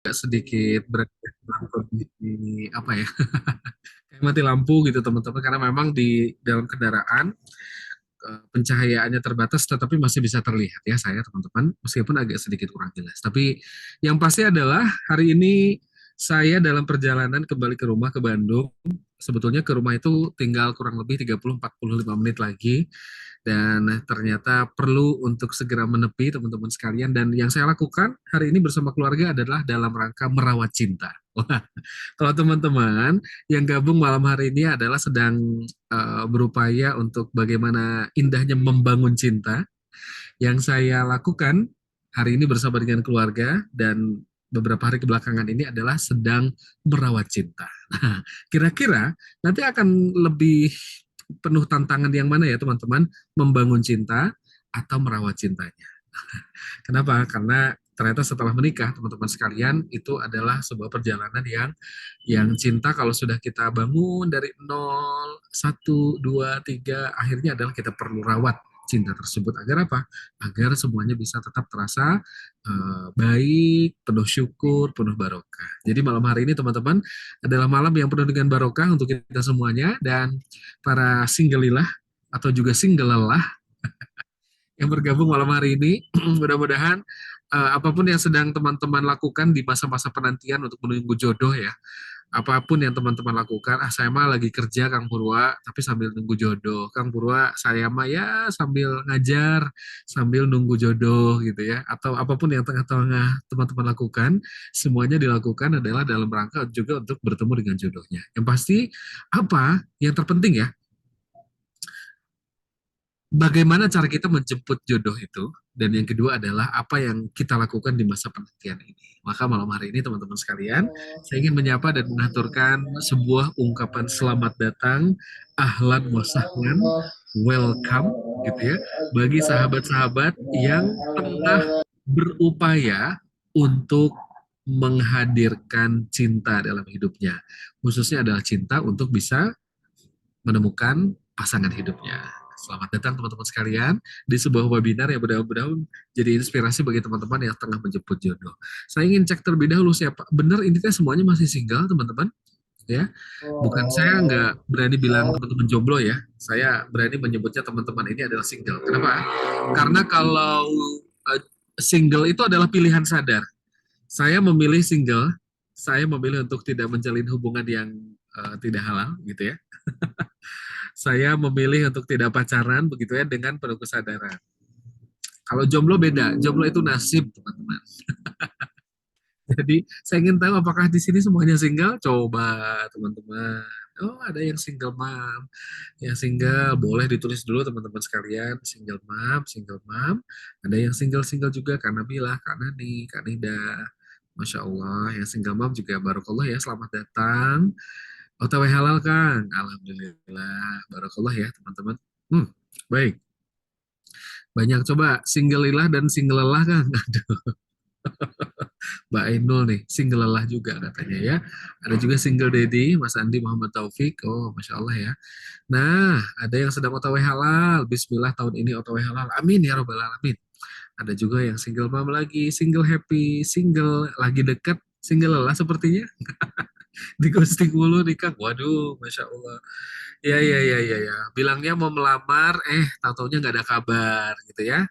agak sedikit dalam kondisi apa ya, kayak mati lampu gitu teman-teman, karena memang di dalam kendaraan pencahayaannya terbatas tetapi masih bisa terlihat ya saya teman-teman, meskipun agak sedikit kurang jelas. Tapi yang pasti adalah hari ini saya dalam perjalanan kembali ke rumah ke Bandung. Sebetulnya ke rumah itu tinggal kurang lebih 30-45 menit lagi, dan ternyata perlu untuk segera menepi teman-teman sekalian, dan yang saya lakukan hari ini bersama keluarga adalah dalam rangka merawat cinta. Wah, kalau teman-teman yang gabung malam hari ini adalah sedang berupaya untuk bagaimana indahnya membangun cinta, yang saya lakukan hari ini bersama dengan keluarga dan beberapa hari kebelakangan ini adalah sedang merawat cinta. Nah, kira-kira nanti akan lebih penuh tantangan yang mana ya teman-teman? Membangun cinta atau merawat cintanya? Kenapa? Karena ternyata setelah menikah, teman-teman sekalian, itu adalah sebuah perjalanan yang cinta kalau sudah kita bangun dari nol, satu, dua, tiga, akhirnya adalah kita perlu rawat cinta tersebut agar apa? Agar semuanya bisa tetap terasa baik, penuh syukur, penuh barokah. Jadi malam hari ini teman-teman adalah malam yang penuh dengan barokah untuk kita semuanya, dan para singgelilah atau juga single lelah yang bergabung malam hari ini. Mudah-mudahan apapun yang sedang teman-teman lakukan di masa-masa penantian untuk menunggu jodoh ya, apapun yang teman-teman lakukan, saya mah lagi kerja Kang Purwa, tapi sambil nunggu jodoh. Kang Purwa, saya mah ya sambil ngajar, sambil nunggu jodoh gitu ya. Atau apapun yang tengah-tengah teman-teman lakukan, semuanya dilakukan adalah dalam rangka juga untuk bertemu dengan jodohnya. Yang pasti apa yang terpenting ya, bagaimana cara kita menjemput jodoh itu, dan yang kedua adalah apa yang kita lakukan di masa penantian ini. Maka malam hari ini teman-teman sekalian, saya ingin menyapa dan mengaturkan sebuah ungkapan selamat datang, ahlan wa sahlan, welcome gitu ya, bagi sahabat-sahabat yang tengah berupaya untuk menghadirkan cinta dalam hidupnya, khususnya adalah cinta untuk bisa menemukan pasangan hidupnya. Selamat datang teman-teman sekalian di sebuah webinar yang mudah-mudahan jadi inspirasi bagi teman-teman yang tengah menjemput jodoh. Saya ingin cek terlebih dahulu siapa. Benar ini kan semuanya masih single teman-teman ya. Bukan, saya nggak berani bilang teman-teman jomblo ya. Saya berani menyebutnya teman-teman ini adalah single. Kenapa? Karena kalau uh, single itu adalah pilihan sadar. Saya memilih single. Saya memilih untuk tidak menjalin hubungan yang tidak halal gitu ya. Saya memilih untuk tidak pacaran begitu ya, dengan penuh kesadaran. Kalau jomblo beda, jomblo itu nasib teman-teman. Jadi saya ingin tahu apakah di sini semuanya single? Coba teman-teman. Oh, ada yang single mom. Yang single boleh ditulis dulu teman-teman sekalian. Single mom, single mom. Ada yang single-single juga, karena Nabila, Kak Nani, Kak Nida. Masya Allah, yang single mom juga barokallah ya, selamat datang. OTW halal Kang, Alhamdulillah, barokallah ya teman-teman. Baik, banyak coba single lilah dan single lelah Kang. Aduh, Mbak Ainul nih, single lelah juga katanya ya. Ada juga single daddy, Mas Andi Muhammad Taufik. Oh, Masya Allah ya. Nah, ada yang sedang OTW halal. Bismillah tahun ini OTW halal. Amin ya Robbal Alamin. Ada juga yang single mom lagi, single happy, single lagi deket, single lelah sepertinya. Di ghosting mulu nih Kang. Waduh, Masya Allah. Ya, ya, ya, ya, ya. Bilangnya mau melamar, tahu-taunya nggak ada kabar gitu ya.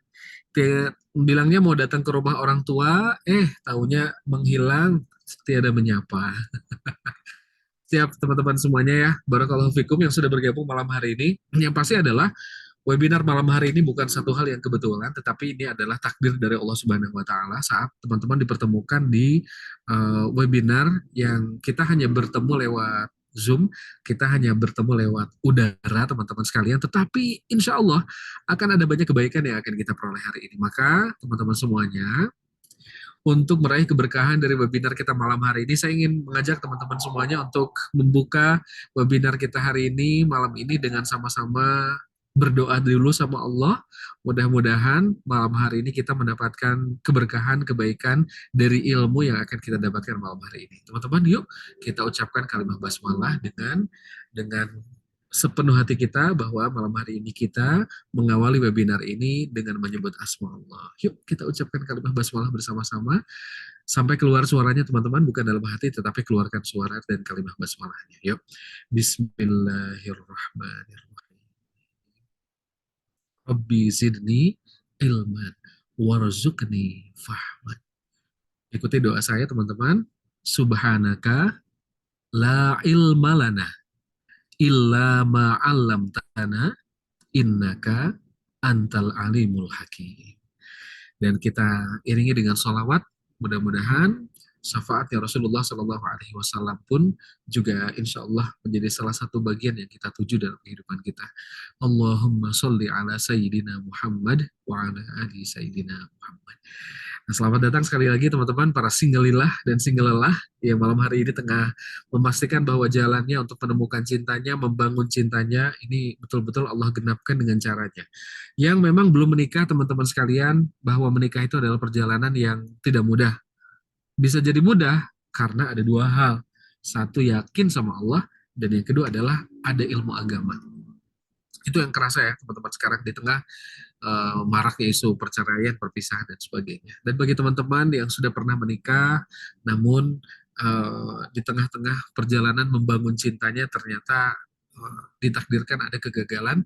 Bilangnya mau datang ke rumah orang tua, taunya menghilang, tiada menyapa. Siap teman-teman semuanya ya. Barakallahu fikum yang sudah bergabung malam hari ini. Yang pasti adalah webinar malam hari ini bukan satu hal yang kebetulan, tetapi ini adalah takdir dari Allah Subhanahu wa taala saat teman-teman dipertemukan di webinar yang kita hanya bertemu lewat Zoom, kita hanya bertemu lewat udara teman-teman sekalian, tetapi insya Allah akan ada banyak kebaikan yang akan kita peroleh hari ini. Maka teman-teman semuanya, untuk meraih keberkahan dari webinar kita malam hari ini, saya ingin mengajak teman-teman semuanya untuk membuka webinar kita hari ini, malam ini, dengan sama-sama berdoa dulu sama Allah. Mudah-mudahan malam hari ini kita mendapatkan keberkahan, kebaikan dari ilmu yang akan kita dapatkan malam hari ini. Teman-teman, yuk kita ucapkan kalimat basmalah dengan sepenuh hati kita bahwa malam hari ini kita mengawali webinar ini dengan menyebut asma Allah. Yuk kita ucapkan kalimat basmalah bersama-sama. Sampai keluar suaranya teman-teman, bukan dalam hati tetapi keluarkan suara dan kalimat basmalahnya. Yuk. Bismillahirrahmanirrahim. Rabbi zidni ilman warzuqni fahman. Ikuti doa saya teman-teman. Subhanaka la ilma lana illa ma 'allamtana innaka antal alimul hakim. Dan kita iringi dengan sholawat, mudah-mudahan syafaatnya Rasulullah Shallallahu Alaihi Wasallam pun juga insya Allah menjadi salah satu bagian yang kita tuju dalam kehidupan kita. Allahumma sholli ala Sayyidina Muhammad wa ala ali Sayyidina Muhammad. Nah, selamat datang sekali lagi teman-teman para singlelilah dan singlelelah yang malam hari ini tengah memastikan bahwa jalannya untuk menemukan cintanya, membangun cintanya, ini betul-betul Allah genapkan dengan caranya. Yang memang belum menikah teman-teman sekalian, bahwa menikah itu adalah perjalanan yang tidak mudah. Bisa jadi mudah karena ada dua hal. Satu, yakin sama Allah, dan yang kedua adalah ada ilmu agama. Itu yang kerasa ya teman-teman sekarang di tengah maraknya isu perceraian, perpisahan, dan sebagainya. Dan bagi teman-teman yang sudah pernah menikah, namun di tengah-tengah perjalanan membangun cintanya ternyata ditakdirkan ada kegagalan.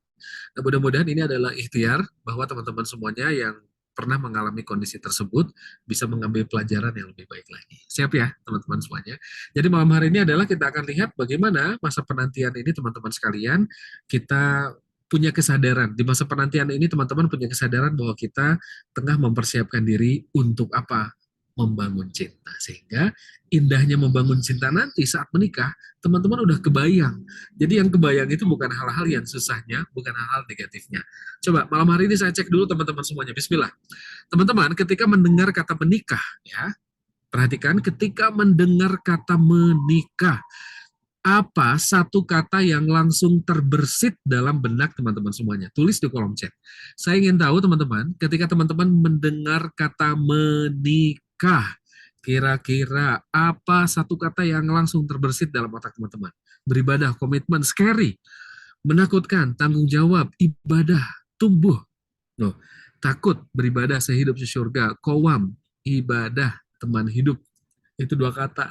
Nah, mudah-mudahan ini adalah ikhtiar bahwa teman-teman semuanya yang pernah mengalami kondisi tersebut bisa mengambil pelajaran yang lebih baik lagi. Siap ya teman-teman semuanya. Jadi malam hari ini adalah kita akan lihat bagaimana masa penantian ini teman-teman sekalian, kita punya kesadaran. Di masa penantian ini teman-teman punya kesadaran bahwa kita tengah mempersiapkan diri untuk apa? Membangun cinta. Sehingga indahnya membangun cinta nanti saat menikah, teman-teman udah kebayang. Jadi yang kebayang itu bukan hal-hal yang susahnya, bukan hal-hal negatifnya. Coba malam hari ini saya cek dulu teman-teman semuanya. Bismillah. Teman-teman, ketika mendengar kata menikah, ya, perhatikan ketika mendengar kata menikah, apa satu kata yang langsung terbersit dalam benak teman-teman semuanya? Tulis di kolom chat. Saya ingin tahu teman-teman, ketika teman-teman mendengar kata menikah, kira-kira apa satu kata yang langsung terbersit dalam otak teman-teman? Beribadah, komitmen, scary, menakutkan, tanggung jawab, ibadah, tumbuh. Loh, takut, beribadah, sehidup sesurga, kowam, ibadah, teman hidup. Itu dua kata.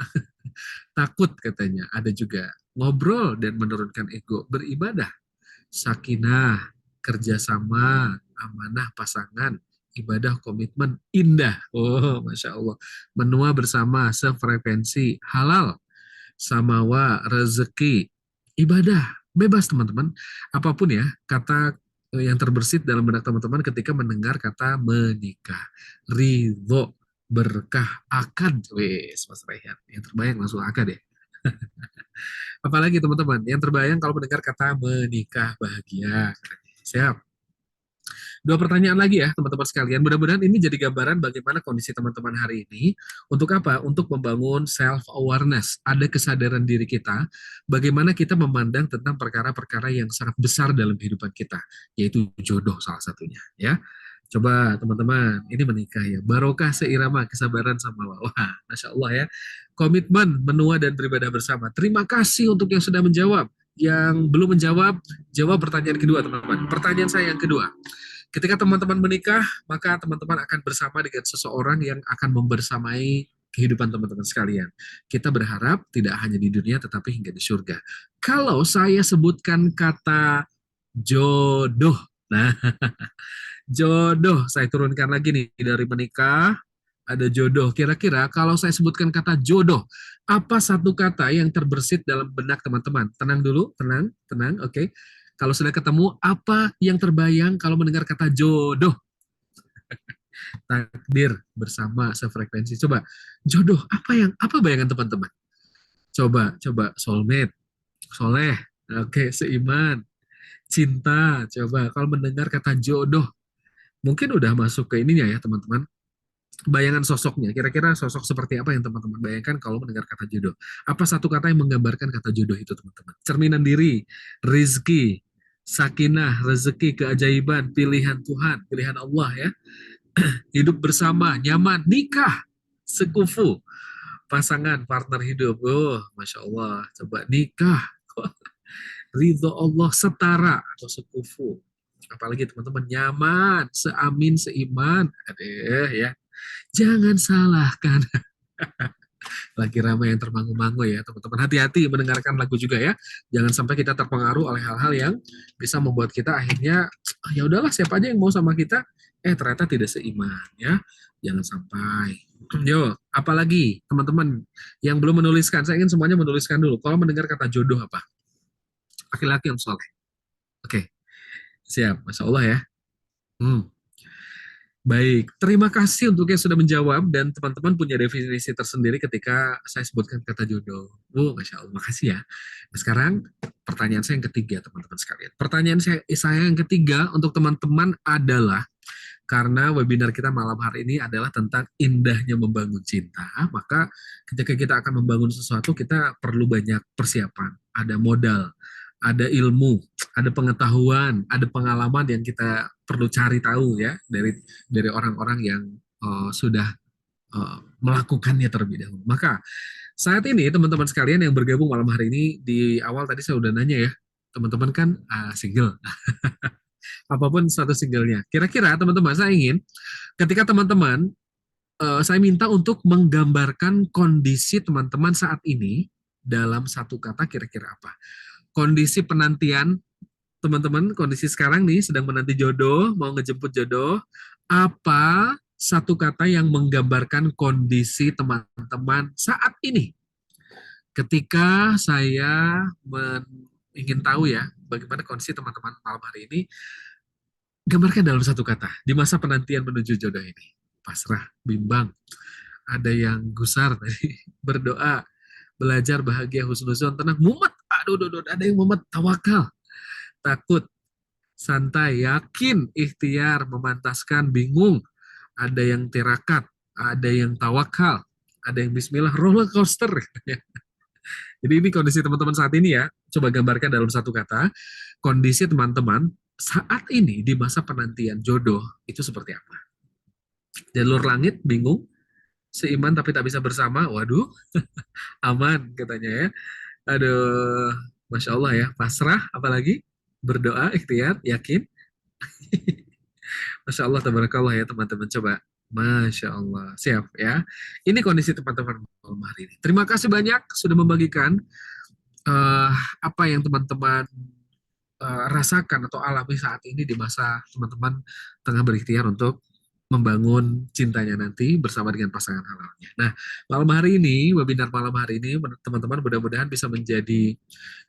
Takut katanya, ada juga ngobrol dan menurunkan ego, beribadah, sakinah, kerjasama, amanah pasangan, ibadah, komitmen, indah. Oh, Masya Allah. Menua bersama, sefrekuensi, halal, samawa, rezeki, ibadah, bebas teman-teman. Apapun ya, kata yang terbersit dalam benak teman-teman ketika mendengar kata menikah. Ridho, berkah, akad. Wes, Mas Rayhan. Yang terbayang langsung akad ya. Apalagi teman-teman, yang terbayang kalau mendengar kata menikah, bahagia. Siap. Dua pertanyaan lagi ya teman-teman sekalian. Mudah-mudahan ini jadi gambaran bagaimana kondisi teman-teman hari ini. Untuk apa? Untuk membangun self-awareness. Ada kesadaran diri kita. Bagaimana kita memandang tentang perkara-perkara yang sangat besar dalam kehidupan kita. Yaitu jodoh salah satunya. Ya. Coba teman-teman, ini menikah ya. Barokah seirama, kesabaran sama Allah. Wah, Masya Allah ya. Komitmen, menua dan beribadah bersama. Terima kasih untuk yang sudah menjawab. Yang belum menjawab, jawab pertanyaan kedua teman-teman. Pertanyaan saya yang kedua. Ketika teman-teman menikah, maka teman-teman akan bersama dengan seseorang yang akan membersamai kehidupan teman-teman sekalian. Kita berharap tidak hanya di dunia, tetapi hingga di surga. Kalau saya sebutkan kata jodoh, nah jodoh, saya turunkan lagi nih dari menikah, ada jodoh. Kira-kira kalau saya sebutkan kata jodoh, apa satu kata yang terbersit dalam benak teman-teman? Tenang dulu, tenang, tenang, oke. Kalau sudah ketemu, apa yang terbayang kalau mendengar kata jodoh? Takdir, bersama, sefrekuensi. Coba, jodoh, apa bayangan teman-teman? Coba, soulmate, soleh, oke, seiman, cinta. Coba, kalau mendengar kata jodoh, mungkin udah masuk ke ininya ya teman-teman. Bayangan sosoknya, kira-kira sosok seperti apa yang teman-teman bayangkan kalau mendengar kata jodoh? Apa satu kata yang menggambarkan kata jodoh itu teman-teman? Cerminan diri, rizki, sakinah, rezeki, keajaiban, pilihan Tuhan, pilihan Allah ya. Hidup bersama, nyaman, nikah, sekufu, pasangan, partner hidup. Oh, Masya Allah. Coba nikah, ridho Allah, setara atau sekufu. Apalagi teman-teman nyaman, seamin, seiman. Adeh ya. Jangan salahkan. Lagi ramai yang termangu-mangu ya teman-teman. Hati-hati mendengarkan lagu juga ya. Jangan sampai kita terpengaruh oleh hal-hal yang bisa membuat kita akhirnya ya udahlah siapa aja yang mau sama kita, ternyata tidak seiman ya. Jangan sampai. Yo, apalagi teman-teman yang belum menuliskan, saya ingin semuanya menuliskan dulu. Kalau mendengar kata jodoh apa? Laki-laki yang soleh. Oke, siap. Masya Allah ya. Hmm. Baik, terima kasih untuk yang sudah menjawab dan teman-teman punya definisi tersendiri ketika saya sebutkan kata jodoh. Masya Allah, makasih ya. Nah, sekarang pertanyaan saya yang ketiga, teman-teman sekalian. Pertanyaan saya yang ketiga untuk teman-teman adalah, karena webinar kita malam hari ini adalah tentang indahnya membangun cinta, maka ketika kita akan membangun sesuatu, kita perlu banyak persiapan, ada modal, ada ilmu, ada pengetahuan, ada pengalaman yang kita perlu cari tahu ya dari orang-orang yang sudah melakukannya terlebih dahulu. Maka saat ini teman-teman sekalian yang bergabung malam hari ini, di awal tadi saya udah nanya ya, teman-teman kan single, apapun status singlenya. Kira-kira teman-teman saya ingin ketika teman-teman saya minta untuk menggambarkan kondisi teman-teman saat ini dalam satu kata, kira-kira apa? Kondisi penantian teman-teman, kondisi sekarang nih sedang menanti jodoh, mau ngejemput jodoh, apa satu kata yang menggambarkan kondisi teman-teman saat ini? Ketika saya ingin tahu ya, bagaimana kondisi teman-teman malam hari ini, gambarkan dalam satu kata, di masa penantian menuju jodoh ini. Pasrah, bimbang, ada yang gusar, berdoa, belajar, bahagia, husnuzon, tenang, mumet, aduh, aduh, aduh, ada yang mumet, tawakal, takut, santai, yakin, ikhtiar, memantaskan, bingung, ada yang tirakat, ada yang tawakal, ada yang bismillah, roller coaster. Jadi ini kondisi teman-teman saat ini ya. Coba gambarkan dalam satu kata, kondisi teman-teman saat ini di masa penantian jodoh itu seperti apa? Jalur langit, bingung, seiman tapi tak bisa bersama, waduh, aman katanya ya. Aduh, Masya Allah ya, pasrah, apalagi berdoa, ikhtiar, yakin. Masya Allah, tabarakallah ya teman-teman. Coba, Masya Allah. Siap ya. Ini kondisi teman-teman malam hari ini. Terima kasih banyak sudah membagikan eh, apa yang teman-teman rasakan atau alami saat ini di masa teman-teman tengah berikhtiar untuk membangun cintanya nanti bersama dengan pasangan halalnya. Nah, malam hari ini, webinar malam hari ini, teman-teman mudah-mudahan bisa menjadi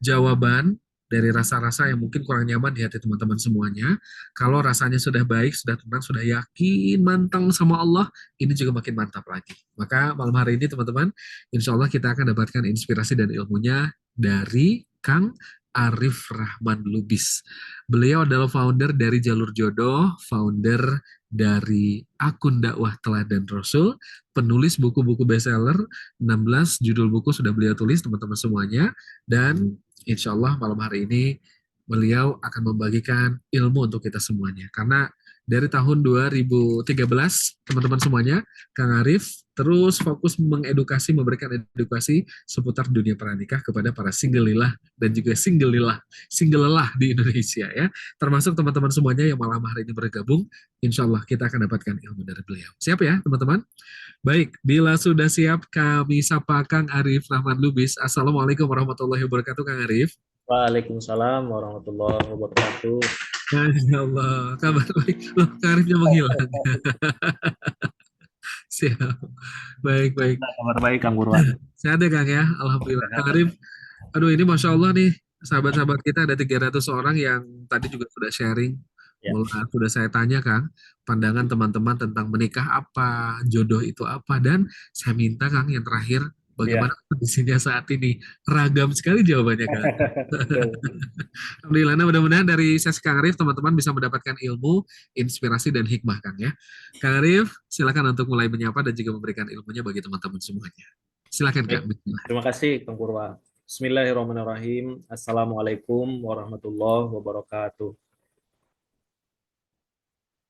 jawaban dari rasa-rasa yang mungkin kurang nyaman di hati teman-teman semuanya. Kalau rasanya sudah baik, sudah tenang, sudah yakin, mantang sama Allah, ini juga makin mantap lagi. Maka malam hari ini teman-teman, insya Allah kita akan dapatkan inspirasi dan ilmunya dari Kang Arif Rahman Lubis. Beliau adalah founder dari Jalur Jodoh, founder dari akun dakwah Teladan Rasul, penulis buku-buku bestseller, 16 judul buku sudah beliau tulis teman-teman semuanya, dan insya Allah malam hari ini beliau akan membagikan ilmu untuk kita semuanya. Karena dari tahun 2013, teman-teman semuanya, Kang Arif terus fokus mengedukasi, memberikan edukasi seputar dunia pernikah kepada para single lillah dan juga single lelah di Indonesia ya. Termasuk teman-teman semuanya yang malam hari ini bergabung, insya Allah kita akan dapatkan ilmu dari beliau. Siap ya teman-teman? Baik, bila sudah siap kami sapa Kang Arif Rahman Lubis. Assalamualaikum warahmatullahi wabarakatuh Kang Arif. Waalaikumsalam warahmatullahi wabarakatuh. Masya Allah, kabar baik. Loh, Kang Arifnya menghilang. Siap. Baik, baik. Kabar baik, Kang Burwan. Sehat ya Kang ya? Alhamdulillah. Kang Sehat. Arif, aduh ini Masya Allah nih, sahabat-sahabat kita ada 300 orang yang tadi juga sudah sharing. Ya. Mulai sudah saya tanya Kang, pandangan teman-teman tentang menikah apa, jodoh itu apa, dan saya minta Kang yang terakhir, bagaimana Ya. kondisinya saat ini? Ragam sekali jawabannya Kang. Betul. Alhamdulillah, nah, mudah-mudahan dari sesi Kang Arif teman-teman bisa mendapatkan ilmu, inspirasi, dan hikmah Kang ya. Kang Arif, silakan untuk mulai menyapa dan juga memberikan ilmunya bagi teman-teman semuanya. Silakan Kak. Baik. Terima kasih, Kang Purwa. Bismillahirrahmanirrahim. Assalamualaikum warahmatullahi wabarakatuh.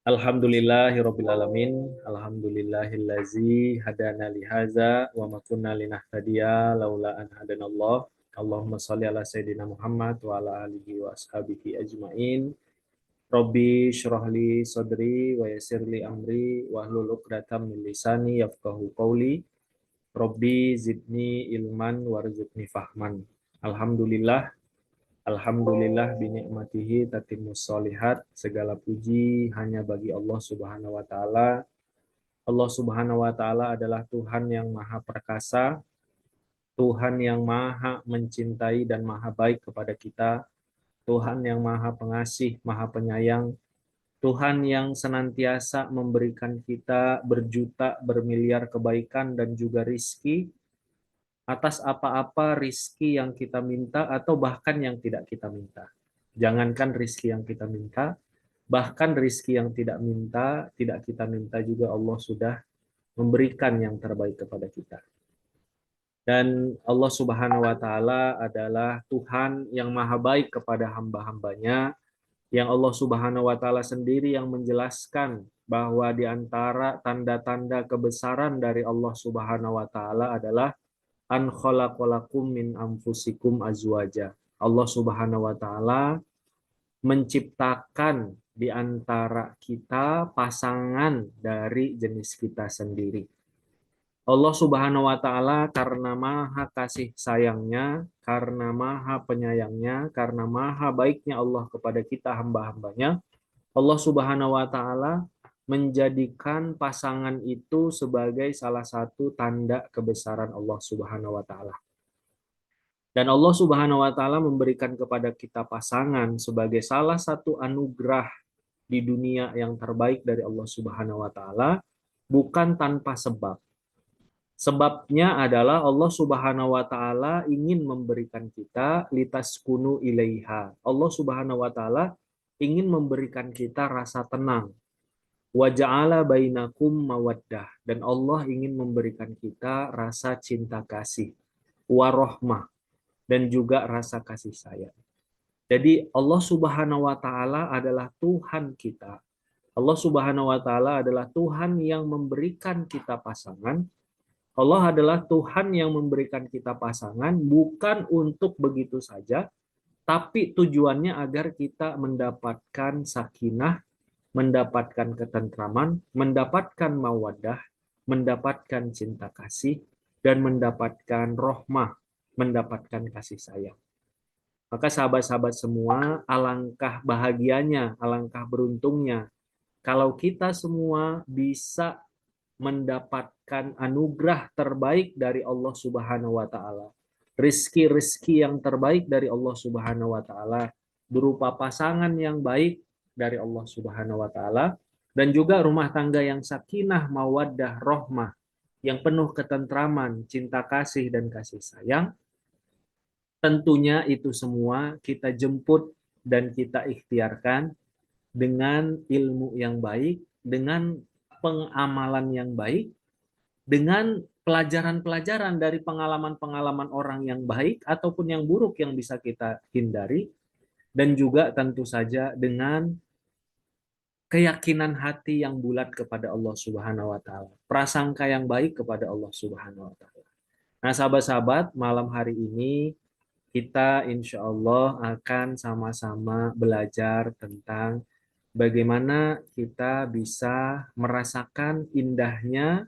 Alhamdulillahirrabbilalamin. Alhamdulillahillazi hadana lihaza wa ma kunna linahtadiya laula an hadanallah. Allahumma shalli ala sayyidina Muhammad wa ala alihi wa ashabihi ajmain. Robbi syrahli sadri wa yassirli amri wa hlul 'uqdatam min lisani yafqahu qawli. Robbi zidni ilman warzuqni fahman. Alhamdulillah, alhamdulillah binikmatihi tatimmus solihat. Segala puji hanya bagi Allah Subhanahu wa taala. Allah Subhanahu wa taala adalah Tuhan yang maha perkasa, Tuhan yang maha mencintai dan maha baik kepada kita, Tuhan yang maha pengasih, maha penyayang, Tuhan yang senantiasa memberikan kita berjuta, bermiliar kebaikan dan juga rizki atas apa-apa rizki yang kita minta atau bahkan yang tidak kita minta. Jangankan rizki yang kita minta, bahkan rizki yang tidak kita minta juga Allah sudah memberikan yang terbaik kepada kita. Dan Allah Subhanahu wa taala adalah Tuhan yang maha baik kepada hamba-hambanya, yang Allah Subhanahu wa taala sendiri yang menjelaskan bahwa di antara tanda-tanda kebesaran dari Allah Subhanahu wa taala adalah an khalaqalakum min anfusikum azwaja. Allah Subhanahu wa taala menciptakan di antara kita pasangan dari jenis kita sendiri. Allah Subhanahu wa taala karena maha kasih sayangnya, karena maha penyayangnya, karena maha baiknya Allah kepada kita hamba-hambanya, Allah Subhanahu wa taala menjadikan pasangan itu sebagai salah satu tanda kebesaran Allah Subhanahu wa taala. Dan Allah Subhanahu wa taala memberikan kepada kita pasangan sebagai salah satu anugerah di dunia yang terbaik dari Allah Subhanahu wa taala, bukan tanpa sebab. Sebabnya adalah Allah Subhanahu wa taala ingin memberikan kita litaskunu ilaiha. Allah Subhanahu wa taala ingin memberikan kita rasa tenang. Wa ja'ala bainakum mawaddah, dan Allah ingin memberikan kita rasa cinta kasih, warohmah, dan juga rasa kasih sayang. Jadi Allah Subhanahu wa taala adalah Tuhan kita. Allah Subhanahu wa taala adalah Tuhan yang memberikan kita pasangan. Allah adalah Tuhan yang memberikan kita pasangan bukan untuk begitu saja, tapi tujuannya agar kita mendapatkan sakinah, mendapatkan ketentraman, mendapatkan mawaddah, mendapatkan cinta kasih, dan mendapatkan rohmah, mendapatkan kasih sayang. Maka sahabat-sahabat semua, alangkah bahagianya, alangkah beruntungnya kalau kita semua bisa mendapatkan anugerah terbaik dari Allah Subhanahu wa taala. Rizki-rizki yang terbaik dari Allah Subhanahu wa taala berupa pasangan yang baik dari Allah Subhanahu wa taala dan juga rumah tangga yang sakinah, mawaddah, rohmah, yang penuh ketentraman, cinta kasih dan kasih sayang. Tentunya itu semua kita jemput dan kita ikhtiarkan dengan ilmu yang baik, dengan pengamalan yang baik, dengan pelajaran-pelajaran dari pengalaman-pengalaman orang yang baik ataupun yang buruk yang bisa kita hindari, dan juga tentu saja dengan keyakinan hati yang bulat kepada Allah Subhanahu wa taala, prasangka yang baik kepada Allah Subhanahu wa taala. Nah, sahabat-sahabat, malam hari ini kita insya Allah akan sama-sama belajar tentang bagaimana kita bisa merasakan indahnya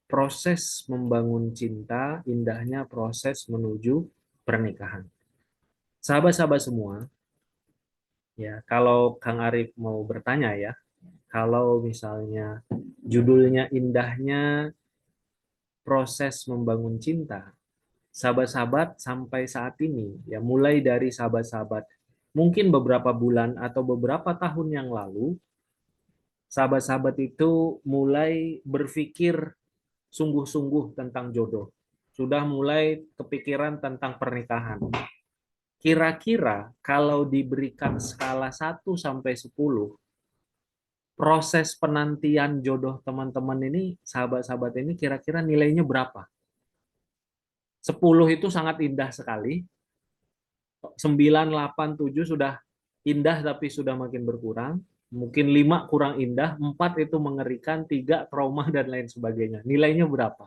proses membangun cinta, indahnya proses menuju pernikahan. Sahabat-sahabat semua, ya, kalau Kang Arif mau bertanya ya, kalau misalnya judulnya indahnya proses membangun cinta, sahabat-sahabat sampai saat ini, ya mulai dari sahabat-sahabat mungkin beberapa bulan atau beberapa tahun yang lalu, sahabat-sahabat itu mulai berpikir sungguh-sungguh tentang jodoh. Sudah mulai kepikiran tentang pernikahan. Kira-kira kalau diberikan skala 1 sampai 10, proses penantian jodoh teman-teman ini, sahabat-sahabat ini kira-kira nilainya berapa? 10 itu sangat indah sekali. 9, 8, 7 sudah indah tapi sudah makin berkurang. Mungkin 5 kurang indah, 4 itu mengerikan, 3 trauma dan lain sebagainya. Nilainya berapa?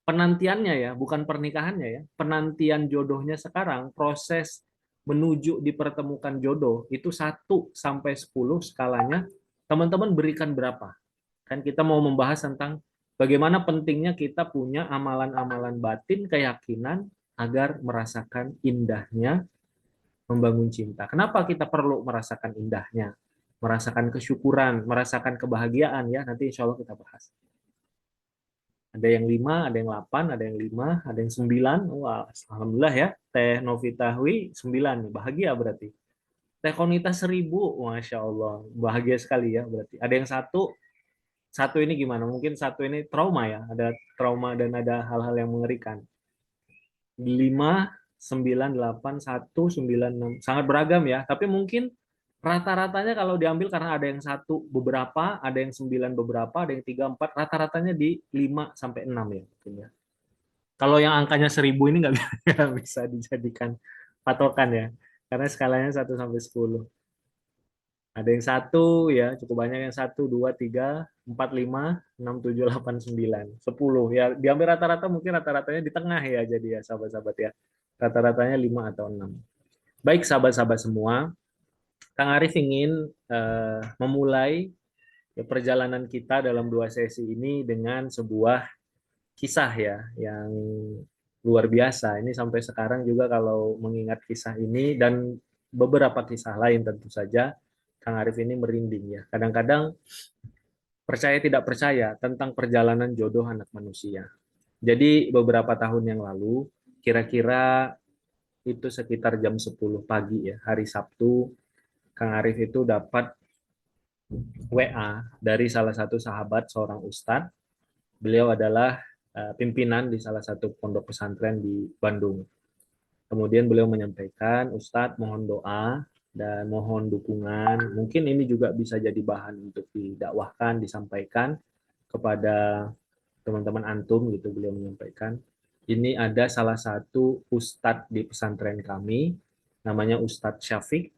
Penantiannya ya, bukan pernikahannya ya. Penantian jodohnya sekarang, proses menuju dipertemukan jodoh itu 1 sampai 10 skalanya. Teman-teman berikan berapa? Kan kita mau membahas tentang Bagaimana pentingnya kita punya amalan-amalan batin, keyakinan agar merasakan indahnya membangun cinta. Kenapa kita perlu merasakan indahnya? Merasakan kesyukuran, merasakan kebahagiaan ya. Nanti insya Allah kita bahas. Ada yang 5, ada yang 8, ada yang 5, ada yang 9. Wah, alhamdulillah ya. Teh Novita Hui 9, bahagia berarti. Teh Konita 1000, Masya Allah. Bahagia sekali ya berarti. Ada yang satu ini gimana? Mungkin satu ini trauma ya. Ada trauma dan ada hal-hal yang mengerikan. 5, 9, 8, 1, 9, 6. Sangat beragam ya. Tapi mungkin rata-ratanya kalau diambil karena ada yang satu beberapa, ada yang 9 beberapa, ada yang 3, 4, rata-ratanya di 5 sampai 6 ya. Mungkin ya. Kalau yang angkanya 1000 ini nggak bisa dijadikan patokan ya. Karena skalanya 1 sampai 10. Ada yang satu ya, cukup banyak yang 1, 2, 3, 4, 5, 6, 7, 8, 9, 10. Ya, diambil rata-rata mungkin rata-ratanya di tengah ya jadi ya sahabat-sahabat ya. Rata-ratanya 5 atau 6. Baik sahabat-sahabat semua, Kang Arif ingin memulai perjalanan kita dalam 2 sesi ini dengan sebuah kisah ya yang luar biasa. Ini sampai sekarang juga kalau mengingat kisah ini dan beberapa kisah lain tentu saja, Kang Arif ini merinding ya. Kadang-kadang percaya tidak percaya tentang perjalanan jodoh anak manusia. Jadi beberapa tahun yang lalu, kira-kira itu sekitar jam 10 pagi ya, hari Sabtu, Kang Arif itu dapat WA dari salah satu sahabat seorang ustadz. Beliau adalah pimpinan di salah satu pondok pesantren di Bandung. Kemudian beliau menyampaikan, Ustadz mohon doa dan mohon dukungan. Mungkin ini juga bisa jadi bahan untuk didakwahkan, disampaikan kepada teman-teman antum gitu. Beliau menyampaikan, ini ada salah satu Ustadz di pesantren kami, namanya Ustadz Syafiq.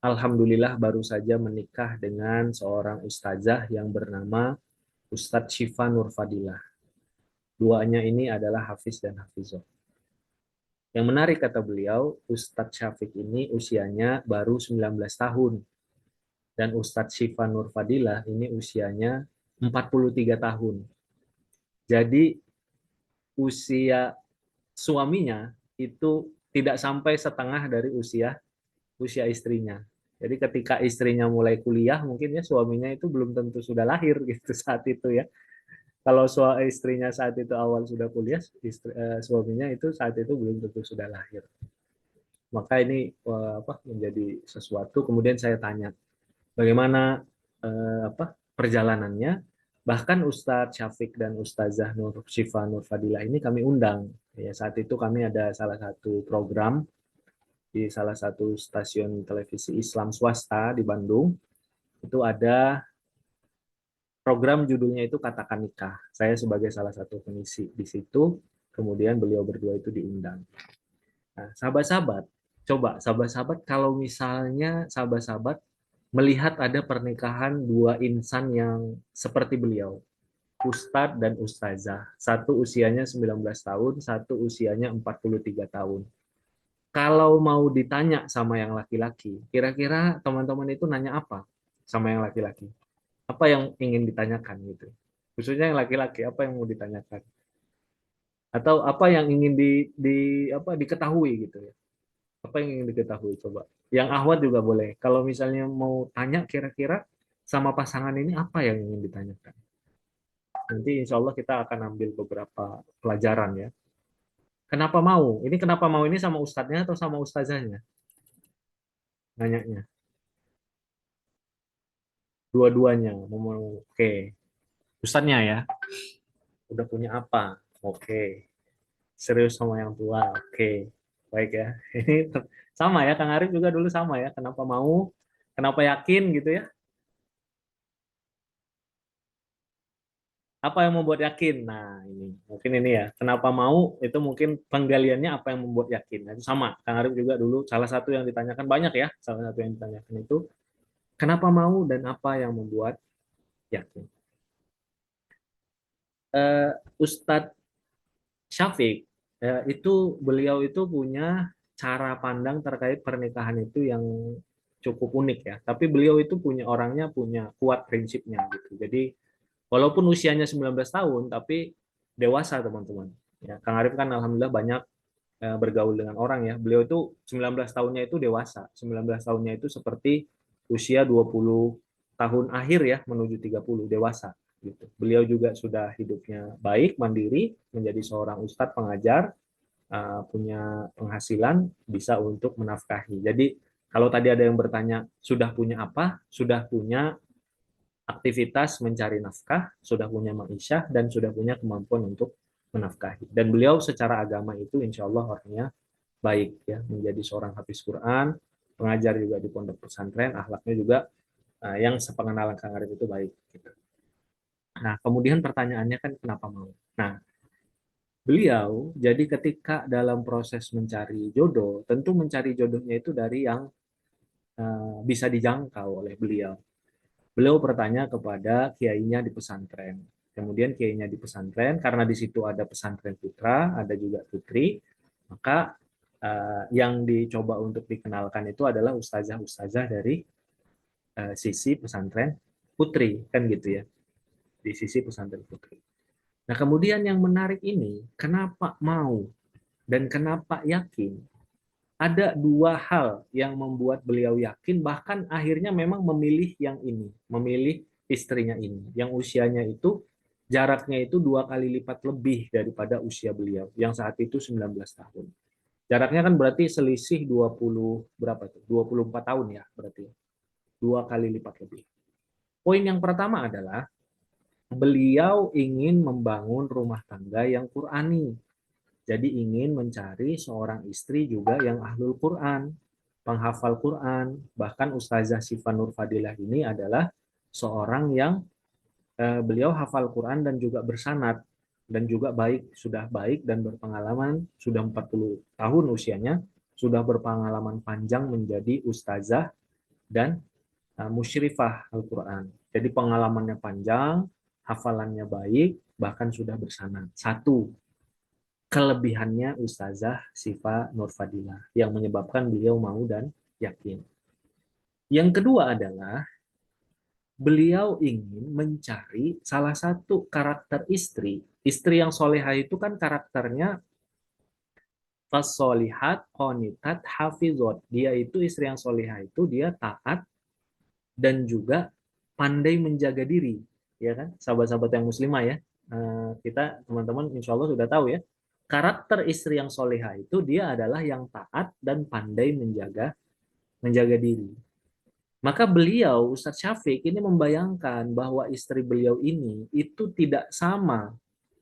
Alhamdulillah baru saja menikah dengan seorang ustazah yang bernama Ustadz Syifa Nurfadilah. Duanya ini adalah Hafiz dan Hafizah. Yang menarik kata beliau, Ustadz Syafiq ini usianya baru 19 tahun. Dan Ustadz Syifa Nurfadilah ini usianya 43 tahun. Jadi usia suaminya itu tidak sampai setengah dari usia istrinya. Jadi ketika istrinya mulai kuliah, mungkin ya suaminya itu belum tentu sudah lahir gitu saat itu ya. Kalau istrinya saat itu awal sudah kuliah, suaminya itu saat itu belum tentu sudah lahir. Maka ini menjadi sesuatu. Kemudian saya tanya, bagaimana perjalanannya? Bahkan Ustadz Syafiq dan Ustazah Nur Syifa Nur Fadilah ini kami undang. Ya, saat itu kami ada salah satu program di salah satu stasiun televisi Islam swasta di Bandung. Itu ada program judulnya itu Katakan Nikah. Saya sebagai salah satu pengisi di situ, kemudian beliau berdua itu diundang. Nah, sahabat-sahabat, coba sahabat-sahabat kalau misalnya sahabat-sahabat melihat ada pernikahan dua insan yang seperti beliau, Ustadz dan Ustazah. Satu usianya 19 tahun, satu usianya 43 tahun. Kalau mau ditanya sama yang laki-laki, kira-kira teman-teman itu nanya apa sama yang laki-laki? Apa yang ingin ditanyakan gitu? Khususnya yang laki-laki, apa yang mau ditanyakan? Atau apa yang ingin diketahui gitu ya? Apa yang ingin diketahui coba? Yang Ahwat juga boleh. Kalau misalnya mau tanya kira-kira sama pasangan ini apa yang ingin ditanyakan? Nanti insya Allah kita akan ambil beberapa pelajaran ya. Kenapa mau? Ini kenapa mau ini sama ustadznya atau sama ustazahnya? Nanyanya. Dua-duanya. Oke. Ustadznya ya. Udah punya apa? Oke. Serius sama yang tua. Oke. Baik ya. Ini sama ya. Kang Arif juga dulu sama ya. Kenapa mau? Kenapa yakin gitu ya? Apa yang membuat yakin? Nah, ini mungkin ini ya. Kenapa mau? Itu mungkin penggaliannya apa yang membuat yakin. Nah, itu sama. Kang Arif juga dulu salah satu yang ditanyakan banyak ya. Salah satu yang ditanyakan itu kenapa mau dan apa yang membuat yakin. Ustadz Syafiq itu beliau itu punya cara pandang terkait pernikahan itu yang cukup unik ya. Tapi beliau itu punya orangnya punya kuat prinsipnya gitu. Jadi Walaupun usianya 19 tahun, tapi dewasa teman-teman. Ya, Kang Arif kan alhamdulillah banyak bergaul dengan orang ya. Beliau itu 19 tahunnya itu dewasa. 19 tahunnya itu seperti usia 20 tahun akhir ya menuju 30 dewasa gitu. Beliau juga sudah hidupnya baik, mandiri, menjadi seorang ustadz pengajar, punya penghasilan, bisa untuk menafkahi. Jadi kalau tadi ada yang bertanya, sudah punya apa? Sudah punya aktivitas mencari nafkah, sudah punya ma'isyah, dan sudah punya kemampuan untuk menafkahi. Dan beliau secara agama itu insya Allah orangnya baik ya, menjadi seorang hafiz Quran, pengajar juga di pondok pesantren, akhlaknya juga yang sepengenalan Kang Arif itu baik. Gitu. Nah, kemudian pertanyaannya kan kenapa mau? Nah, beliau jadi ketika dalam proses mencari jodoh, tentu mencari jodohnya itu dari yang bisa dijangkau oleh beliau. Beliau bertanya kepada kiainya di pesantren. Kemudian kiainya di pesantren, karena di situ ada pesantren putra, ada juga putri, maka yang dicoba untuk dikenalkan itu adalah ustazah-ustazah dari sisi pesantren putri, kan gitu ya, di sisi pesantren putri. Nah, kemudian yang menarik ini, kenapa mau dan kenapa yakin? Ada dua hal yang membuat beliau yakin, bahkan akhirnya memang memilih yang ini, memilih istrinya ini, yang usianya itu jaraknya itu 2 kali lipat lebih daripada usia beliau, yang saat itu 19 tahun. Jaraknya kan berarti selisih 20 berapa tuh? 24 tahun ya berarti. 2 kali lipat lebih. Poin yang pertama adalah beliau ingin membangun rumah tangga yang Qurani. Jadi ingin mencari seorang istri juga yang ahlul Quran, penghafal Quran. Bahkan Ustazah Syifa Nur Fadilah ini adalah seorang yang beliau hafal Quran dan juga bersanad dan juga baik, sudah baik dan berpengalaman, sudah 40 tahun usianya, sudah berpengalaman panjang menjadi ustazah dan musyrifah Al-Quran. Jadi pengalamannya panjang, hafalannya baik, bahkan sudah bersanad. Satu, kelebihannya Ustazah Syifa Nur Fadilah yang menyebabkan beliau mau dan yakin. Yang kedua adalah beliau ingin mencari salah satu karakter istri. Istri yang solehah itu kan karakternya fasolihat, qonitat, hafizot. Dia itu istri yang solehah itu dia taat dan juga pandai menjaga diri. Ya kan, sahabat-sahabat yang muslimah ya. Kita teman-teman insya Allah sudah tahu ya. Karakter istri yang solehah itu dia adalah yang taat dan pandai menjaga diri. Maka beliau, Ustadz Syafiq, ini membayangkan bahwa istri beliau ini itu tidak sama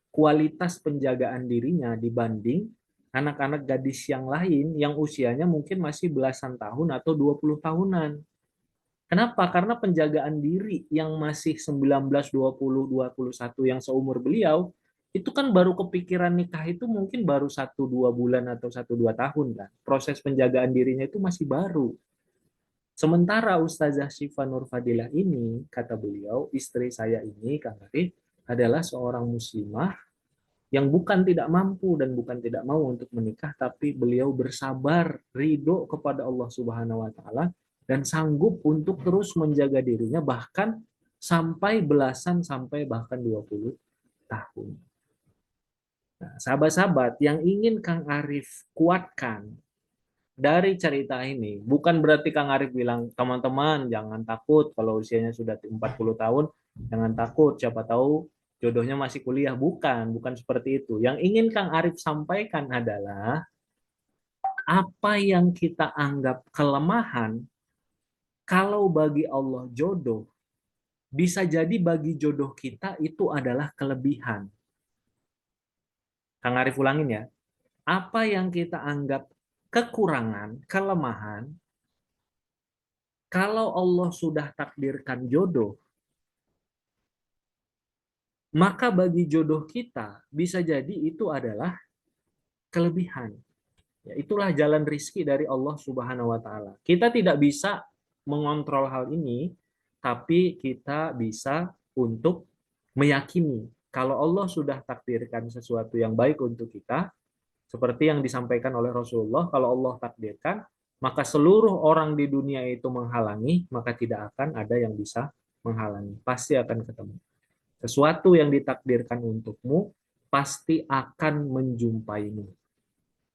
kualitas penjagaan dirinya dibanding anak-anak gadis yang lain yang usianya mungkin masih belasan tahun atau 20 tahunan. Kenapa? Karena penjagaan diri yang masih 19, 20, 21 yang seumur beliau, itu kan baru kepikiran nikah itu mungkin baru 1-2 bulan atau 1-2 tahun kan. Proses penjagaan dirinya itu masih baru. Sementara Ustazah Syifa Nur Fadilah ini, kata beliau, istri saya ini, Kang Arif, adalah seorang muslimah yang bukan tidak mampu dan bukan tidak mau untuk menikah, tapi beliau bersabar, ridho kepada Allah Subhanahu wa Ta'ala, dan sanggup untuk terus menjaga dirinya, bahkan sampai belasan, sampai bahkan 20 tahun. Nah, sahabat-sahabat yang ingin Kang Arif kuatkan dari cerita ini, bukan berarti Kang Arif bilang, teman-teman jangan takut kalau usianya sudah 40 tahun, jangan takut, siapa tahu jodohnya masih kuliah. Bukan seperti itu. Yang ingin Kang Arif sampaikan adalah apa yang kita anggap kelemahan, kalau bagi Allah jodoh, bisa jadi bagi jodoh kita itu adalah kelebihan. Kang Arif ulangin ya, apa yang kita anggap kekurangan, kelemahan, kalau Allah sudah takdirkan jodoh, maka bagi jodoh kita bisa jadi itu adalah kelebihan. Ya, itulah jalan rizki dari Allah Subhanahu wa Ta'ala. Kita tidak bisa mengontrol hal ini, tapi kita bisa untuk meyakini kalau Allah sudah takdirkan sesuatu yang baik untuk kita, seperti yang disampaikan oleh Rasulullah, kalau Allah takdirkan, maka seluruh orang di dunia itu menghalangi, maka tidak akan ada yang bisa menghalangi. Pasti akan ketemu. Sesuatu yang ditakdirkan untukmu pasti akan menjumpaimu.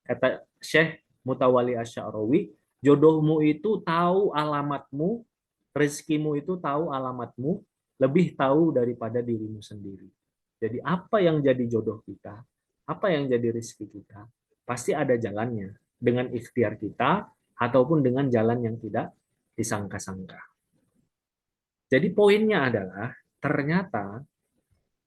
Kata Syekh Mutawali Asy'arawi, jodohmu itu tahu alamatmu, rezekimu itu tahu alamatmu, lebih tahu daripada dirimu sendiri. Jadi apa yang jadi jodoh kita, apa yang jadi rezeki kita, pasti ada jalannya dengan ikhtiar kita ataupun dengan jalan yang tidak disangka-sangka. Jadi poinnya adalah ternyata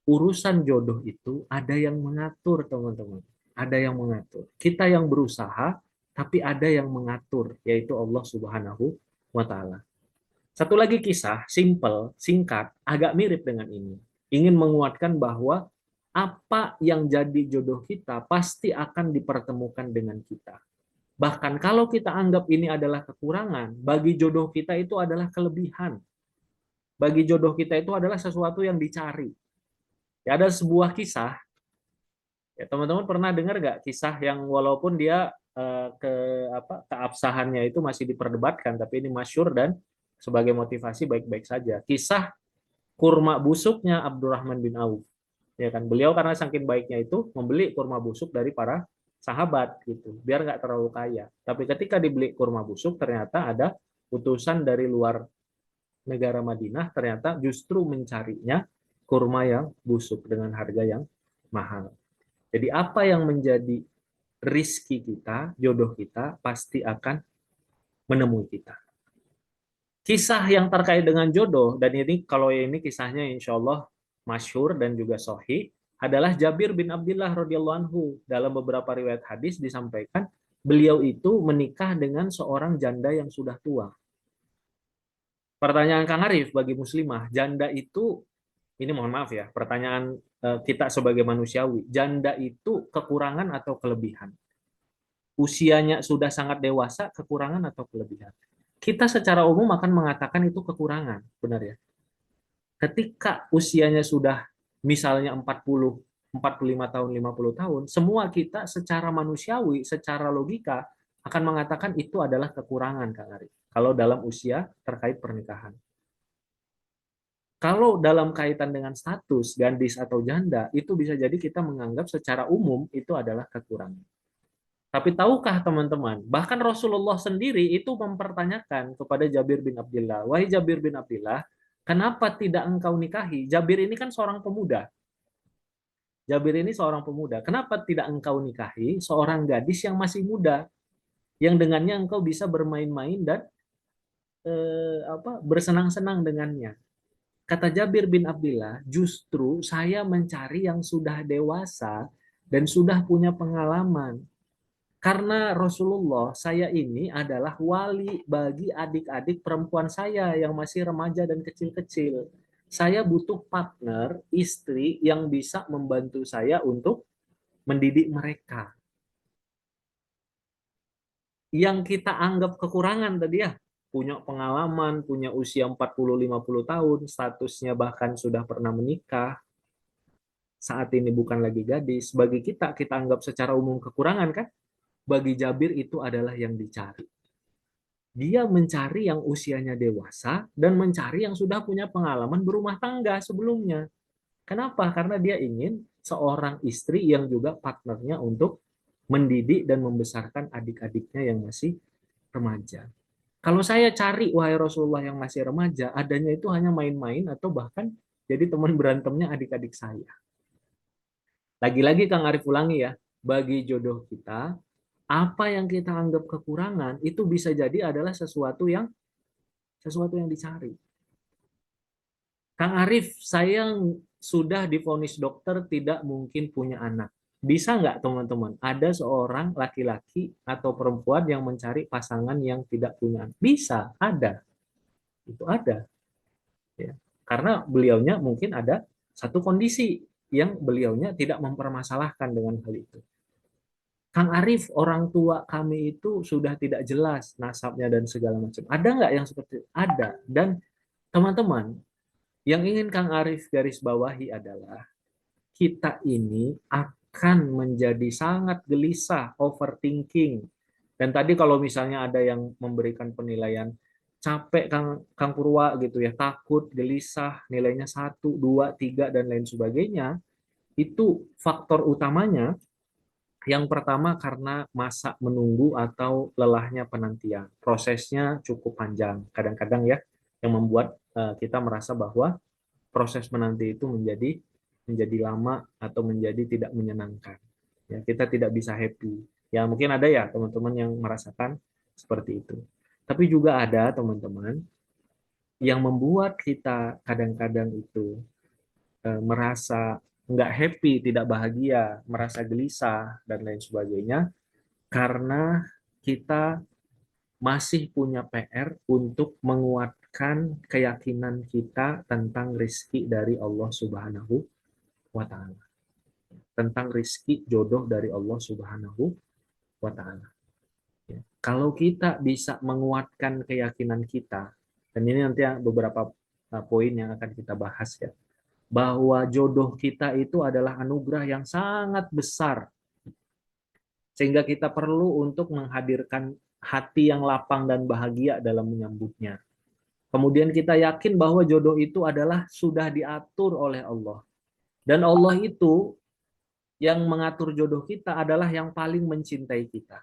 urusan jodoh itu ada yang mengatur, teman-teman. Ada yang mengatur. Kita yang berusaha, tapi ada yang mengatur, yaitu Allah Subhanahu wa Ta'ala. Satu lagi kisah, simple, singkat, agak mirip dengan ini. Ingin menguatkan bahwa apa yang jadi jodoh kita pasti akan dipertemukan dengan kita. Bahkan kalau kita anggap ini adalah kekurangan, bagi jodoh kita itu adalah kelebihan. Bagi jodoh kita itu adalah sesuatu yang dicari. Ya, ada sebuah kisah, ya, teman-teman pernah dengar nggak kisah yang walaupun dia keabsahannya itu masih diperdebatkan, tapi ini masyhur dan sebagai motivasi baik-baik saja. Kisah kurma busuknya Abdurrahman bin Auf. Ya kan, beliau karena saking baiknya itu membeli kurma busuk dari para sahabat gitu, biar nggak terlalu kaya. Tapi ketika dibeli kurma busuk, ternyata ada utusan dari luar negara Madinah, ternyata justru mencarinya kurma yang busuk dengan harga yang mahal. Jadi apa yang menjadi rizki kita, jodoh kita, pasti akan menemui kita. Kisah yang terkait dengan jodoh, dan ini kalau ini kisahnya insya Allah masyhur dan juga sahih, adalah Jabir bin Abdullah radhiyallahu anhu. Dalam beberapa riwayat hadis disampaikan, beliau itu menikah dengan seorang janda yang sudah tua. Pertanyaan Kang Arif bagi muslimah, janda itu, ini mohon maaf ya, pertanyaan kita sebagai manusiawi, janda itu kekurangan atau kelebihan? Usianya sudah sangat dewasa, kekurangan atau kelebihan? Kita secara umum akan mengatakan itu kekurangan, benar ya? Ketika usianya sudah misalnya 45 tahun, 50 tahun, semua kita secara manusiawi, secara logika akan mengatakan itu adalah kekurangan, Kang Arif. Kalau dalam usia terkait pernikahan. Kalau dalam kaitan dengan status gadis atau janda, itu bisa jadi kita menganggap secara umum itu adalah kekurangan. Tapi tahukah teman-teman, bahkan Rasulullah sendiri itu mempertanyakan kepada Jabir bin Abdullah, wahai Jabir bin Abdullah, kenapa tidak engkau nikahi? Jabir ini kan seorang pemuda. Jabir ini seorang pemuda. Kenapa tidak engkau nikahi seorang gadis yang masih muda, yang dengannya engkau bisa bermain-main dan bersenang-senang dengannya? Kata Jabir bin Abdullah, justru saya mencari yang sudah dewasa dan sudah punya pengalaman. Karena Rasulullah, saya ini adalah wali bagi adik-adik perempuan saya yang masih remaja dan kecil-kecil. Saya butuh partner, istri yang bisa membantu saya untuk mendidik mereka. Yang kita anggap kekurangan tadi ya, punya pengalaman, punya usia 40-50 tahun, statusnya bahkan sudah pernah menikah, saat ini bukan lagi gadis. Bagi kita anggap secara umum kekurangan kan? Bagi Jabir itu adalah yang dicari. Dia mencari yang usianya dewasa dan mencari yang sudah punya pengalaman berumah tangga sebelumnya. Kenapa? Karena dia ingin seorang istri yang juga partnernya untuk mendidik dan membesarkan adik-adiknya yang masih remaja. Kalau saya cari, wahai Rasulullah, yang masih remaja, adanya itu hanya main-main atau bahkan jadi teman berantemnya adik-adik saya. Lagi-lagi Kang Arif ulangi ya, bagi jodoh kita, apa yang kita anggap kekurangan itu bisa jadi adalah sesuatu yang dicari. Kang Arif, saya sudah divonis dokter tidak mungkin punya anak. Bisa nggak teman-teman? Ada seorang laki-laki atau perempuan yang mencari pasangan yang tidak punya anak? Bisa, ada. Itu ada. Ya. Karena beliaunya mungkin ada satu kondisi yang beliaunya tidak mempermasalahkan dengan hal itu. Kang Arif, orang tua kami itu sudah tidak jelas nasabnya dan segala macam. Ada nggak yang seperti itu? Ada. Dan teman-teman, yang ingin Kang Arif garis bawahi adalah kita ini akan menjadi sangat gelisah, overthinking. Dan tadi kalau misalnya ada yang memberikan penilaian capek Kang Purwa gitu ya, takut, gelisah, nilainya 1, 2, 3 dan lain sebagainya, itu faktor utamanya yang pertama karena masa menunggu atau lelahnya penantian. Prosesnya cukup panjang. Kadang-kadang ya yang membuat kita merasa bahwa proses menanti itu menjadi lama atau menjadi tidak menyenangkan. Ya, kita tidak bisa happy. Ya, mungkin ada ya teman-teman yang merasakan seperti itu. Tapi juga ada teman-teman yang membuat kita kadang-kadang itu merasa nggak happy, tidak bahagia, merasa gelisah, dan lain sebagainya, karena kita masih punya PR untuk menguatkan keyakinan kita tentang rizki dari Allah Subhanahu wa Ta'ala. Tentang rizki jodoh dari Allah Subhanahu wa Ta'ala. Ya. Kalau kita bisa menguatkan keyakinan kita, dan ini nanti beberapa poin yang akan kita bahas ya, bahwa jodoh kita itu adalah anugerah yang sangat besar, sehingga kita perlu untuk menghadirkan hati yang lapang dan bahagia dalam menyambutnya. Kemudian kita yakin bahwa jodoh itu adalah sudah diatur oleh Allah. Dan Allah itu yang mengatur jodoh kita adalah yang paling mencintai kita.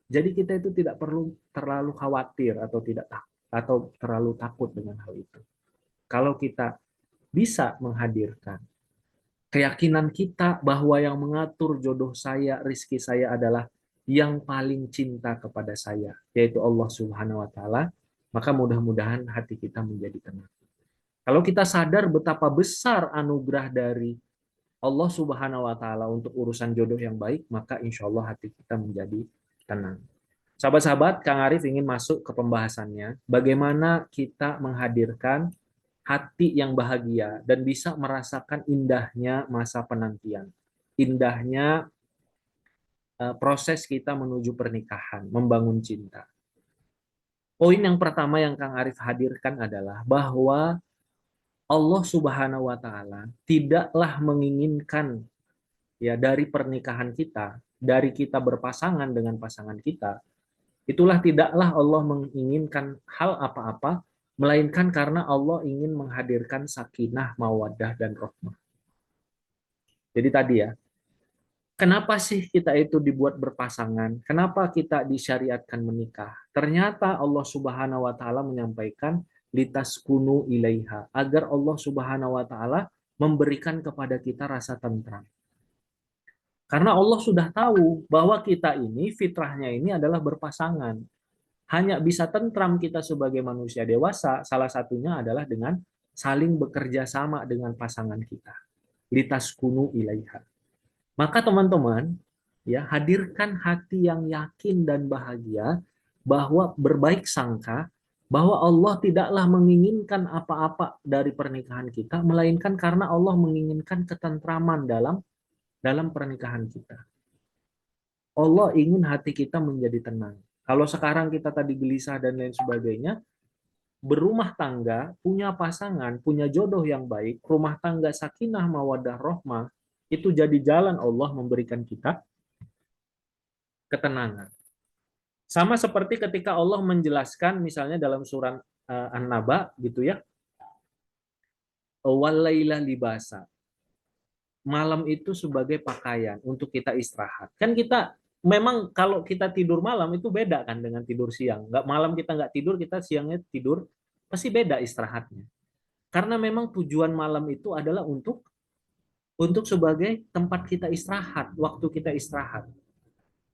Jadi kita itu tidak perlu terlalu khawatir atau terlalu takut dengan hal itu. Kalau kita bisa menghadirkan keyakinan kita bahwa yang mengatur jodoh saya, rizki saya adalah yang paling cinta kepada saya, yaitu Allah Subhanahu wa Ta'ala, maka mudah-mudahan hati kita menjadi tenang. Kalau kita sadar betapa besar anugerah dari Allah Subhanahu wa Ta'ala untuk urusan jodoh yang baik, maka insya Allah hati kita menjadi tenang. Sahabat-sahabat, Kang Arif ingin masuk ke pembahasannya, bagaimana kita menghadirkan hati yang bahagia dan bisa merasakan indahnya masa penantian, indahnya proses kita menuju pernikahan, membangun cinta. Poin yang pertama yang Kang Arif hadirkan adalah bahwa Allah Subhanahu wa Ta'ala tidaklah menginginkan ya dari pernikahan kita, dari kita berpasangan dengan pasangan kita, itulah tidaklah Allah menginginkan hal apa-apa melainkan karena Allah ingin menghadirkan sakinah, mawaddah dan rahmah. Jadi tadi ya, kenapa sih kita itu dibuat berpasangan? Kenapa kita disyariatkan menikah? Ternyata Allah Subhanahu wa Ta'ala menyampaikan litaskunu ilaiha, agar Allah Subhanahu wa Ta'ala memberikan kepada kita rasa tentram. Karena Allah sudah tahu bahwa kita ini fitrahnya ini adalah berpasangan. Hanya bisa tentram kita sebagai manusia dewasa, salah satunya adalah dengan saling bekerja sama dengan pasangan kita. Litaskunu ilaiha. Maka teman-teman, ya hadirkan hati yang yakin dan bahagia bahwa berbaik sangka bahwa Allah tidaklah menginginkan apa-apa dari pernikahan kita, melainkan karena Allah menginginkan ketentraman dalam pernikahan kita. Allah ingin hati kita menjadi tenang. Kalau sekarang kita tadi gelisah dan lain sebagainya, berumah tangga, punya pasangan, punya jodoh yang baik, rumah tangga sakinah, mawaddah, rohmah, itu jadi jalan Allah memberikan kita ketenangan. Sama seperti ketika Allah menjelaskan misalnya dalam surat An-Naba gitu ya, walaila libasa. Malam itu sebagai pakaian untuk kita istirahat. Kan kita memang kalau kita tidur malam itu beda kan dengan tidur siang. Nggak malam kita nggak tidur, kita siangnya tidur, pasti beda istirahatnya. Karena memang tujuan malam itu adalah untuk sebagai tempat kita istirahat, waktu kita istirahat.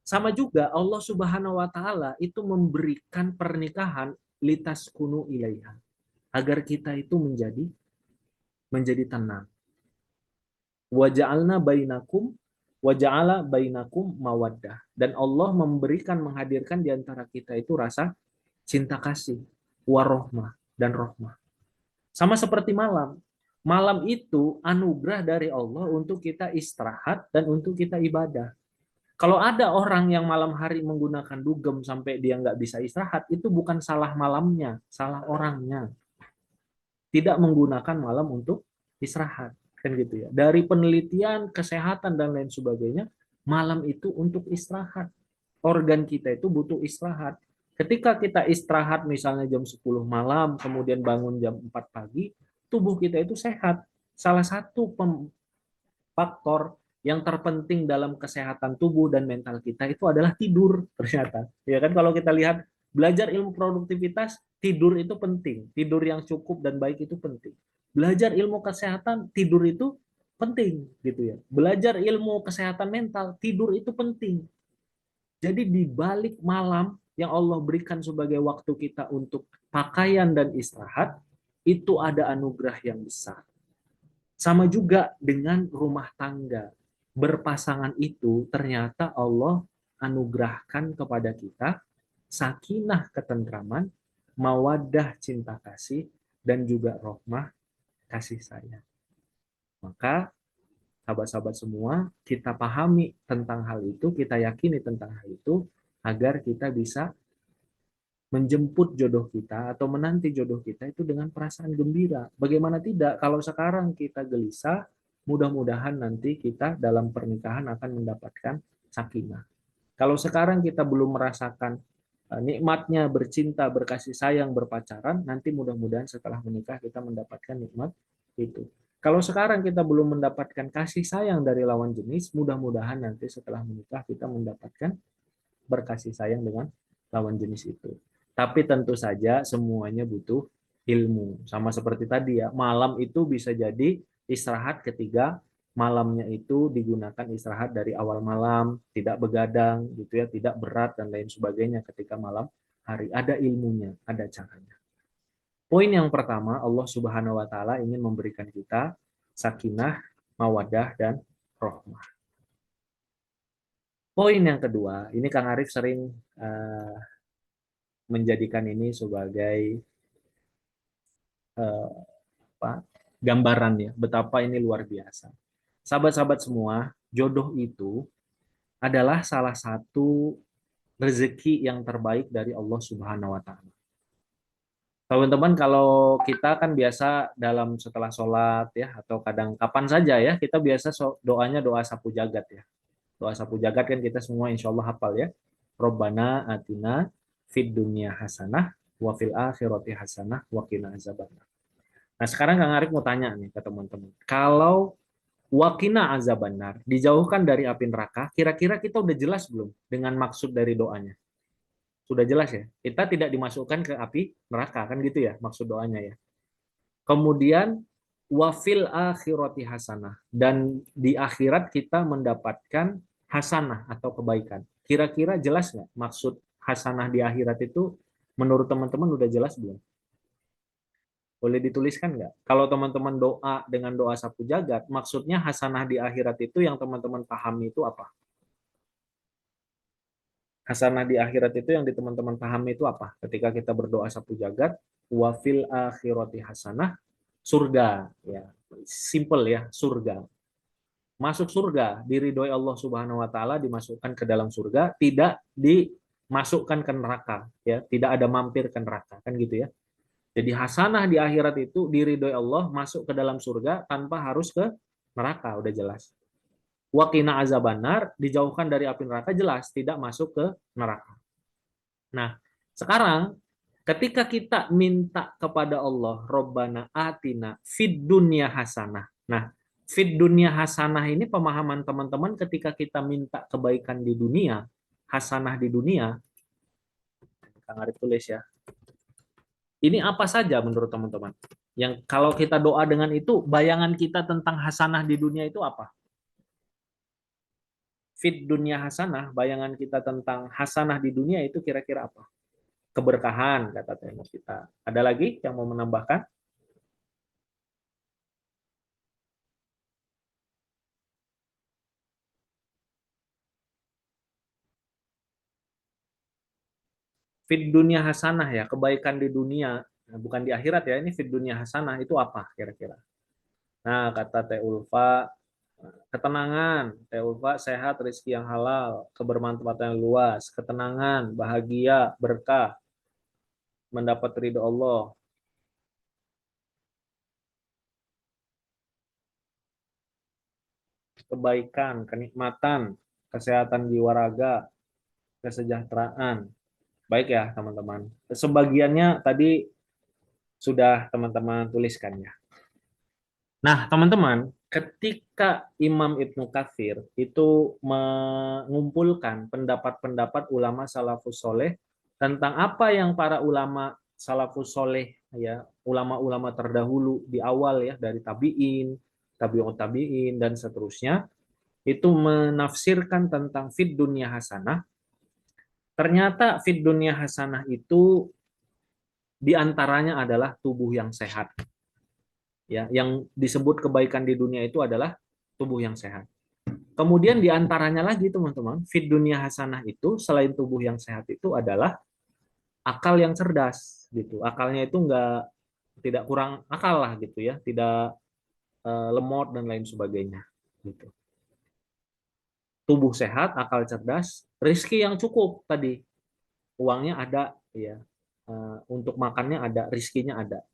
Sama juga Allah Subhanahu wa Ta'ala itu memberikan pernikahan litas kunu ilaiha, agar kita itu menjadi tenang. Waja'alna bainakum waja'ala bainakum mawaddah, dan Allah menghadirkan di antara kita itu rasa cinta kasih, warohmah dan rohmah. Sama seperti malam. Malam itu anugerah dari Allah untuk kita istirahat dan untuk kita ibadah. Kalau ada orang yang malam hari menggunakan dugem sampai dia nggak bisa istirahat, itu bukan salah malamnya, salah orangnya. Tidak menggunakan malam untuk istirahat. Kan gitu ya. Dari penelitian, kesehatan, dan lain sebagainya, malam itu untuk istirahat. Organ kita itu butuh istirahat. Ketika kita istirahat misalnya jam 10 malam, kemudian bangun jam 4 pagi, tubuh kita itu sehat. Salah satu faktor yang terpenting dalam kesehatan tubuh dan mental kita itu adalah tidur ternyata. Ya kan kalau kita lihat belajar ilmu produktivitas, tidur itu penting. Tidur yang cukup dan baik itu penting. Belajar ilmu kesehatan, tidur itu penting gitu ya. Belajar ilmu kesehatan mental, tidur itu penting. Jadi di balik malam yang Allah berikan sebagai waktu kita untuk pakaian dan istirahat, itu ada anugerah yang besar. Sama juga dengan rumah tangga. Berpasangan itu ternyata Allah anugerahkan kepada kita sakinah ketentraman, mawaddah cinta kasih, dan juga rohmah kasih sayang. Maka sahabat-sahabat semua, kita pahami tentang hal itu, kita yakini tentang hal itu, agar kita bisa menjemput jodoh kita atau menanti jodoh kita itu dengan perasaan gembira. Bagaimana tidak kalau sekarang kita gelisah, mudah-mudahan nanti kita dalam pernikahan akan mendapatkan sakinah. Kalau sekarang kita belum merasakan nikmatnya bercinta, berkasih sayang, berpacaran, nanti mudah-mudahan setelah menikah kita mendapatkan nikmat itu. Kalau sekarang kita belum mendapatkan kasih sayang dari lawan jenis, mudah-mudahan nanti setelah menikah kita mendapatkan berkasih sayang dengan lawan jenis itu. Tapi tentu saja semuanya butuh ilmu. Sama seperti tadi ya, malam itu bisa jadi istirahat ketika malamnya itu digunakan istirahat dari awal malam, tidak begadang gitu ya, tidak berat dan lain sebagainya ketika malam hari. Ada ilmunya, ada caranya. Poin yang pertama, Allah Subhanahu wa taala ingin memberikan kita sakinah, mawadah dan rohmah. Poin yang kedua, ini Kang Arif sering uh, menjadikan ini sebagai uh, apa, gambaran ya, betapa ini luar biasa. Sahabat-sahabat semua, jodoh itu adalah salah satu rezeki yang terbaik dari Allah Subhanahu wa taala. Teman-teman, kalau kita kan biasa dalam setelah sholat ya, atau kadang kapan saja ya, kita biasa doanya doa sapu jagat ya. Doa sapu jagat kan kita semua insya Allah hafal ya. Robbana atina fid dunya hasanah wa fil akhirati hasanah wa qina azabannar. Nah, sekarang Kang Arif mau tanya nih ke teman-teman. Kalau wakina azabannar dijauhkan dari api neraka, kira-kira kita udah jelas belum dengan maksud dari doanya? Sudah jelas ya. Kita tidak dimasukkan ke api neraka kan gitu ya maksud doanya ya. Kemudian wafil akhirati hasanah dan di akhirat kita mendapatkan hasanah atau kebaikan. Kira-kira jelas nggak maksud hasanah di akhirat itu menurut teman-teman udah jelas belum? Boleh dituliskan nggak? Kalau teman-teman doa dengan doa sapu jagat, maksudnya hasanah di akhirat itu yang teman-teman pahami itu apa? Hasanah di akhirat itu yang di teman-teman pahami itu apa? Ketika kita berdoa sapu jagat, wafil akhirati hasanah, surga. Ya, simple ya, surga. Masuk surga, diridhoi Allah Subhanahu wa taala, dimasukkan ke dalam surga, tidak dimasukkan ke neraka, ya, tidak ada mampir ke neraka, kan gitu ya. Jadi hasanah di akhirat itu diridhoi Allah, masuk ke dalam surga tanpa harus ke neraka, udah jelas. Waqina azabannar, dijauhkan dari api neraka, jelas tidak masuk ke neraka. Nah, sekarang ketika kita minta kepada Allah, Robbana atina fid dunya hasanah. Nah, fid dunya hasanah ini pemahaman teman-teman ketika kita minta kebaikan di dunia, hasanah di dunia, Kang Arif tulis ya. Ini apa saja menurut teman-teman? Yang kalau kita doa dengan itu, bayangan kita tentang hasanah di dunia itu apa? Fit dunia hasanah, bayangan kita tentang hasanah di dunia itu kira-kira apa? Keberkahan, kata tema kita. Ada lagi yang mau menambahkan? Fit dunia hasanah ya, kebaikan di dunia, nah, bukan di akhirat ya, ini fit dunia hasanah itu apa kira-kira? Nah, kata Teh Ulfa, ketenangan, Teh Ulfa sehat, rezeki yang halal, kebermanfaatan yang luas, ketenangan, bahagia, berkah, mendapat ridho Allah, kebaikan, kenikmatan, kesehatan jiwa raga, kesejahteraan. Baik ya, teman-teman. Sebagiannya tadi sudah teman-teman tuliskan ya. Nah, teman-teman, ketika Imam Ibnu Katsir itu mengumpulkan pendapat-pendapat ulama salafus soleh tentang apa yang para ulama salafus soleh, ya, ulama-ulama terdahulu di awal ya, dari tabi'in, tabi'ut tabi'in, dan seterusnya, itu menafsirkan tentang fid dunya hasanah. Ternyata fid dunya hasanah itu diantaranya adalah tubuh yang sehat. Ya, yang disebut kebaikan di dunia itu adalah tubuh yang sehat. Kemudian diantaranya lagi teman-teman, fit dunia hasanah itu selain tubuh yang sehat itu adalah akal yang cerdas gitu. Akalnya itu enggak, tidak kurang akal lah gitu ya, tidak lemot dan lain sebagainya gitu. Tubuh sehat, akal cerdas, rizki yang cukup tadi, uangnya ada ya, untuk makannya ada, rizkinya ada,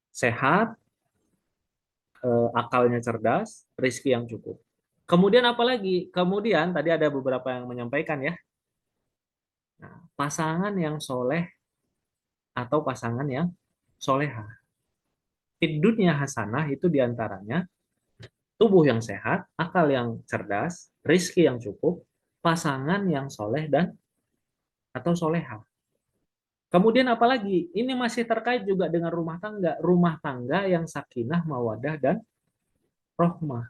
sehat, akalnya cerdas, rizki yang cukup. Kemudian apalagi? Kemudian tadi ada beberapa yang menyampaikan ya, nah, pasangan yang soleh atau pasangan yang soleha. Di dunia hasanah itu diantaranya tubuh yang sehat, akal yang cerdas, rizki yang cukup, pasangan yang soleh dan atau soleha. Kemudian apalagi? Ini masih terkait juga dengan rumah tangga yang sakinah, mawadah dan rohmah.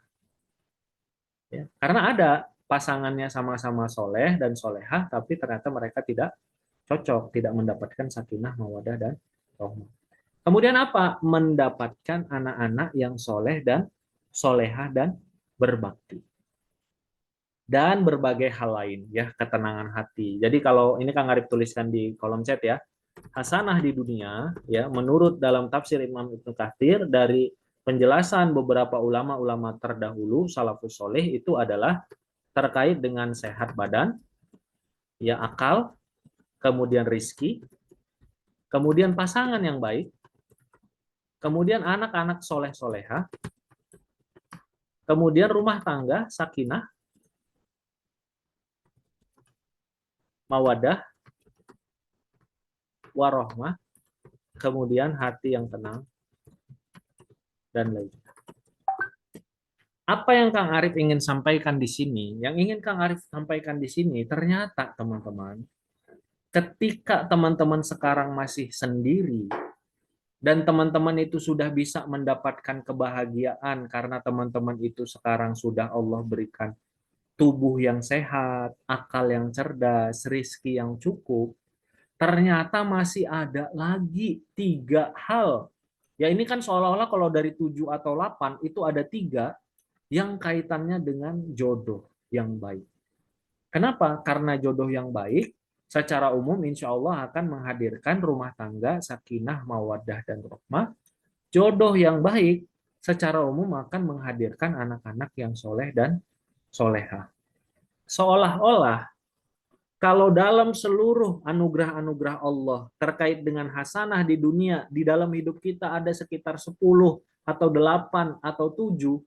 Ya. Karena ada pasangannya sama-sama soleh dan solehah, tapi ternyata mereka tidak cocok, tidak mendapatkan sakinah, mawadah, dan rohmah. Kemudian apa? Mendapatkan anak-anak yang soleh dan solehah dan berbakti. Dan berbagai hal lain, ya, ketenangan hati. Jadi kalau ini Kang Arif tuliskan di kolom chat ya, hasanah di dunia, ya, menurut dalam tafsir Imam Ibnu Katsir dari penjelasan beberapa ulama-ulama terdahulu salafus soleh itu adalah terkait dengan sehat badan, ya, akal, kemudian rizki, kemudian pasangan yang baik, kemudian anak-anak soleh soleha, kemudian rumah tangga sakinah, mawadah, warohmah, kemudian hati yang tenang, dan lain. Apa yang Kang Arif ingin sampaikan di sini? Yang ingin Kang Arif sampaikan di sini, ternyata teman-teman, ketika teman-teman sekarang masih sendiri, dan teman-teman itu sudah bisa mendapatkan kebahagiaan karena teman-teman itu sekarang sudah Allah berikan tubuh yang sehat, akal yang cerdas, rizki yang cukup, ternyata masih ada lagi 3 hal. Ya ini kan seolah-olah kalau dari 7 atau 8 itu ada 3 yang kaitannya dengan jodoh yang baik. Kenapa? Karena jodoh yang baik secara umum insya Allah akan menghadirkan rumah tangga, sakinah, mawaddah, dan rahmah. Jodoh yang baik secara umum akan menghadirkan anak-anak yang soleh dan soleha. Seolah-olah kalau dalam seluruh anugerah-anugerah Allah terkait dengan hasanah di dunia, di dalam hidup kita ada sekitar 10 atau 8 atau 7,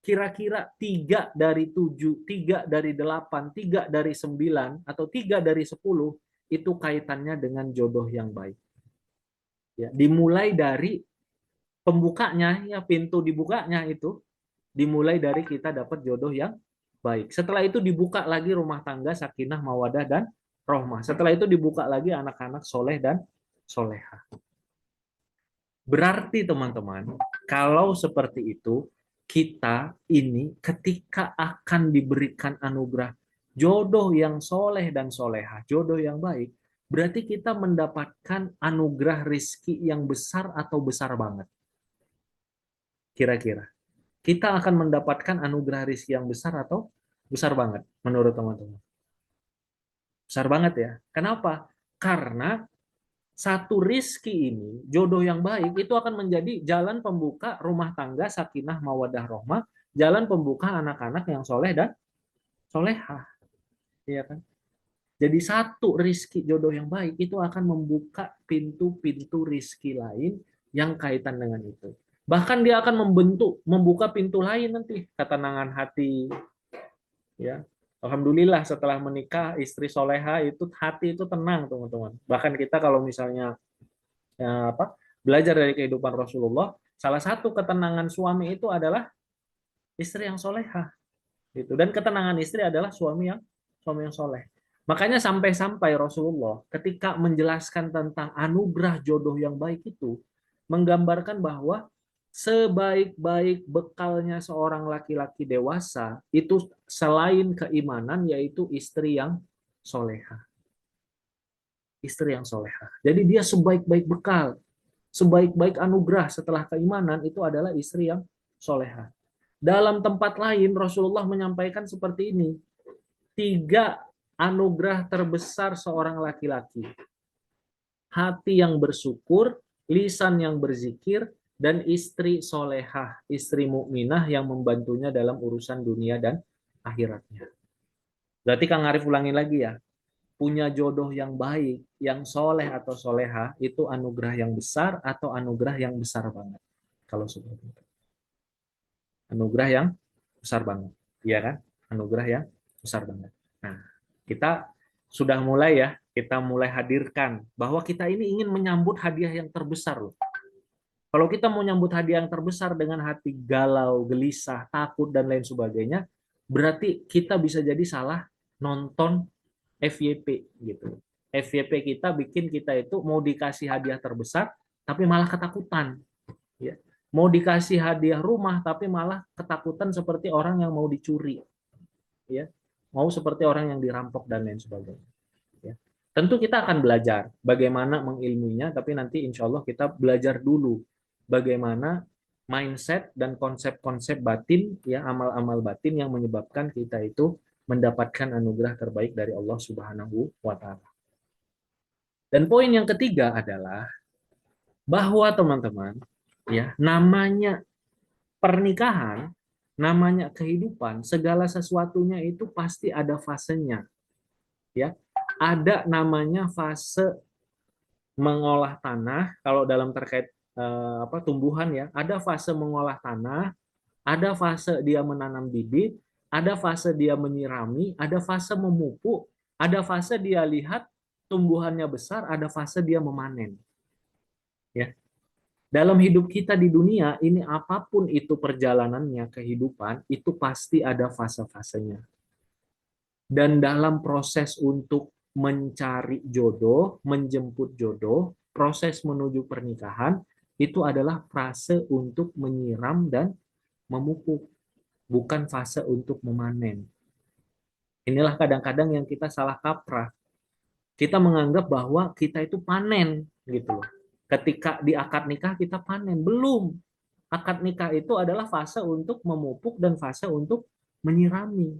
kira-kira 3 dari 7, 3 dari 8, 3 dari 9, atau 3 dari 10, itu kaitannya dengan jodoh yang baik. Ya, dimulai dari pembukanya, ya, pintu dibukanya itu, dimulai dari kita dapat jodoh yang baik. Setelah itu dibuka lagi rumah tangga, sakinah, mawadah, dan rohmah. Setelah itu dibuka lagi anak-anak soleh dan soleha. Berarti teman-teman, kalau seperti itu, kita ini ketika akan diberikan anugerah jodoh yang soleh dan soleha, jodoh yang baik, berarti kita mendapatkan anugerah rizki yang besar atau besar banget. Kira-kira. Kita akan mendapatkan anugerah rizki yang besar atau besar banget menurut teman-teman. Besar banget ya. Kenapa? Karena satu rizki ini, jodoh yang baik, itu akan menjadi jalan pembuka rumah tangga, sakinah, mawadah, rohmah, jalan pembuka anak-anak yang soleh dan solehah. Iya kan? Jadi satu rizki jodoh yang baik itu akan membuka pintu-pintu rizki lain yang kaitan dengan itu. Bahkan dia akan membuka pintu lain nanti, ketenangan hati, ya, Alhamdulillah setelah menikah istri soleha itu hati itu tenang teman-teman. Bahkan kita kalau misalnya belajar dari kehidupan Rasulullah, salah satu ketenangan suami itu adalah istri yang soleha gitu. Dan ketenangan istri adalah suami yang soleh. Makanya sampai-sampai Rasulullah ketika menjelaskan tentang anugerah jodoh yang baik itu menggambarkan bahwa sebaik-baik bekalnya seorang laki-laki dewasa itu selain keimanan yaitu istri yang soleha. Istri yang soleha. Jadi dia sebaik-baik bekal, sebaik-baik anugerah setelah keimanan itu adalah istri yang soleha. Dalam tempat lain Rasulullah menyampaikan seperti ini, 3 anugerah terbesar seorang laki-laki. Hati yang bersyukur, lisan yang berzikir, dan istri solehah, istri mukminah yang membantunya dalam urusan dunia dan akhiratnya. Berarti Kang Arif ulangin lagi ya, punya jodoh yang baik, yang soleh atau soleha, itu anugerah yang besar atau anugerah yang besar banget. Kalau seperti itu. Anugerah yang besar banget. Iya kan? Anugerah yang besar banget. Nah, kita sudah mulai ya, kita mulai hadirkan bahwa kita ini ingin menyambut hadiah yang terbesar loh. Kalau kita mau nyambut hadiah yang terbesar dengan hati galau, gelisah, takut, dan lain sebagainya, berarti kita bisa jadi salah nonton FYP gitu. FYP kita bikin kita itu mau dikasih hadiah terbesar, tapi malah ketakutan. Ya. Mau dikasih hadiah rumah, tapi malah ketakutan seperti orang yang mau dicuri. Ya. Mau seperti orang yang dirampok dan lain sebagainya. Ya. Tentu kita akan belajar bagaimana mengilmuinya, tapi nanti insya Allah kita belajar dulu bagaimana mindset dan konsep-konsep batin, ya amal-amal batin yang menyebabkan kita itu mendapatkan anugerah terbaik dari Allah Subhanahu wa Ta'ala. Dan poin yang ketiga adalah bahwa teman-teman, ya namanya pernikahan, namanya kehidupan, segala sesuatunya itu pasti ada fasenya, ya. Ada namanya fase mengolah tanah kalau dalam terkait tumbuhan ya, ada fase mengolah tanah, ada fase dia menanam bibit, ada fase dia menyirami, ada fase memupuk, ada fase dia lihat tumbuhannya besar, ada fase dia memanen. Ya. Dalam hidup kita di dunia ini apapun itu perjalanannya kehidupan itu pasti ada fase-fasenya. Dan dalam proses untuk mencari jodoh, menjemput jodoh, proses menuju pernikahan itu adalah fase untuk menyiram dan memupuk, bukan fase untuk memanen. Inilah kadang-kadang yang kita salah kaprah. Kita menganggap bahwa kita itu panen gitu loh. Ketika di akad nikah kita panen, belum. Akad nikah itu adalah fase untuk memupuk dan fase untuk menyirami.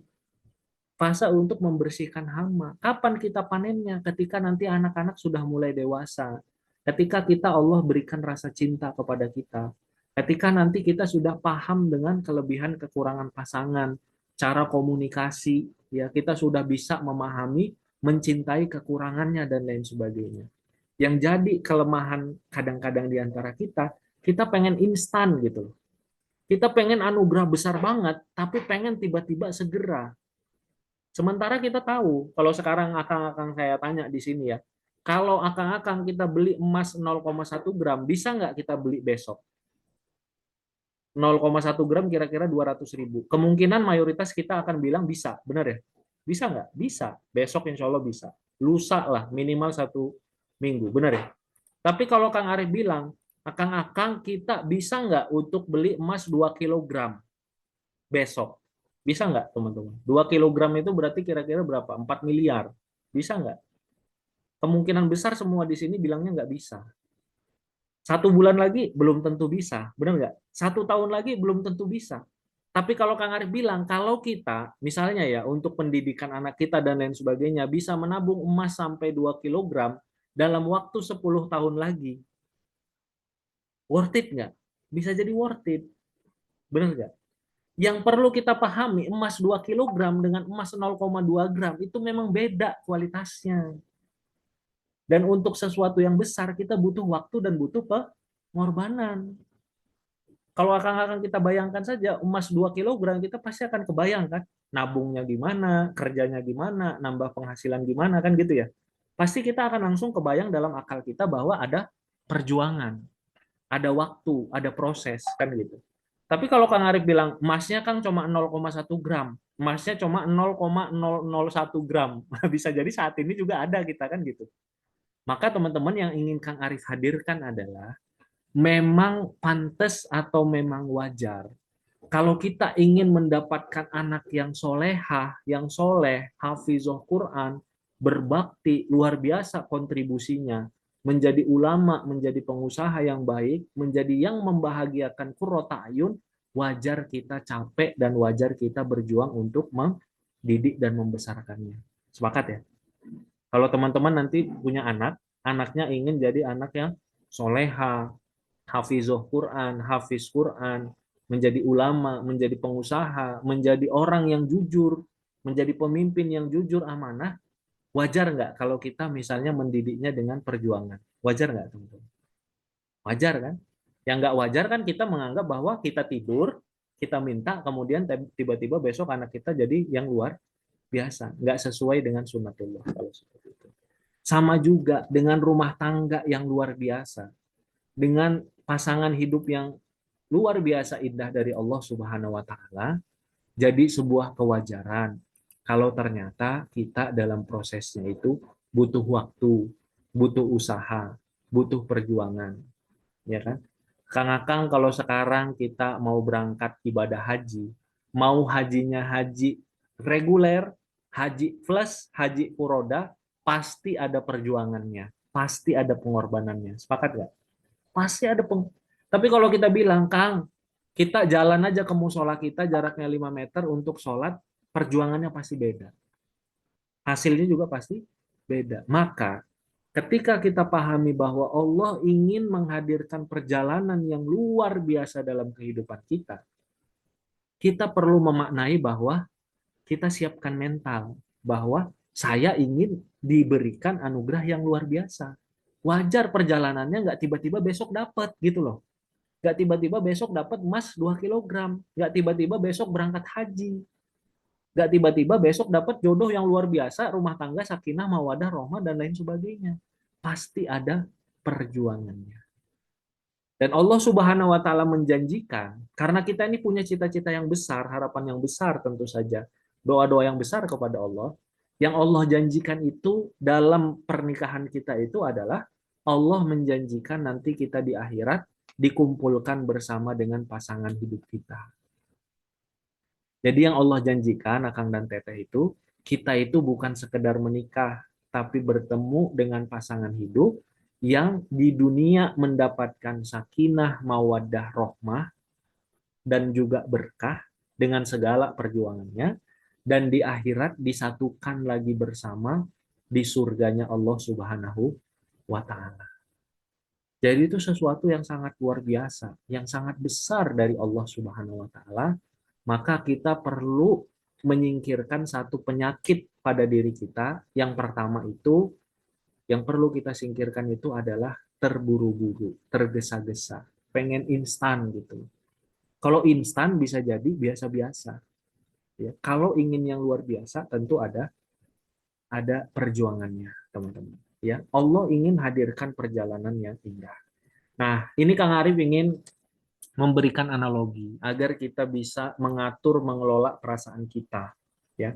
Fase untuk membersihkan hama. Kapan kita panennya? Ketika nanti anak-anak sudah mulai dewasa. Ketika kita Allah berikan rasa cinta kepada kita. Ketika nanti kita sudah paham dengan kelebihan kekurangan pasangan, cara komunikasi, ya kita sudah bisa memahami, mencintai kekurangannya dan lain sebagainya. Yang jadi kelemahan kadang-kadang di antara kita pengen instan gitu. Kita pengen anugerah besar banget, tapi pengen tiba-tiba segera. Sementara kita tahu, kalau sekarang akang-akang saya tanya di sini ya, kalau akang-akang kita beli emas 0,1 gram, bisa nggak kita beli besok? 0,1 gram kira-kira 200.000. Kemungkinan mayoritas kita akan bilang bisa, benar ya? Bisa nggak? Bisa. Besok insya Allah bisa. Lusa lah, minimal 1 minggu, benar ya? Tapi kalau Kang Arif bilang, akang-akang kita bisa nggak untuk beli emas 2 kilogram besok? Bisa nggak teman-teman? 2 kilogram itu berarti kira-kira berapa? 4 miliar. Bisa nggak? Kemungkinan besar semua di sini bilangnya nggak bisa. 1 bulan lagi belum tentu bisa. Benar nggak? 1 tahun lagi belum tentu bisa. Tapi kalau Kang Arif bilang, kalau kita, misalnya ya, untuk pendidikan anak kita dan lain sebagainya, bisa menabung emas sampai 2 kilogram dalam waktu 10 tahun lagi. Worth it nggak? Bisa jadi worth it. Benar nggak? Yang perlu kita pahami, emas 2 kilogram dengan emas 0,2 gram itu memang beda kualitasnya. Dan untuk sesuatu yang besar, kita butuh waktu dan butuh pengorbanan. Kalau akan kita bayangkan saja, emas 2 kilogram, kita pasti akan kebayangkan. nabungnya gimana, kerjanya gimana, nambah penghasilan gimana, kan gitu ya. Pasti kita akan langsung kebayang dalam akal kita bahwa ada perjuangan, ada waktu, ada proses, kan gitu. Tapi kalau Kang Arif bilang emasnya kan cuma 0,1 gram, emasnya cuma 0,001 gram, bisa jadi saat ini juga ada kita, kan gitu. Maka teman-teman, yang ingin Kang Arif hadirkan adalah memang pantas atau memang wajar kalau kita ingin mendapatkan anak yang solehah, yang soleh, hafizah Quran, berbakti, luar biasa kontribusinya, menjadi ulama, menjadi pengusaha yang baik, menjadi yang membahagiakan qurrata ayun, wajar kita capek dan wajar kita berjuang untuk mendidik dan membesarkannya. Sepakat ya? Kalau teman-teman nanti punya anak, anaknya ingin jadi anak yang soleha, hafizah Quran, hafiz Quran, menjadi ulama, menjadi pengusaha, menjadi orang yang jujur, menjadi pemimpin yang jujur, amanah, wajar nggak kalau kita misalnya mendidiknya dengan perjuangan? Wajar nggak, teman-teman? Wajar kan? Yang nggak wajar kan kita menganggap bahwa kita tidur, kita minta, kemudian tiba-tiba besok anak kita jadi yang luar biasa, nggak sesuai dengan sunnatullah kalau seperti itu. Sama juga dengan rumah tangga yang luar biasa, dengan pasangan hidup yang luar biasa indah dari Allah Subhanahu wa taala, jadi sebuah kewajaran kalau ternyata kita dalam prosesnya itu butuh waktu, butuh usaha, butuh perjuangan, ya kan? Kang Akang, kalau sekarang kita mau berangkat ibadah haji, mau hajinya haji reguler, haji plus, haji furoda, pasti ada perjuangannya, pasti ada pengorbanannya. Sepakat nggak? Pasti ada Tapi kalau kita bilang, Kang, kita jalan aja ke musola kita jaraknya 5 meter untuk sholat, perjuangannya pasti beda. Hasilnya juga pasti beda. Maka ketika kita pahami bahwa Allah ingin menghadirkan perjalanan yang luar biasa dalam kehidupan kita perlu memaknai bahwa kita siapkan mental bahwa saya ingin diberikan anugerah yang luar biasa. Wajar perjalanannya nggak tiba-tiba besok dapat gitu loh. Nggak tiba-tiba besok dapat emas 2 kilogram. Nggak tiba-tiba besok berangkat haji. Nggak tiba-tiba besok dapat jodoh yang luar biasa, rumah tangga sakinah, mawadah, rahmah, dan lain sebagainya. Pasti ada perjuangannya. Dan Allah Subhanahu wa taala menjanjikan, karena kita ini punya cita-cita yang besar, harapan yang besar tentu saja, doa-doa yang besar kepada Allah, yang Allah janjikan itu dalam pernikahan kita itu adalah Allah menjanjikan nanti kita di akhirat dikumpulkan bersama dengan pasangan hidup kita. Jadi yang Allah janjikan, Akang dan Teteh, itu kita itu bukan sekedar menikah, tapi bertemu dengan pasangan hidup yang di dunia mendapatkan sakinah, mawaddah, rohmah, dan juga berkah dengan segala perjuangannya, dan di akhirat disatukan lagi bersama di surganya Allah Subhanahu wa Ta'ala. Jadi itu sesuatu yang sangat luar biasa, yang sangat besar dari Allah Subhanahu wa Ta'ala. Maka kita perlu menyingkirkan satu penyakit pada diri kita. Yang pertama itu, yang perlu kita singkirkan itu adalah terburu-buru, tergesa-gesa, pengen instan gitu. Kalau instan bisa jadi biasa-biasa. Ya, kalau ingin yang luar biasa tentu ada perjuangannya, teman-teman. Ya, Allah ingin hadirkan perjalanan yang indah. Nah, ini Kang Arif ingin memberikan analogi agar kita bisa mengatur, mengelola perasaan kita. Ya,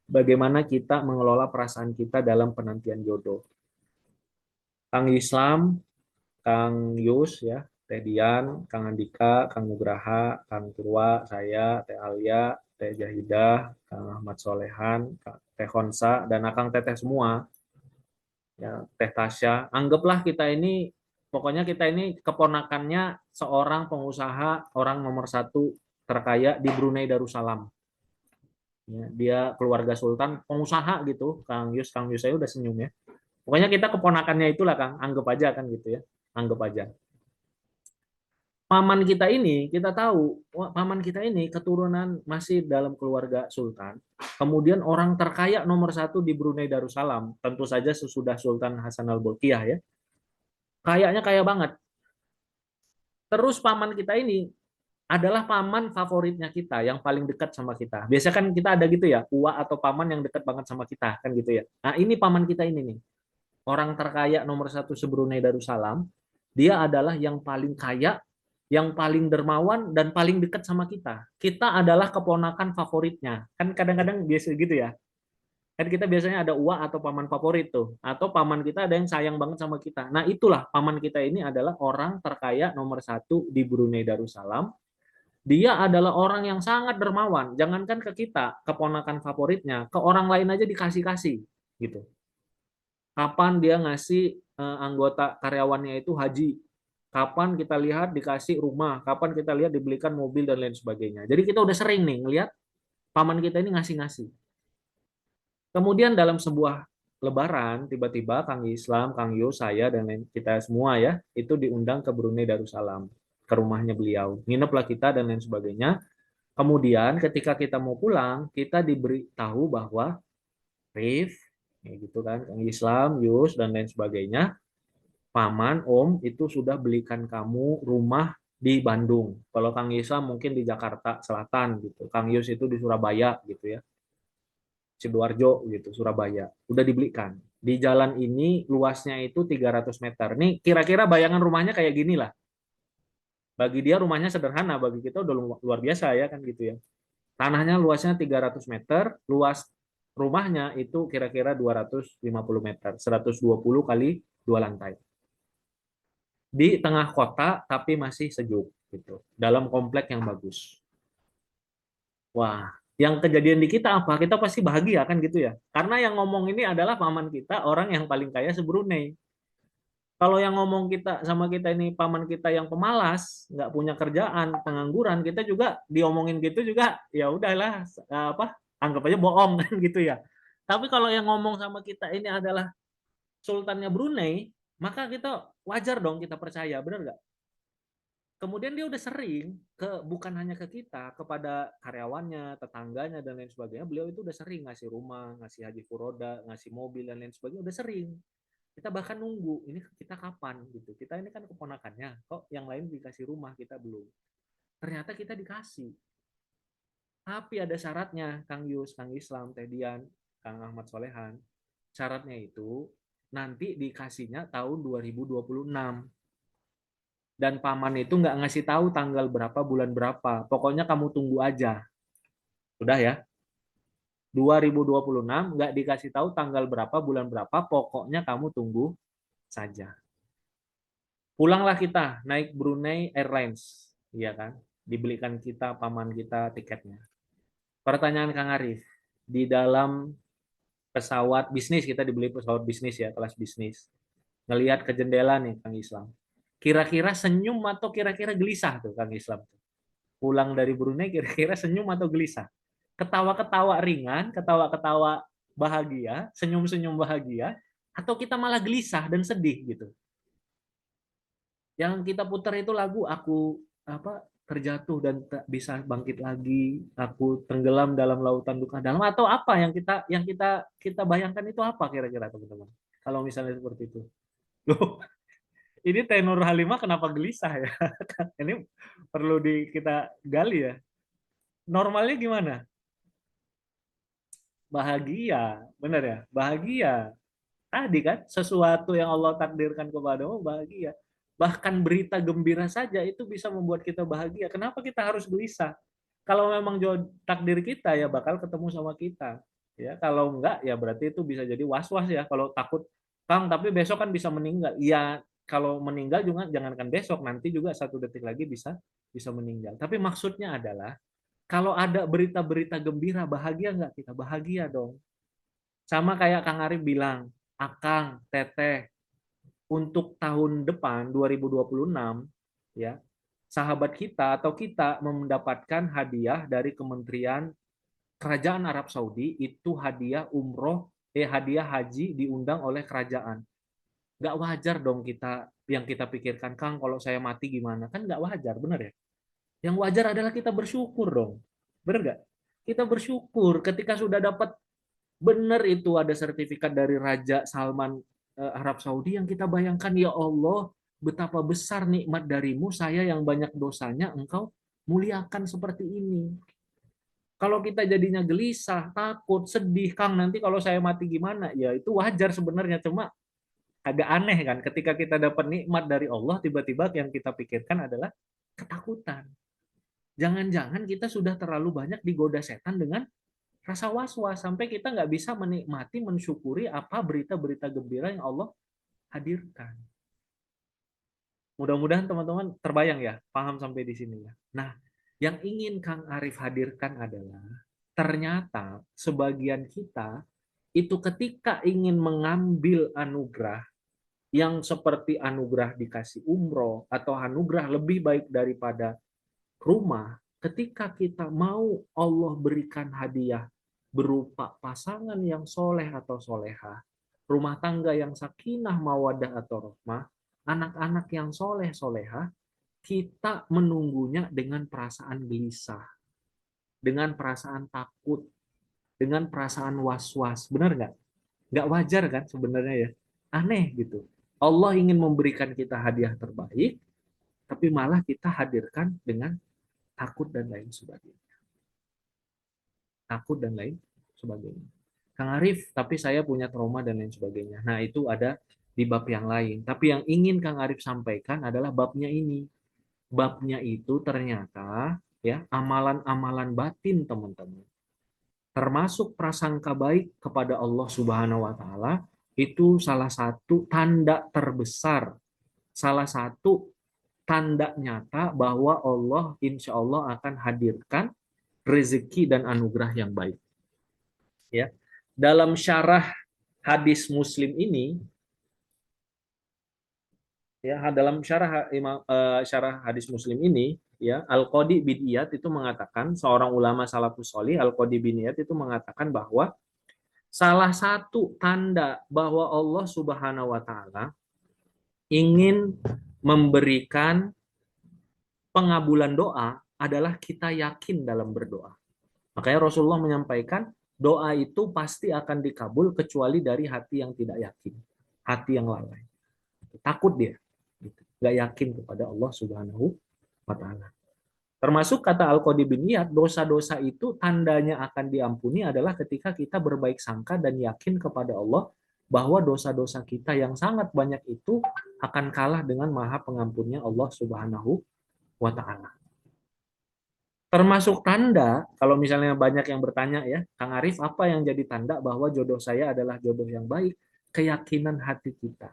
bagaimana kita mengelola perasaan kita dalam penantian jodoh. Kang Islam, Kang Yus, ya, Teh Dian, Kang Andika, Kang Nugraha, Kang Purwa, saya, Teh Alia, Teh Jahidah, Kang Ahmad Solehan, Teh Khonsa, dan Akang Teteh semua, ya, Teh Tasya. Anggaplah kita ini, pokoknya kita ini keponakannya seorang pengusaha, orang nomor satu terkaya di Brunei Darussalam. Ya, dia keluarga sultan, pengusaha gitu, Kang Yus saya udah senyum ya. Pokoknya kita keponakannya itulah, Kang, anggap aja kan gitu ya, anggap aja. Paman kita ini, kita tahu, paman kita ini keturunan masih dalam keluarga sultan. Kemudian orang terkaya nomor satu di Brunei Darussalam, tentu saja sesudah Sultan Hasan al-Bolkiah ya. Kayaknya kaya banget. Terus paman kita ini adalah paman favoritnya kita yang paling dekat sama kita. Biasa kan kita ada gitu ya, uwa atau paman yang dekat banget sama kita kan gitu ya. Nah ini paman kita ini nih, orang terkaya nomor satu Brunei Darussalam. Dia adalah yang paling kaya, yang paling dermawan dan paling dekat sama kita. Kita adalah keponakan favoritnya. Kan kadang-kadang biasa gitu ya. Kan kita biasanya ada uwa atau paman favorit tuh, atau paman kita ada yang sayang banget sama kita. Nah itulah paman kita ini adalah orang terkaya nomor satu di Brunei Darussalam. Dia adalah orang yang sangat dermawan. Jangankan ke kita, keponakan favoritnya, ke orang lain aja dikasih-kasih gitu. Kapan dia ngasih anggota karyawannya itu haji? Kapan kita lihat dikasih rumah? Kapan kita lihat dibelikan mobil dan lain sebagainya? Jadi kita udah sering nih ngelihat paman kita ini ngasih-ngasih. Kemudian dalam sebuah lebaran, tiba-tiba Kang Islam, Kang Yus, saya, dan kita semua ya, itu diundang ke Brunei Darussalam, ke rumahnya beliau. Ngineplah kita dan lain sebagainya. Kemudian ketika kita mau pulang, kita diberitahu bahwa Rif, ya gitu kan, Kang Islam, Yus, dan lain sebagainya, paman, om, itu sudah belikan kamu rumah di Bandung. Kalau Kang Islam mungkin di Jakarta Selatan gitu. Kang Yus itu di Surabaya gitu ya. Sidoarjo gitu, Surabaya. Udah dibelikan. Di jalan ini luasnya itu 300 meter. Nih kira-kira bayangan rumahnya kayak gini lah. Bagi dia rumahnya sederhana, bagi kita udah luar biasa ya kan gitu ya. Tanahnya luasnya 300 meter, luas rumahnya itu kira-kira 250 meter, 120 kali 2 lantai. Di tengah kota tapi masih sejuk gitu. Dalam komplek yang bagus. Wah, yang kejadian di kita apa? Kita pasti bahagia kan gitu ya. Karena yang ngomong ini adalah paman kita, orang yang paling kaya se-Brunei. Kalau yang ngomong kita sama kita ini paman kita yang pemalas, nggak punya kerjaan, pengangguran, kita juga diomongin gitu juga ya udahlah apa anggap aja bohong kan gitu ya. Tapi kalau yang ngomong sama kita ini adalah sultannya Brunei, maka kita wajar dong kita percaya, benar nggak? Kemudian dia udah sering bukan hanya ke kita, kepada karyawannya, tetangganya dan lain sebagainya. Beliau itu udah sering ngasih rumah, ngasih haji furoda, ngasih mobil dan lain sebagainya udah sering. Kita bahkan nunggu ini kita kapan gitu. Kita ini kan keponakannya, kok yang lain dikasih rumah kita belum. Ternyata kita dikasih. Tapi ada syaratnya, Kang Yus, Kang Islam, Teh Dian, Kang Ahmad Solehan. Syaratnya itu nanti dikasihnya tahun 2026. Dan paman itu nggak ngasih tahu tanggal berapa, bulan berapa. Pokoknya kamu tunggu aja. Sudah ya. 2026 nggak dikasih tahu tanggal berapa, bulan berapa. Pokoknya kamu tunggu saja. Pulanglah kita naik Brunei Airlines. Iya kan? Dibelikan kita, paman kita tiketnya. Pertanyaan Kang Arif. Di dalam pesawat bisnis, kita dibeli pesawat bisnis ya, kelas bisnis. Ngelihat ke jendela nih Kang Islam. Kira-kira senyum atau kira-kira gelisah tuh Kang Islam? Pulang dari Brunei kira-kira senyum atau gelisah? Ketawa-ketawa ringan, ketawa-ketawa bahagia, senyum-senyum bahagia, atau kita malah gelisah dan sedih gitu. Yang kita putar itu lagu aku apa terjatuh dan tak bisa bangkit lagi, aku tenggelam dalam lautan duka dalam, atau apa yang kita bayangkan itu apa kira-kira teman-teman? Kalau misalnya seperti itu. Loh, ini tenor Halimah kenapa gelisah ya? Ini perlu kita gali ya. Normalnya gimana? Bahagia, benar ya? Bahagia. Tadi kan sesuatu yang Allah takdirkan kepadamu bahagia. Bahkan berita gembira saja itu bisa membuat kita bahagia. Kenapa kita harus gelisah? Kalau memang takdir kita ya bakal ketemu sama kita. Ya, kalau enggak ya berarti itu bisa jadi was-was ya. Kalau takut, Kang, tapi besok kan bisa meninggal. Ya, kalau meninggal juga jangankan besok, nanti juga 1 detik lagi bisa bisa meninggal. Tapi maksudnya adalah kalau ada berita-berita gembira, bahagia nggak kita? Bahagia dong. Sama kayak Kang Arif bilang, Akang, Teteh, untuk tahun depan 2026 ya, sahabat kita atau kita mendapatkan hadiah dari Kementerian Kerajaan Arab Saudi, itu hadiah umroh, hadiah haji diundang oleh kerajaan. Nggak wajar dong kita yang kita pikirkan, Kang, kalau saya mati gimana? Kan nggak wajar, benar ya? Yang wajar adalah kita bersyukur dong. Benar nggak? Kita bersyukur ketika sudah dapat benar itu ada sertifikat dari Raja Salman Arab Saudi, yang kita bayangkan, ya Allah, betapa besar nikmat darimu, saya yang banyak dosanya, engkau Muliakan seperti ini. Kalau kita jadinya gelisah, takut, sedih, Kang, nanti kalau saya mati gimana? Ya itu wajar sebenarnya, cuma agak aneh kan ketika kita dapat nikmat dari Allah, tiba-tiba yang kita pikirkan adalah ketakutan. Jangan-jangan kita sudah terlalu banyak digoda setan dengan rasa was-was sampai kita nggak bisa menikmati, mensyukuri apa berita-berita gembira yang Allah hadirkan. Mudah-mudahan teman-teman terbayang ya, paham sampai di sini ya. Nah, yang ingin Kang Arif hadirkan adalah ternyata sebagian kita itu ketika ingin mengambil anugerah yang seperti anugerah dikasih umroh atau anugerah lebih baik daripada rumah, ketika kita mau Allah berikan hadiah berupa pasangan yang soleh atau soleha, rumah tangga yang sakinah mawadah atau rahmah, anak-anak yang soleh soleha, kita menunggunya dengan perasaan gelisah, dengan perasaan takut, dengan perasaan was-was. Benar nggak? Nggak wajar kan sebenarnya ya? Aneh gitu. Allah ingin memberikan kita hadiah terbaik, tapi malah kita hadirkan dengan takut dan lain sebagainya. Takut dan lain sebagainya. Kang Arif, tapi saya punya trauma dan lain sebagainya. Nah, itu ada di bab yang lain. Tapi yang ingin Kang Arif sampaikan adalah babnya ini. Babnya itu ternyata ya amalan-amalan batin teman-teman. Termasuk prasangka baik kepada Allah Subhanahu wa taala itu salah satu tanda terbesar, salah satu tanda nyata bahwa Allah insya Allah akan hadirkan rezeki dan anugerah yang baik. Ya, dalam syarah hadis Muslim ini, ya dalam syarah hadis Muslim ini, ya Al-Qadi bin Iyad itu mengatakan, seorang ulama salafus sholih, Al-Qadi bin Iyad itu mengatakan bahwa salah satu tanda bahwa Allah Subhanahu wa taala ingin memberikan pengabulan doa adalah kita yakin dalam berdoa. Makanya Rasulullah menyampaikan doa itu pasti akan dikabul kecuali dari hati yang tidak yakin, hati yang lalai. Takut dia, nggak yakin kepada Allah Subhanahu wa taala. Termasuk kata Al-Qadi bin Iyad, dosa-dosa itu tandanya akan diampuni adalah ketika kita berbaik sangka dan yakin kepada Allah bahwa dosa-dosa kita yang sangat banyak itu akan kalah dengan maha pengampunnya Allah Subhanahu wa taala. Termasuk tanda, kalau misalnya banyak yang bertanya ya, Kang Arif, apa yang jadi tanda bahwa jodoh saya adalah jodoh yang baik? Keyakinan hati kita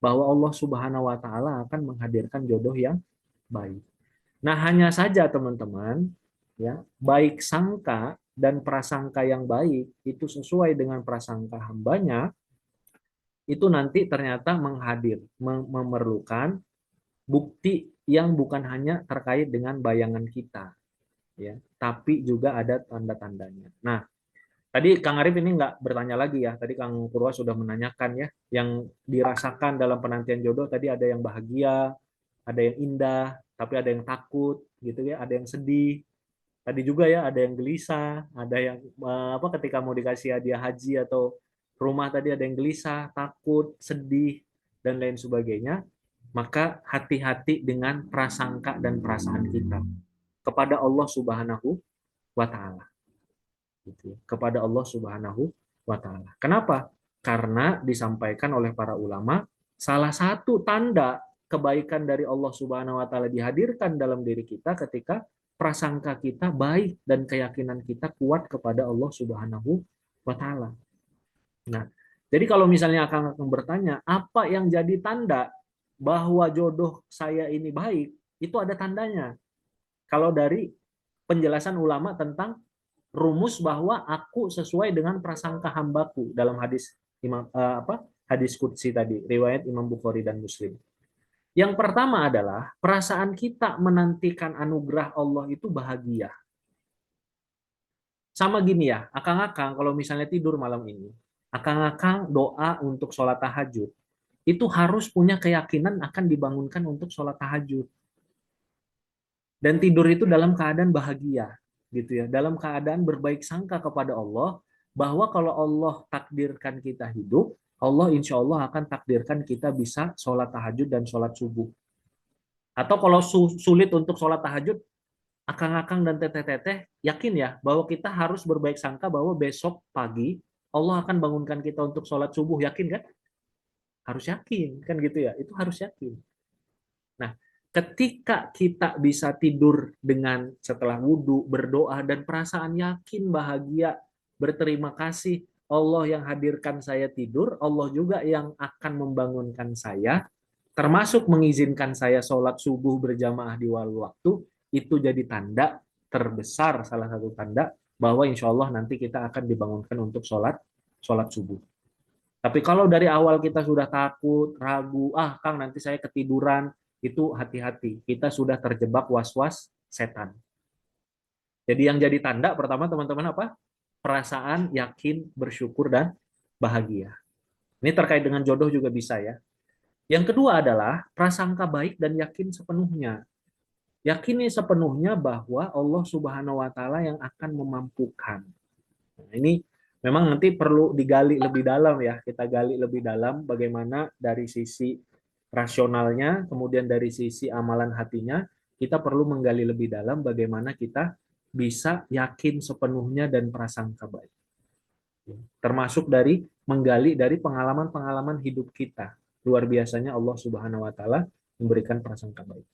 bahwa Allah Subhanahu wa taala akan menghadirkan jodoh yang baik. Nah, hanya saja teman-teman, ya, baik sangka dan prasangka yang baik itu sesuai dengan prasangka hambanya, itu nanti ternyata memerlukan bukti yang bukan hanya terkait dengan bayangan kita, ya, tapi juga ada tanda-tandanya. Nah, tadi Kang Arif ini nggak bertanya lagi ya, tadi Kang Purwa sudah menanyakan ya, yang dirasakan dalam penantian jodoh tadi ada yang bahagia, ada yang indah, tapi ada yang takut, gitu ya, ada yang sedih. Tadi juga ya ada yang gelisah, ada yang apa ketika mau dikasih hadiah haji atau rumah tadi ada yang gelisah, takut, sedih dan lain sebagainya. Maka hati-hati dengan prasangka dan perasaan kita kepada Allah Subhanahu wa taala. Gitu ya. Kepada Allah Subhanahu wa taala. Kenapa? Karena disampaikan oleh para ulama, salah satu tanda kebaikan dari Allah Subhanahu wa taala dihadirkan dalam diri kita ketika prasangka kita baik dan keyakinan kita kuat kepada Allah Subhanahu wa taala. Nah, jadi kalau misalnya akan bertanya, apa yang jadi tanda bahwa jodoh saya ini baik? Itu ada tandanya. Kalau dari penjelasan ulama tentang rumus bahwa aku sesuai dengan prasangka hambaku dalam hadis hadis qudsi tadi, riwayat Imam Bukhari dan Muslim. Yang pertama adalah perasaan kita menantikan anugerah Allah itu bahagia. Sama gini ya, akang-akang kalau misalnya tidur malam ini, akang-akang doa untuk sholat tahajud, itu harus punya keyakinan akan dibangunkan untuk sholat tahajud. Dan tidur itu dalam keadaan bahagia, gitu ya, dalam keadaan berbaik sangka kepada Allah, bahwa kalau Allah takdirkan kita hidup, Allah insya Allah akan takdirkan kita bisa sholat tahajud dan sholat subuh. Atau kalau sulit untuk sholat tahajud, akang-akang dan teteh-teteh yakin ya bahwa kita harus berbaik sangka bahwa besok pagi Allah akan bangunkan kita untuk sholat subuh, yakin kan? Harus yakin kan gitu ya, itu harus yakin. Nah, ketika kita bisa tidur dengan setelah wudhu, berdoa, dan perasaan yakin, bahagia, berterima kasih, Allah yang hadirkan saya tidur, Allah juga yang akan membangunkan saya, termasuk mengizinkan saya sholat subuh berjamaah di waktu, itu jadi tanda terbesar, salah satu tanda, bahwa insya Allah nanti kita akan dibangunkan untuk sholat subuh. Tapi kalau dari awal kita sudah takut, ragu, Kang nanti saya ketiduran, itu hati-hati. Kita sudah terjebak was-was setan. Jadi yang jadi tanda pertama teman-teman apa? Perasaan yakin, bersyukur, dan bahagia. Ini terkait dengan jodoh juga bisa ya. Yang kedua adalah prasangka baik dan yakin sepenuhnya. Yakini sepenuhnya bahwa Allah Subhanahu wa taala yang akan memampukan. Nah, ini memang nanti perlu digali lebih dalam ya. Kita gali lebih dalam bagaimana dari sisi rasionalnya, kemudian dari sisi amalan hatinya, kita perlu menggali lebih dalam bagaimana kita bisa yakin sepenuhnya dan prasangka baik. Termasuk dari menggali dari pengalaman-pengalaman hidup kita. Luar biasanya Allah Subhanahu wa taala memberikan prasangka baik.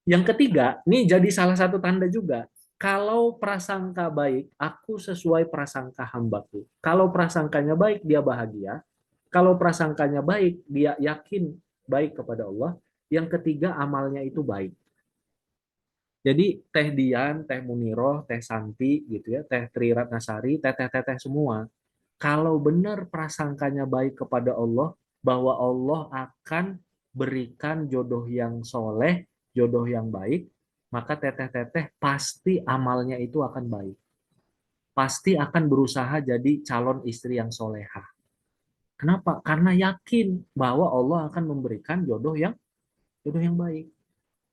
Yang ketiga, ini jadi salah satu tanda juga. Kalau prasangka baik, aku sesuai prasangka hambaku. Kalau prasangkanya baik, dia bahagia. Kalau prasangkanya baik, dia yakin baik kepada Allah. Yang ketiga, amalnya itu baik. Jadi Teh Dian, Teh Muniroh, Teh Santi, gitu ya, Teh Tri Ratnasari, teteh-teteh semua. Kalau benar prasangkanya baik kepada Allah, bahwa Allah akan berikan jodoh yang soleh, jodoh yang baik, maka teteh-teteh pasti amalnya itu akan baik. Pasti akan berusaha jadi calon istri yang soleha. Kenapa? Karena yakin bahwa Allah akan memberikan jodoh yang baik.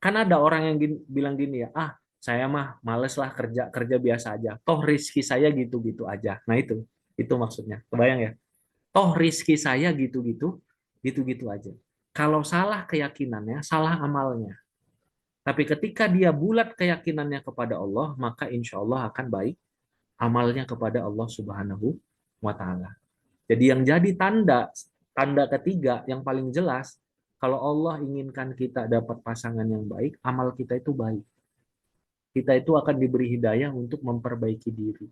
Kan ada orang yang bilang gini ya, saya mah males lah kerja kerja biasa aja. Toh rizki saya gitu-gitu aja. Nah itu maksudnya. Kebayang ya? Toh rizki saya gitu-gitu, gitu-gitu aja. Kalau salah keyakinannya, salah amalnya. Tapi ketika dia bulat keyakinannya kepada Allah, maka insya Allah akan baik amalnya kepada Allah Subhanahu wa Ta'ala. Jadi yang jadi tanda ketiga yang paling jelas, kalau Allah inginkan kita dapat pasangan yang baik, amal kita itu baik. Kita itu akan diberi hidayah untuk memperbaiki diri.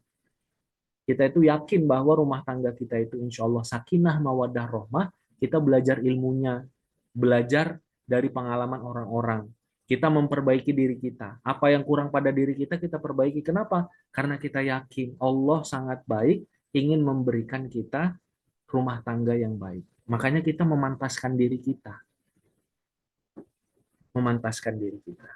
Kita itu yakin bahwa rumah tangga kita itu insya Allah sakinah, mawadah, rohmah. Kita belajar ilmunya, belajar dari pengalaman orang-orang. Kita memperbaiki diri kita. Apa yang kurang pada diri kita, kita perbaiki. Kenapa? Karena kita yakin Allah sangat baik, ingin memberikan kita rumah tangga yang baik. Makanya kita memantaskan diri kita. Memantaskan diri kita.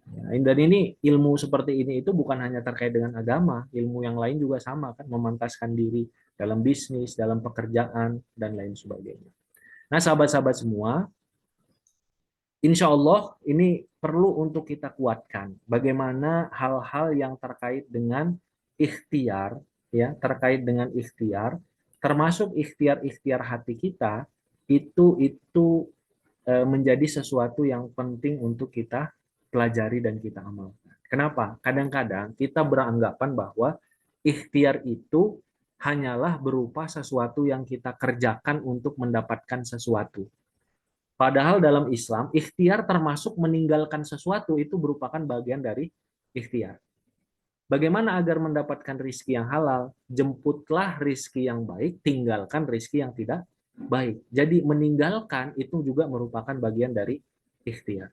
Ya, dan ini ilmu seperti ini itu bukan hanya terkait dengan agama, ilmu yang lain juga sama kan, memantaskan diri dalam bisnis, dalam pekerjaan, dan lain sebagainya. Nah, sahabat-sahabat semua, insya Allah ini perlu untuk kita kuatkan. Bagaimana hal-hal yang terkait dengan ikhtiar, ya, terkait dengan ikhtiar, termasuk ikhtiar-ikhtiar hati kita, itu menjadi sesuatu yang penting untuk kita pelajari dan kita amalkan. Kenapa? Kadang-kadang kita beranggapan bahwa ikhtiar itu hanyalah berupa sesuatu yang kita kerjakan untuk mendapatkan sesuatu. Padahal dalam Islam, ikhtiar termasuk meninggalkan sesuatu itu merupakan bagian dari ikhtiar. Bagaimana agar mendapatkan rizki yang halal? Jemputlah rizki yang baik, tinggalkan rizki yang tidak baik. Jadi meninggalkan itu juga merupakan bagian dari ikhtiar.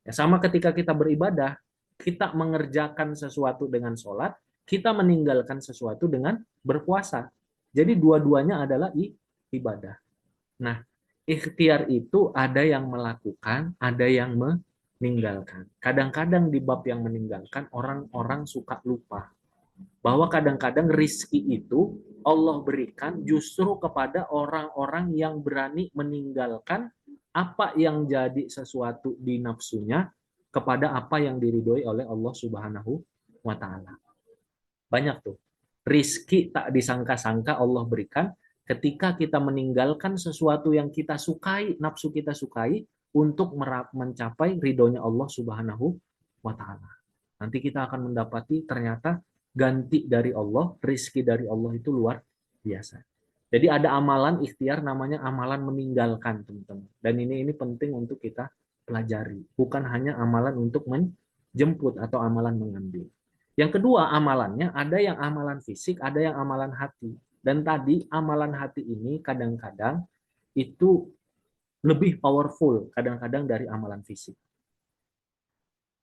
Ya, sama ketika kita beribadah, kita mengerjakan sesuatu dengan sholat, kita meninggalkan sesuatu dengan berpuasa. Jadi dua-duanya adalah ibadah. Nah, ikhtiar itu ada yang melakukan, ada yang meninggalkan. Kadang-kadang di bab yang meninggalkan, orang-orang suka lupa bahwa kadang-kadang rizki itu Allah berikan justru kepada orang-orang yang berani meninggalkan apa yang jadi sesuatu di nafsunya kepada apa yang diridhoi oleh Allah Subhanahu wa Ta'ala. Banyak tuh. Rizki tak disangka-sangka Allah berikan ketika kita meninggalkan sesuatu yang kita sukai, nafsu kita sukai, untuk mencapai ridhonya Allah Subhanahu wa Ta'ala. nanti kita akan mendapati ternyata ganti dari Allah, rizki dari Allah itu luar biasa. Jadi ada amalan ikhtiar namanya amalan meninggalkan, teman-teman. Dan ini penting untuk kita pelajari. Bukan hanya amalan untuk menjemput atau amalan mengambil. Yang kedua, amalannya ada yang amalan fisik, ada yang amalan hati. Dan tadi amalan hati ini kadang-kadang itu lebih powerful kadang-kadang dari amalan fisik.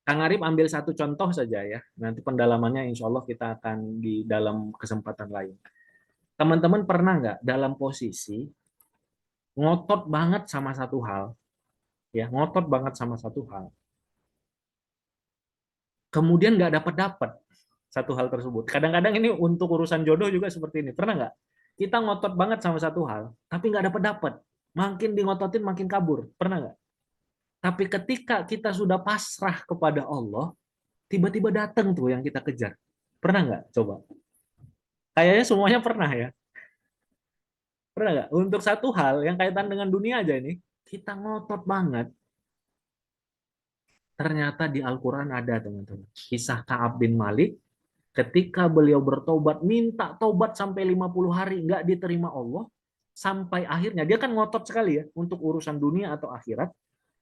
Kang Arif ambil satu contoh saja ya. Nanti pendalamannya insya Allah kita akan di dalam kesempatan lain. Teman-teman pernah nggak dalam posisi ngotot banget sama satu hal, ya ngotot banget sama satu hal, kemudian nggak dapat satu hal tersebut. Kadang-kadang ini untuk urusan jodoh juga seperti ini. Pernah nggak? Kita ngotot banget sama satu hal, tapi nggak dapat. Makin di ngototin makin kabur. Pernah nggak? Tapi ketika kita sudah pasrah kepada Allah, tiba-tiba datang tuh yang kita kejar. Pernah nggak? Coba. Kayaknya semuanya pernah ya. Pernah nggak? Untuk satu hal yang kaitan dengan dunia aja ini, kita ngotot banget. Ternyata di Al-Quran ada, teman-teman. Kisah Ka'ab bin Malik, ketika beliau bertobat, minta tobat sampai 50 hari, nggak diterima Allah, sampai akhirnya, dia kan ngotot sekali ya, untuk urusan dunia atau akhirat,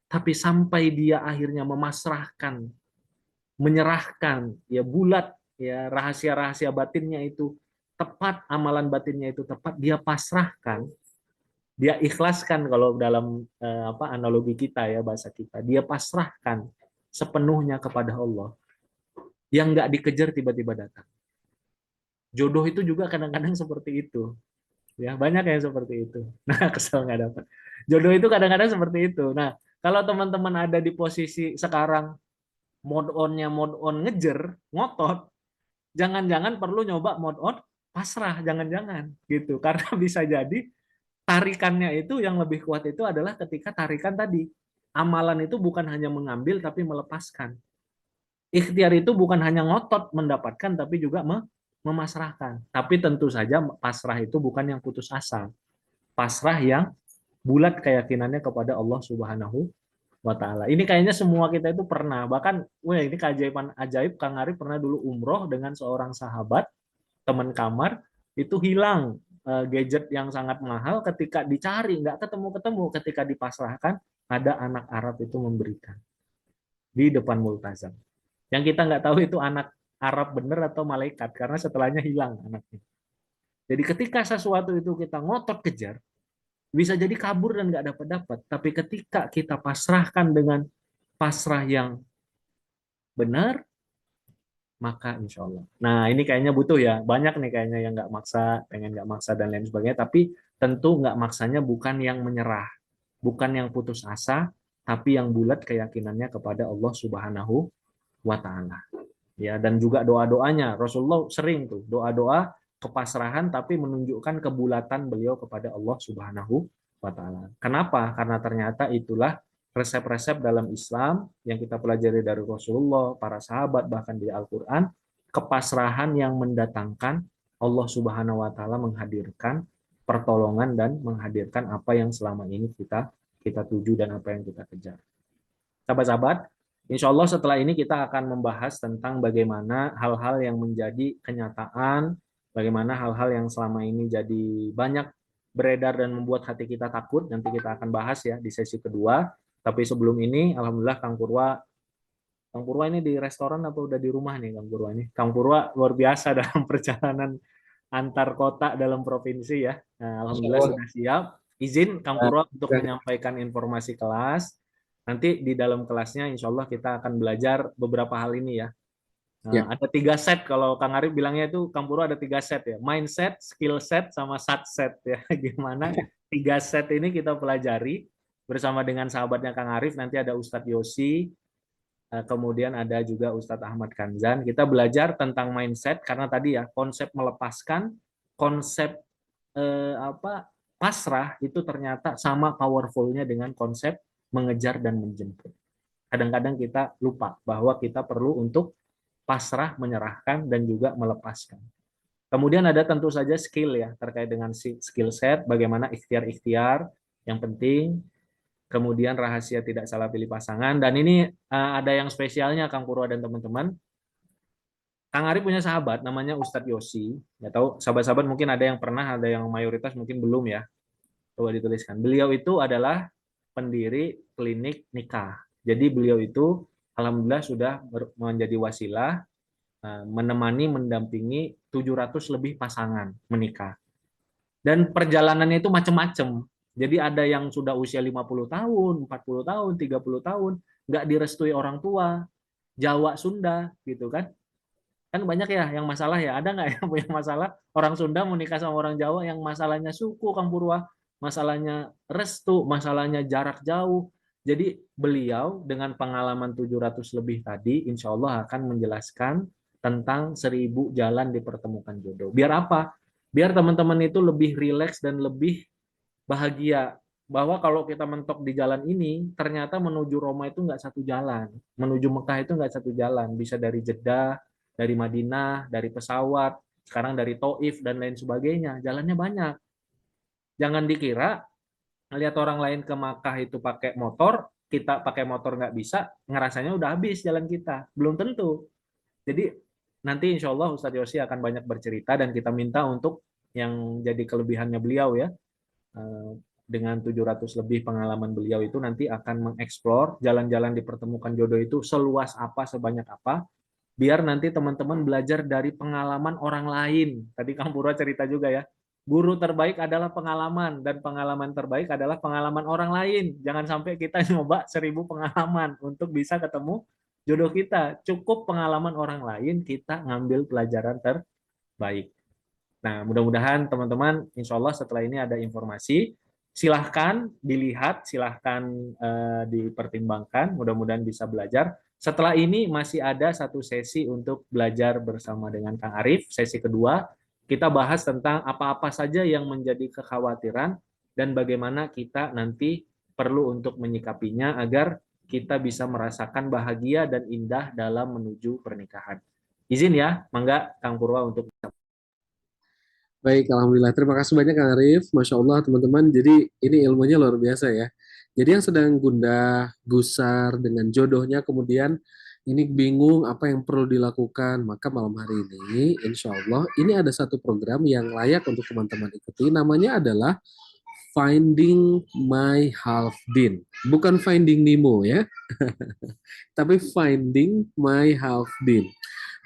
tapi sampai dia akhirnya memasrahkan, menyerahkan, ya bulat, ya rahasia-rahasia batinnya itu tepat, amalan batinnya itu tepat, dia pasrahkan, dia ikhlaskan kalau dalam analogi kita ya bahasa kita, dia pasrahkan sepenuhnya kepada Allah. Yang nggak dikejar tiba-tiba datang. Jodoh itu juga kadang-kadang seperti itu. Ya, banyak yang seperti itu. Nah, kesel nggak dapat. Jodoh itu kadang-kadang seperti itu. Nah, kalau teman-teman ada di posisi sekarang mode on ngejer, ngotot, jangan-jangan perlu nyoba mode on pasrah, jangan-jangan gitu. Karena bisa jadi tarikannya itu yang lebih kuat itu adalah ketika tarikan tadi. Amalan itu bukan hanya mengambil tapi melepaskan. Ikhtiar itu bukan hanya ngotot mendapatkan tapi juga memasrahkan. Tapi tentu saja pasrah itu bukan yang putus asa. Pasrah yang bulat keyakinannya kepada Allah Subhanahu wa taala. Ini kayaknya semua kita itu pernah. Bahkan wah ini keajaiban ajaib, Kang Arif pernah dulu umroh dengan seorang sahabat, teman kamar, itu hilang gadget yang sangat mahal, ketika dicari nggak ketemu-ketemu, ketika dipasrahkan ada anak Arab itu memberikan di depan multazam. Yang kita nggak tahu itu anak Arab bener atau malaikat, karena setelahnya hilang anaknya. Jadi ketika sesuatu itu kita ngotot kejar, bisa jadi kabur dan nggak dapat-dapat. Tapi ketika kita pasrahkan dengan pasrah yang benar, maka insya Allah. Nah ini kayaknya butuh ya, banyak nih kayaknya yang nggak maksa, pengen nggak maksa dan lain sebagainya. Tapi tentu nggak maksanya bukan yang menyerah, bukan yang putus asa, tapi yang bulat keyakinannya kepada Allah Subhanahu wa taala. Ya, dan juga doa-doanya. Rasulullah sering tuh doa-doa kepasrahan tapi menunjukkan kebulatan beliau kepada Allah Subhanahu wa taala. Kenapa? Karena ternyata itulah resep-resep dalam Islam yang kita pelajari dari Rasulullah, para sahabat, bahkan di Al-Qur'an, kepasrahan yang mendatangkan Allah Subhanahu wa taala menghadirkan pertolongan dan menghadirkan apa yang selama ini kita tuju dan apa yang kita kejar. Sahabat-sahabat, insya Allah setelah ini kita akan membahas tentang bagaimana hal-hal yang menjadi kenyataan, bagaimana hal-hal yang selama ini jadi banyak beredar dan membuat hati kita takut. Nanti kita akan bahas ya di sesi kedua. Tapi sebelum ini, Alhamdulillah Kang Purwa ini di restoran atau udah di rumah nih Kang Purwa ini? Kang Purwa luar biasa dalam perjalanan antar kota dalam provinsi ya. Nah, Insya Alhamdulillah Allah. sudah siap. Izin Kang Nah, Purwa untuk menyampaikan informasi kelas. Nanti di dalam kelasnya insya Allah kita akan belajar beberapa hal ini ya. ya, Ada 3 set, kalau Kang Arif bilangnya itu Kang Purwa ada 3 set ya. Mindset, skill set, sama sat set ya. Gimana 3 set ini kita pelajari bersama dengan sahabatnya Kang Arif. Nanti ada Ustadz Yosi, kemudian ada juga Ustadz Ahmad Kanzan. Kita belajar tentang mindset karena tadi ya konsep melepaskan, konsep pasrah itu ternyata sama powerfulnya dengan konsep mengejar dan menjemput. Kadang-kadang kita lupa bahwa kita perlu untuk pasrah, menyerahkan, dan juga melepaskan. Kemudian ada tentu saja skill ya terkait dengan skill set, bagaimana ikhtiar-ikhtiar yang penting. Kemudian rahasia tidak salah pilih pasangan. Dan ini ada yang spesialnya Kang Purwa dan teman-teman. Kang Arif punya sahabat namanya Ustadz Yosi. Nggak tahu sahabat-sahabat mungkin ada yang pernah, ada yang mayoritas mungkin belum ya. Coba dituliskan. Beliau itu adalah pendiri klinik nikah. Jadi beliau itu alhamdulillah sudah menjadi wasilah, menemani, mendampingi 700 lebih pasangan menikah. Dan perjalanannya itu macam-macam. Jadi ada yang sudah usia 50 tahun, 40 tahun, 30 tahun, nggak direstui orang tua, Jawa, Sunda, gitu kan. Kan banyak ya yang masalah ya, ada nggak yang punya masalah orang Sunda mau nikah sama orang Jawa yang masalahnya suku, Kang Purwa, masalahnya restu, masalahnya jarak jauh. Jadi beliau dengan pengalaman 700 lebih tadi, insya Allah akan menjelaskan tentang 1000 jalan dipertemukan jodoh. Biar apa? Biar teman-teman itu lebih rileks dan lebih bahagia. Bahwa kalau kita mentok di jalan ini, ternyata menuju Roma itu nggak satu jalan. Menuju Mekah itu nggak satu jalan. Bisa dari Jeddah, dari Madinah, dari pesawat, sekarang dari Taif, dan lain sebagainya. Jalannya banyak. Jangan dikira ngelihat orang lain ke Makkah itu pakai motor, kita pakai motor nggak bisa, ngerasanya udah habis jalan kita. Belum tentu. Jadi nanti insya Allah Ustadz Yosi akan banyak bercerita dan kita minta untuk yang jadi kelebihannya beliau ya, dengan 700 lebih pengalaman beliau itu nanti akan mengeksplor jalan-jalan dipertemukan jodoh itu seluas apa, sebanyak apa, biar nanti teman-teman belajar dari pengalaman orang lain. Tadi Kang Purwa cerita juga ya, guru terbaik adalah pengalaman, dan pengalaman terbaik adalah pengalaman orang lain. Jangan sampai kita nyoba 1000 pengalaman untuk bisa ketemu jodoh kita. Cukup pengalaman orang lain, kita ngambil pelajaran terbaik. Nah, mudah-mudahan teman-teman, insya Allah setelah ini ada informasi, silahkan dilihat, silahkan dipertimbangkan, mudah-mudahan bisa belajar. Setelah ini masih ada satu sesi untuk belajar bersama dengan Kang Arif, sesi kedua, kita bahas tentang apa-apa saja yang menjadi kekhawatiran dan bagaimana kita nanti perlu untuk menyikapinya agar kita bisa merasakan bahagia dan indah dalam menuju pernikahan. Izin ya, mangga Kang Purwa untuk Baik, Alhamdulillah. Terima kasih banyak Kang Arif. Masya Allah teman-teman. Jadi ini ilmunya luar biasa ya. Jadi yang sedang gundah, gusar dengan jodohnya, kemudian ini bingung apa yang perlu dilakukan, maka malam hari ini, insya Allah, ini ada satu program yang layak untuk teman-teman ikuti. Namanya adalah Finding My Half Dean. Bukan Finding Nemo ya, tapi Finding My Half Dean.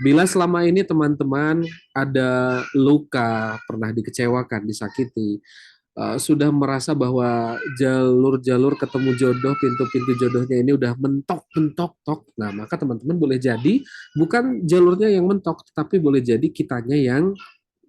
Bila selama ini teman-teman ada luka, pernah dikecewakan, disakiti, sudah merasa bahwa jalur-jalur ketemu jodoh, pintu-pintu jodohnya ini udah mentok, mentok, tok. Nah, maka teman-teman boleh jadi bukan jalurnya yang mentok, tapi boleh jadi kitanya yang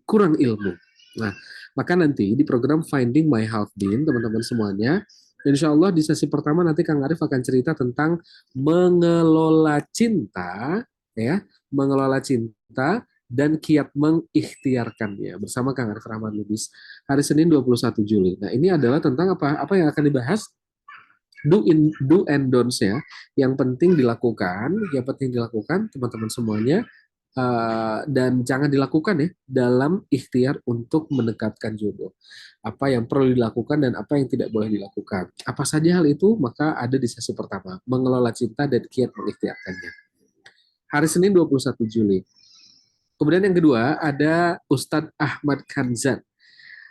kurang ilmu. Nah, maka nanti di program Finding My Half Dean, teman-teman semuanya, insya Allah di sesi pertama nanti Kang Arif akan cerita tentang mengelola cinta, ya, mengelola cinta dan kiat mengikhtiarkannya bersama Kang Arif Rahman Lubis hari Senin 21 Juli. Nah, ini adalah tentang apa yang akan dibahas, do and don'ts ya, yang penting dilakukan, teman-teman semuanya, dan jangan dilakukan ya dalam ikhtiar untuk mendekatkan jodoh. Apa yang perlu dilakukan dan apa yang tidak boleh dilakukan. Apa saja hal itu, maka ada di sesi pertama, mengelola cinta dan kiat mengikhtiarkannya. Hari Senin 21 Juli. Kemudian yang kedua ada Ustadz Ahmad Kanzan.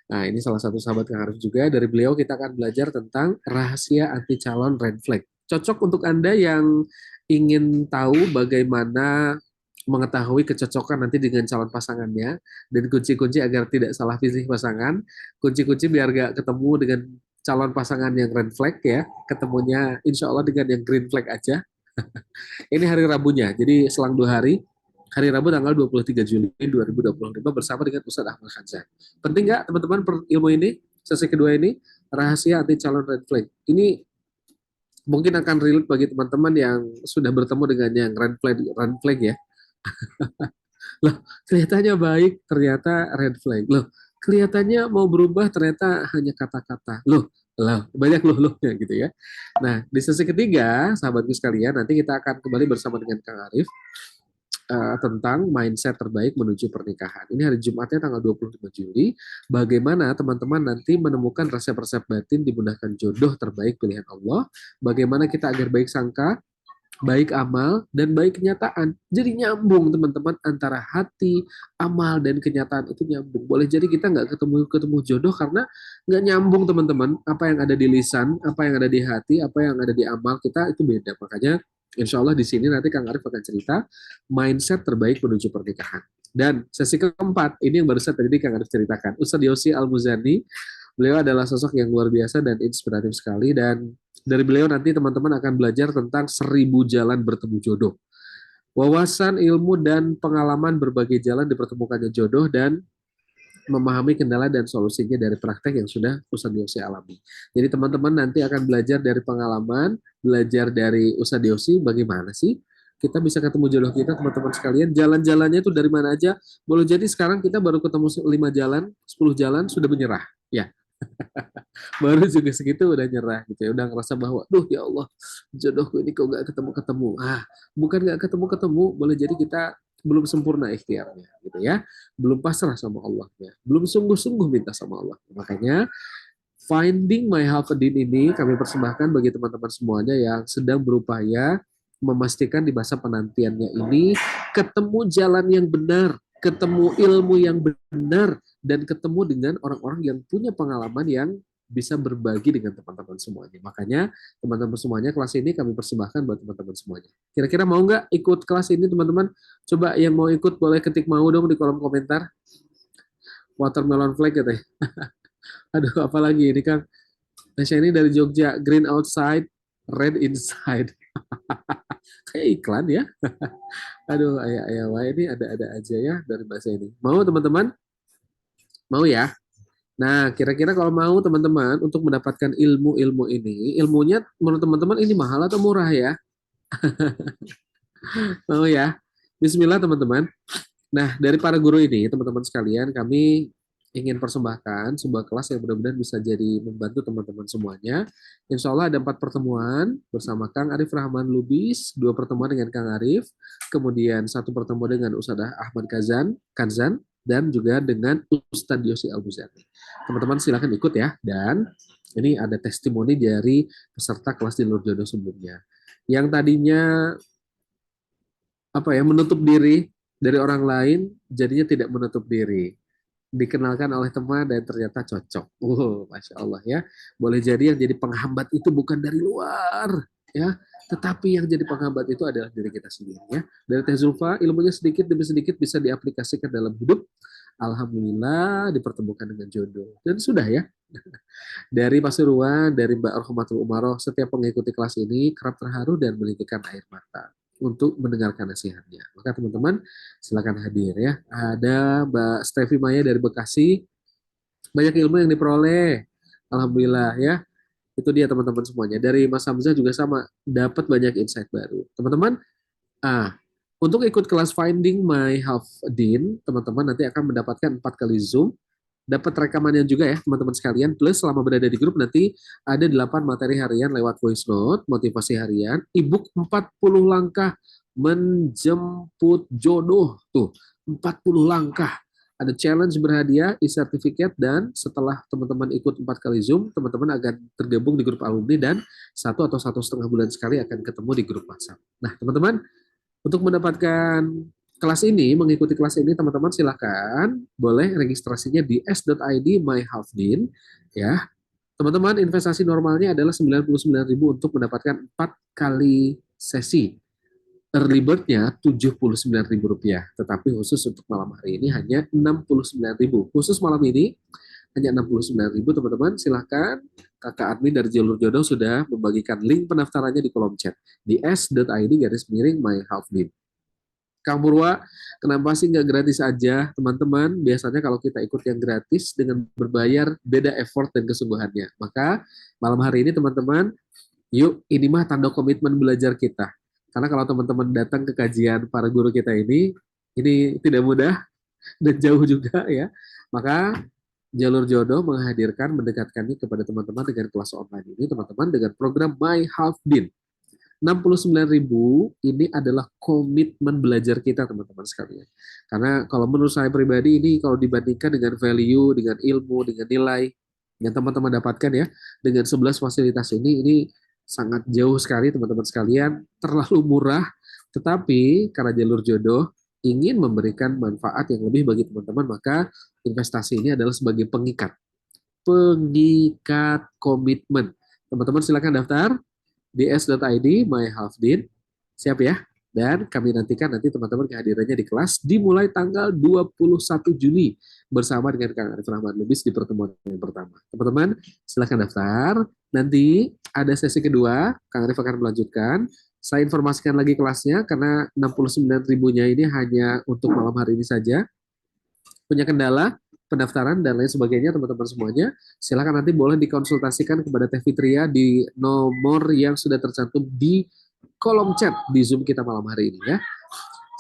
Nah, ini salah satu sahabat Kang Arif juga. Dari beliau kita akan belajar tentang rahasia anti calon red flag. Cocok untuk Anda yang ingin tahu bagaimana mengetahui kecocokan nanti dengan calon pasangannya dan kunci-kunci agar tidak salah pilih pasangan, kunci-kunci biar gak ketemu dengan calon pasangan yang red flag ya, ketemunya insya Allah dengan yang green flag aja. Ini hari Rabunya, jadi selang 2 hari, hari Rabu tanggal 23 Juli 2025 bersama dengan Ustadz Ahmad Khanzan. Penting nggak teman-teman ilmu ini, sesi kedua ini, rahasia anti calon red flag. Ini mungkin akan relate bagi teman-teman yang sudah bertemu dengan yang red flag ya. Loh, kelihatannya baik, ternyata red flag. Loh, kelihatannya mau berubah, ternyata hanya kata-kata. Loh, banyak loh-lohnya gitu ya. Nah, di sesi ketiga, sahabatku sekalian, nanti kita akan kembali bersama dengan Kang Arif tentang mindset terbaik menuju pernikahan. Ini hari Jumatnya tanggal 25 Juli. Bagaimana teman-teman nanti menemukan resep-resep batin dimudahkan jodoh terbaik pilihan Allah. Bagaimana kita agar baik sangka, baik amal dan baik kenyataan. Jadi nyambung teman-teman antara hati, amal dan kenyataan itu nyambung. Boleh jadi kita nggak ketemu ketemu jodoh karena nggak nyambung teman-teman. Apa yang ada di lisan, apa yang ada di hati, apa yang ada di amal kita itu beda. Makanya insya Allah di sini nanti Kang Arif akan cerita mindset terbaik menuju pernikahan. Dan sesi keempat, ini yang barusan tadi Kang Arif ceritakan. Ustadz Yosi Al-Muzani, beliau adalah sosok yang luar biasa dan inspiratif sekali. Dan dari beliau nanti teman-teman akan belajar tentang 1000 jalan bertemu jodoh. Wawasan, ilmu, dan pengalaman berbagai jalan dipertemukannya jodoh dan memahami kendala dan solusinya dari praktek yang sudah Ustadz Yosi alami. Jadi teman-teman nanti akan belajar dari pengalaman, belajar dari Ustadz Yosi bagaimana sih kita bisa ketemu jodoh kita teman-teman sekalian. Jalan-jalannya itu dari mana aja. Boleh jadi sekarang kita baru ketemu 5 jalan, 10 jalan sudah menyerah. Ya, baru juga segitu udah nyerah gitu ya, udah ngerasa bahwa duh ya Allah jodohku ini kok gak ketemu-ketemu. Bukan gak ketemu-ketemu, boleh jadi kita belum sempurna ikhtiarnya gitu ya, belum pasrah sama Allah ya, belum sungguh-sungguh minta sama Allah. Makanya Finding My Hafidin ini kami persembahkan bagi teman-teman semuanya yang sedang berupaya memastikan di masa penantiannya ini ketemu jalan yang benar, ketemu ilmu yang benar, dan ketemu dengan orang-orang yang punya pengalaman yang bisa berbagi dengan teman-teman semuanya. Makanya teman-teman semuanya kelas ini kami persembahkan buat teman-teman semuanya. Kira-kira mau nggak ikut kelas ini teman-teman? Coba yang mau ikut boleh ketik mau dong di kolom komentar. Watermelon flag gitu ya. Aduh, apalagi ini kan Tasya ini dari Jogja, green outside, red inside. Kayak iklan ya. Aduh, ayah wah ini ada-ada aja ya dari bahasa ini. Mau teman-teman? Mau ya? Nah, kira-kira kalau mau teman-teman untuk mendapatkan ilmu-ilmu ini, ilmunya menurut teman-teman ini mahal atau murah ya? Mau ya? Bismillah teman-teman. Nah, dari para guru ini, teman-teman sekalian, kami ingin persembahkan sebuah kelas yang benar-benar bisa jadi membantu teman-teman semuanya. Insya Allah ada 4 pertemuan bersama Kang Arif Rahman Lubis, 2 pertemuan dengan Kang Arif, kemudian 1 pertemuan dengan Ustadzah Ahmad Kanzan, dan juga dengan Ustadz Yosi Al-Buzani. Teman-teman silakan ikut ya. Dan ini ada testimoni dari peserta kelas di luar jodoh sebelumnya. Yang tadinya menutup diri dari orang lain, jadinya tidak menutup diri. Dikenalkan oleh teman dan ternyata cocok. Masya Allah ya. Boleh jadi yang jadi penghambat itu bukan dari luar, ya, tetapi yang jadi penghambat itu adalah diri kita sendiri ya. Dari Teh Zulfa, ilmunya sedikit demi sedikit bisa diaplikasikan dalam hidup. Alhamdulillah dipertemukan dengan jodoh. Dan sudah ya. Dari Pasuruan, dari Mbak Rohmatul Umaroh, setiap mengikuti kelas ini kerap terharu dan menitikan air mata untuk mendengarkan nasihatnya. Maka teman-teman silakan hadir ya. Ada Mbak Stevi Maya dari Bekasi, banyak ilmu yang diperoleh. Alhamdulillah ya. Itu dia teman-teman semuanya. Dari Mas Hamzah juga sama, dapat banyak insight baru. Teman-teman, untuk ikut kelas Finding My Half Dean, teman-teman nanti akan mendapatkan 4 kali Zoom, dapat rekamannya juga ya teman-teman sekalian, plus selama berada di grup nanti ada 8 materi harian lewat voice note, motivasi harian, ebook 40 langkah menjemput jodoh, tuh 40 langkah, ada challenge berhadiah, e-certificate, dan setelah teman-teman ikut 4 kali Zoom, teman-teman akan tergabung di grup alumni dan 1 atau 1,5 bulan sekali akan ketemu di grup WhatsApp. Nah teman-teman, untuk mendapatkan kelas ini, mengikuti kelas ini, teman-teman silakan boleh registrasinya di s.id myhalfdin ya. Teman-teman, investasi normalnya adalah 99.000 untuk mendapatkan 4 kali sesi. Early bird-nya Rp79.000, tetapi khusus untuk malam hari ini hanya Rp69.000. Khusus malam ini hanya Rp69.000, teman-teman. Silahkan, kakak admin dari Jalur Jodoh sudah membagikan link pendaftarannya di kolom chat di s.id/myhalfdin. Kang Purwa, kenapa sih nggak gratis aja, teman-teman? Biasanya kalau kita ikut yang gratis dengan berbayar, beda effort dan kesungguhannya. Maka malam hari ini teman-teman, yuk ini mah tanda komitmen belajar kita. Karena kalau teman-teman datang ke kajian para guru kita ini tidak mudah dan jauh juga ya. Maka Jalur Jodoh menghadirkan, mendekatkannya kepada teman-teman dengan kelas online ini, teman-teman, dengan program My Half Din. 69.000 ini adalah komitmen belajar kita teman-teman sekalian. Karena kalau menurut saya pribadi ini kalau dibandingkan dengan value, dengan ilmu, dengan nilai yang teman-teman dapatkan ya, dengan 11 fasilitas ini sangat jauh sekali teman-teman sekalian, terlalu murah, tetapi karena jalur jodoh ingin memberikan manfaat yang lebih bagi teman-teman, maka investasi ini adalah sebagai pengikat komitmen. Teman-teman silakan daftar di s.id myhalfdin. Siap ya? Dan kami nantikan nanti teman-teman kehadirannya di kelas dimulai tanggal 21 Juni bersama dengan Kang Arif Rahman Lubis di pertemuan yang pertama. Teman-teman silakan daftar. Nanti ada sesi kedua, Kang Arif akan melanjutkan. Saya informasikan lagi kelasnya karena 69 ribunya ini hanya untuk malam hari ini saja. Punya kendala, pendaftaran dan lain sebagainya teman-teman semuanya, silakan nanti boleh dikonsultasikan kepada Teh Fitria di nomor yang sudah tercantum di kolom chat di Zoom kita malam hari ini ya.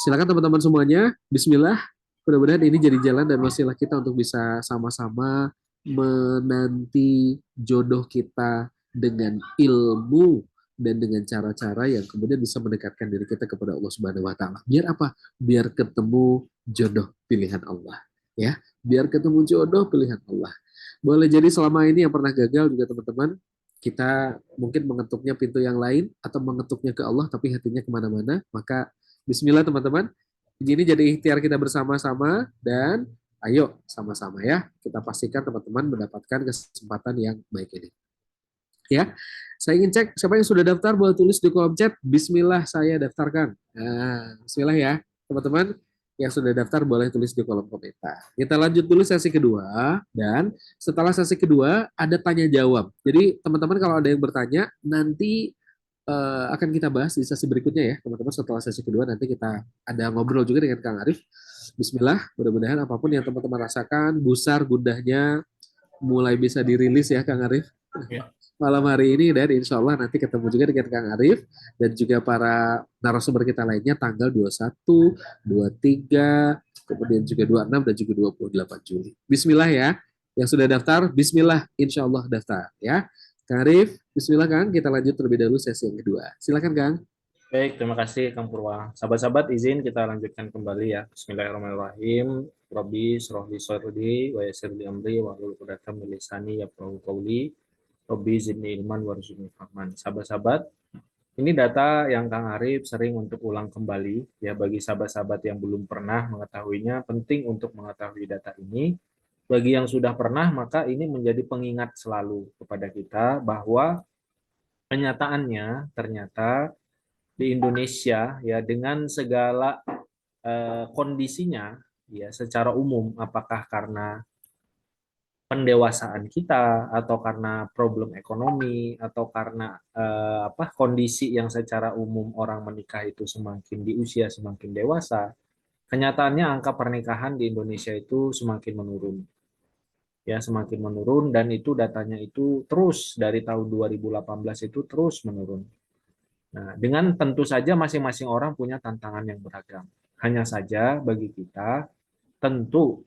Silakan teman-teman semuanya, bismillah. Mudah-mudahan ini jadi jalan dan wasilah kita untuk bisa sama-sama menanti jodoh kita dengan ilmu dan dengan cara-cara yang kemudian bisa mendekatkan diri kita kepada Allah Subhanahu wa taala. Biar apa? Biar ketemu jodoh pilihan Allah, ya. Biar ketemu jodoh pilihan Allah. Boleh jadi selama ini yang pernah gagal juga teman-teman, kita mungkin mengetuknya pintu yang lain atau mengetuknya ke Allah tapi hatinya kemana-mana, maka bismillah teman-teman, ini jadi ikhtiar kita bersama-sama dan ayo sama-sama ya kita pastikan teman-teman mendapatkan kesempatan yang baik ini. Ya, saya ingin cek siapa yang sudah daftar, boleh tulis di kolom chat. Bismillah saya daftarkan. Nah, Bismillah ya teman-teman yang sudah daftar boleh tulis di kolom komentar. Kita lanjut dulu sesi kedua dan setelah sesi kedua ada tanya jawab. Jadi teman-teman kalau ada yang bertanya nanti akan kita bahas di sesi berikutnya ya teman-teman. Setelah sesi kedua nanti kita ada ngobrol juga dengan Kang Arif. Bismillah, mudah-mudahan apapun yang teman-teman rasakan, gusar gundahnya mulai bisa dirilis ya Kang Arif. Ya. Malam hari ini dan insya Allah nanti ketemu juga dengan Kang Arif dan juga para narasumber kita lainnya tanggal 21, 23, kemudian juga 26 dan juga 28 Juli. Bismillah ya. Yang sudah daftar, bismillah insya Allah daftar ya. Kang Arif, bismillah Kang, kita lanjut terlebih dahulu sesi yang kedua. Silakan Kang. Baik, terima kasih Kang Purwa. Sahabat-sahabat, izin kita lanjutkan kembali ya. Bismillahirrahmanirrahim. Rabbi shrah li sadri wa yassir li amri wa hlul 'uqdatam min lisani yafqahu qawli. Rabbi zidni ilman warzuqni fahman. Sahabat-sahabat, ini data yang Kang Arif sering untuk ulang kembali ya, bagi sahabat-sahabat yang belum pernah mengetahuinya, penting untuk mengetahui data ini. Bagi yang sudah pernah, maka ini menjadi pengingat selalu kepada kita bahwa kenyataannya ternyata di Indonesia ya, dengan segala kondisinya ya secara umum, apakah karena pendewasaan kita atau karena problem ekonomi atau karena kondisi yang secara umum orang menikah itu semakin di usia semakin dewasa, kenyataannya angka pernikahan di Indonesia itu semakin menurun. Ya, semakin menurun, dan itu datanya itu terus dari tahun 2018 itu terus menurun. Nah, dengan tentu saja masing-masing orang punya tantangan yang beragam. Hanya saja bagi kita tentu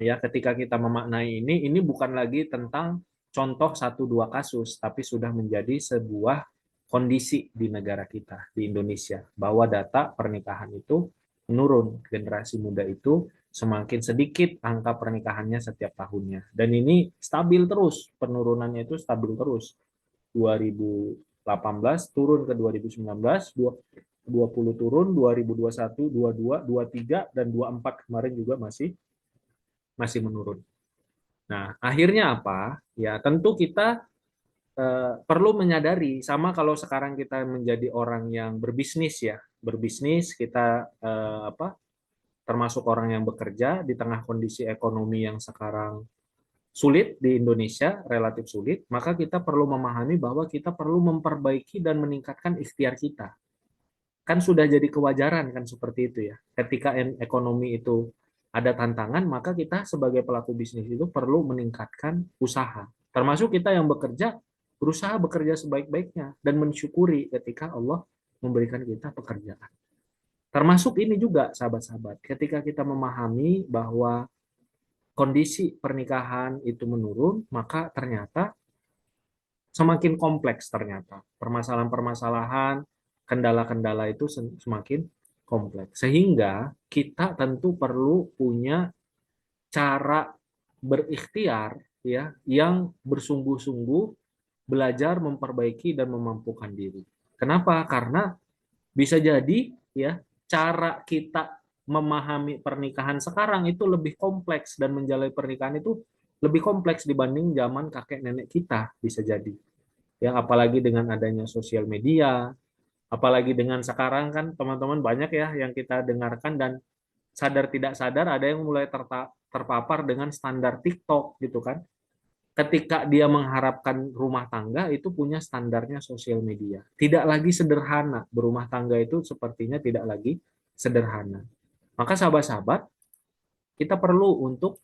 ya, ketika kita memaknai ini bukan lagi tentang contoh satu dua kasus, tapi sudah menjadi sebuah kondisi di negara kita, di Indonesia, bahwa data pernikahan itu menurun. Generasi muda itu semakin sedikit angka pernikahannya setiap tahunnya. Dan ini stabil terus, penurunannya itu stabil terus. 2018 turun ke 2019, 20 turun, 2021, 22, 23, dan 24 kemarin juga masih menurun. Nah, akhirnya apa? Ya, tentu kita perlu menyadari, sama kalau sekarang kita menjadi orang yang berbisnis ya, berbisnis kita termasuk orang yang bekerja di tengah kondisi ekonomi yang sekarang sulit di Indonesia, relatif sulit, maka kita perlu memahami bahwa kita perlu memperbaiki dan meningkatkan ikhtiar kita. Kan sudah jadi kewajaran kan seperti itu ya. Ketika ekonomi itu ada tantangan, maka kita sebagai pelaku bisnis itu perlu meningkatkan usaha. Termasuk kita yang bekerja, berusaha bekerja sebaik-baiknya dan mensyukuri ketika Allah memberikan kita pekerjaan. Termasuk ini juga sahabat-sahabat, ketika kita memahami bahwa kondisi pernikahan itu menurun, maka ternyata semakin kompleks ternyata. Permasalahan-permasalahan, kendala-kendala itu semakin kompleks. Sehingga kita tentu perlu punya cara berikhtiar ya yang bersungguh-sungguh belajar memperbaiki dan memampukan diri. Kenapa? Karena bisa jadi ya cara kita memahami pernikahan sekarang itu lebih kompleks dan menjalani pernikahan itu lebih kompleks dibanding zaman kakek nenek kita bisa jadi. Ya apalagi dengan adanya sosial media, apalagi dengan sekarang kan teman-teman banyak ya yang kita dengarkan dan sadar tidak sadar ada yang mulai terpapar dengan standar TikTok gitu kan. Ketika dia mengharapkan rumah tangga itu punya standarnya sosial media. Tidak lagi sederhana, berumah tangga itu sepertinya tidak lagi sederhana. Maka sahabat-sahabat, kita perlu untuk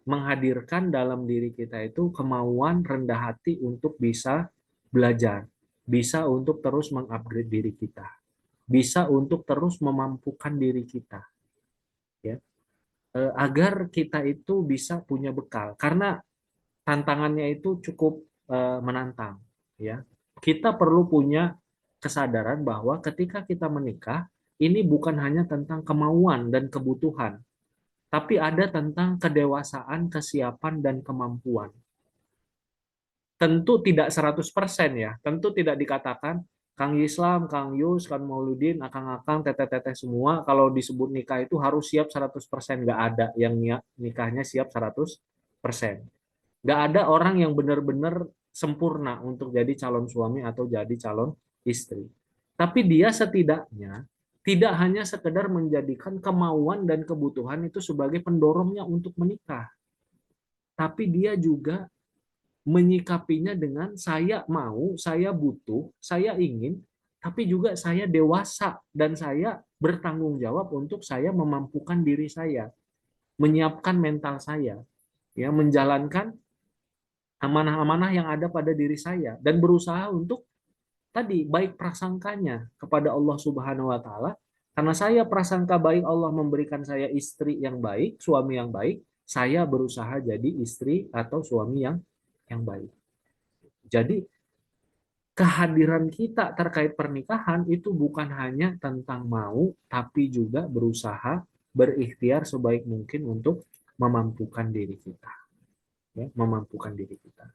menghadirkan dalam diri kita itu kemauan rendah hati untuk bisa belajar, bisa untuk terus mengupgrade diri kita, bisa untuk terus memampukan diri kita, ya, agar kita itu bisa punya bekal. Karena tantangannya itu cukup menantang, ya. Kita perlu punya kesadaran bahwa ketika kita menikah ini bukan hanya tentang kemauan dan kebutuhan, tapi ada tentang kedewasaan, kesiapan dan kemampuan. Tentu tidak 100% ya, tentu tidak dikatakan Kang Islam, Kang Yus, Kang Mauludin, Akang-akang, teteh-teteh semua kalau disebut nikah itu harus siap 100%, nggak ada yang nikahnya siap 100%. Nggak ada orang yang benar-benar sempurna untuk jadi calon suami atau jadi calon istri. Tapi dia setidaknya tidak hanya sekedar menjadikan kemauan dan kebutuhan itu sebagai pendorongnya untuk menikah. Tapi dia juga menyikapinya dengan saya mau, saya butuh, saya ingin, tapi juga saya dewasa dan saya bertanggung jawab untuk saya memampukan diri saya, menyiapkan mental saya, ya, menjalankan amanah-amanah yang ada pada diri saya dan berusaha untuk tadi baik prasangkanya kepada Allah Subhanahu wa taala, karena saya prasangka baik Allah memberikan saya istri yang baik, suami yang baik, saya berusaha jadi istri atau suami yang baik. Jadi kehadiran kita terkait pernikahan itu bukan hanya tentang mau, tapi juga berusaha berikhtiar sebaik mungkin untuk memampukan diri kita, ya, memampukan diri kita.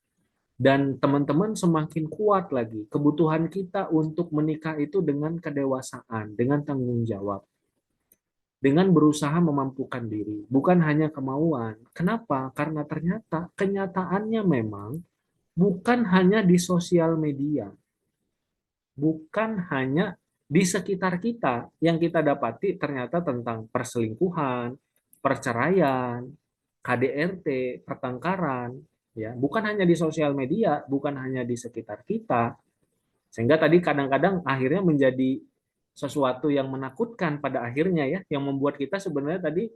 Dan teman-teman semakin kuat lagi kebutuhan kita untuk menikah itu dengan kedewasaan, dengan tanggung jawab, dengan berusaha memampukan diri, bukan hanya kemauan. Kenapa? Karena ternyata kenyataannya memang bukan hanya di sosial media, bukan hanya di sekitar kita yang kita dapati ternyata tentang perselingkuhan, perceraian, KDRT, pertengkaran, ya, bukan hanya di sosial media, bukan hanya di sekitar kita, sehingga tadi kadang-kadang akhirnya menjadi sesuatu yang menakutkan pada akhirnya ya, yang membuat kita sebenarnya tadi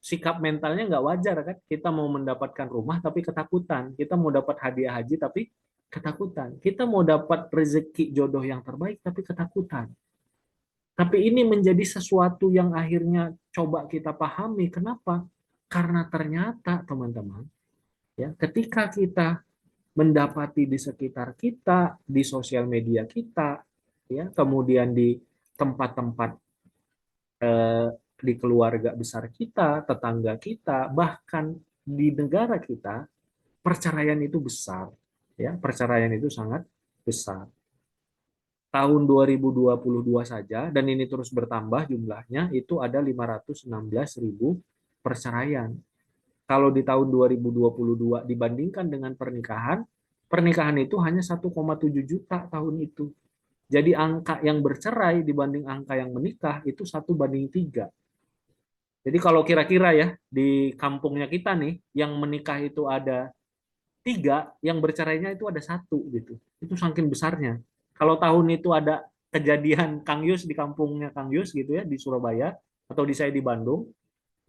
sikap mentalnya nggak wajar kan, kita mau mendapatkan rumah tapi ketakutan, kita mau dapat hadiah haji tapi ketakutan, kita mau dapat rezeki jodoh yang terbaik tapi ketakutan. Tapi ini menjadi sesuatu yang akhirnya coba kita pahami. Kenapa? Karena ternyata teman-teman, ya, ketika kita mendapati di sekitar kita, di sosial media kita, ya, kemudian di tempat-tempat di keluarga besar kita, tetangga kita, bahkan di negara kita, perceraian itu besar, ya, perceraian itu sangat besar. Tahun 2022 saja, dan ini terus bertambah jumlahnya, itu ada 516.000 perceraian. Kalau di tahun 2022 dibandingkan dengan pernikahan, pernikahan itu hanya 1,7 juta tahun itu. Jadi angka yang bercerai dibanding angka yang menikah itu 1:3. Jadi kalau kira-kira ya, di kampungnya kita nih, yang menikah itu ada 3, yang bercerainya itu ada 1 gitu. Itu saking besarnya. Kalau tahun itu ada kejadian Kang Yus di kampungnya Kang Yus gitu ya, di Surabaya, atau di saya di Bandung,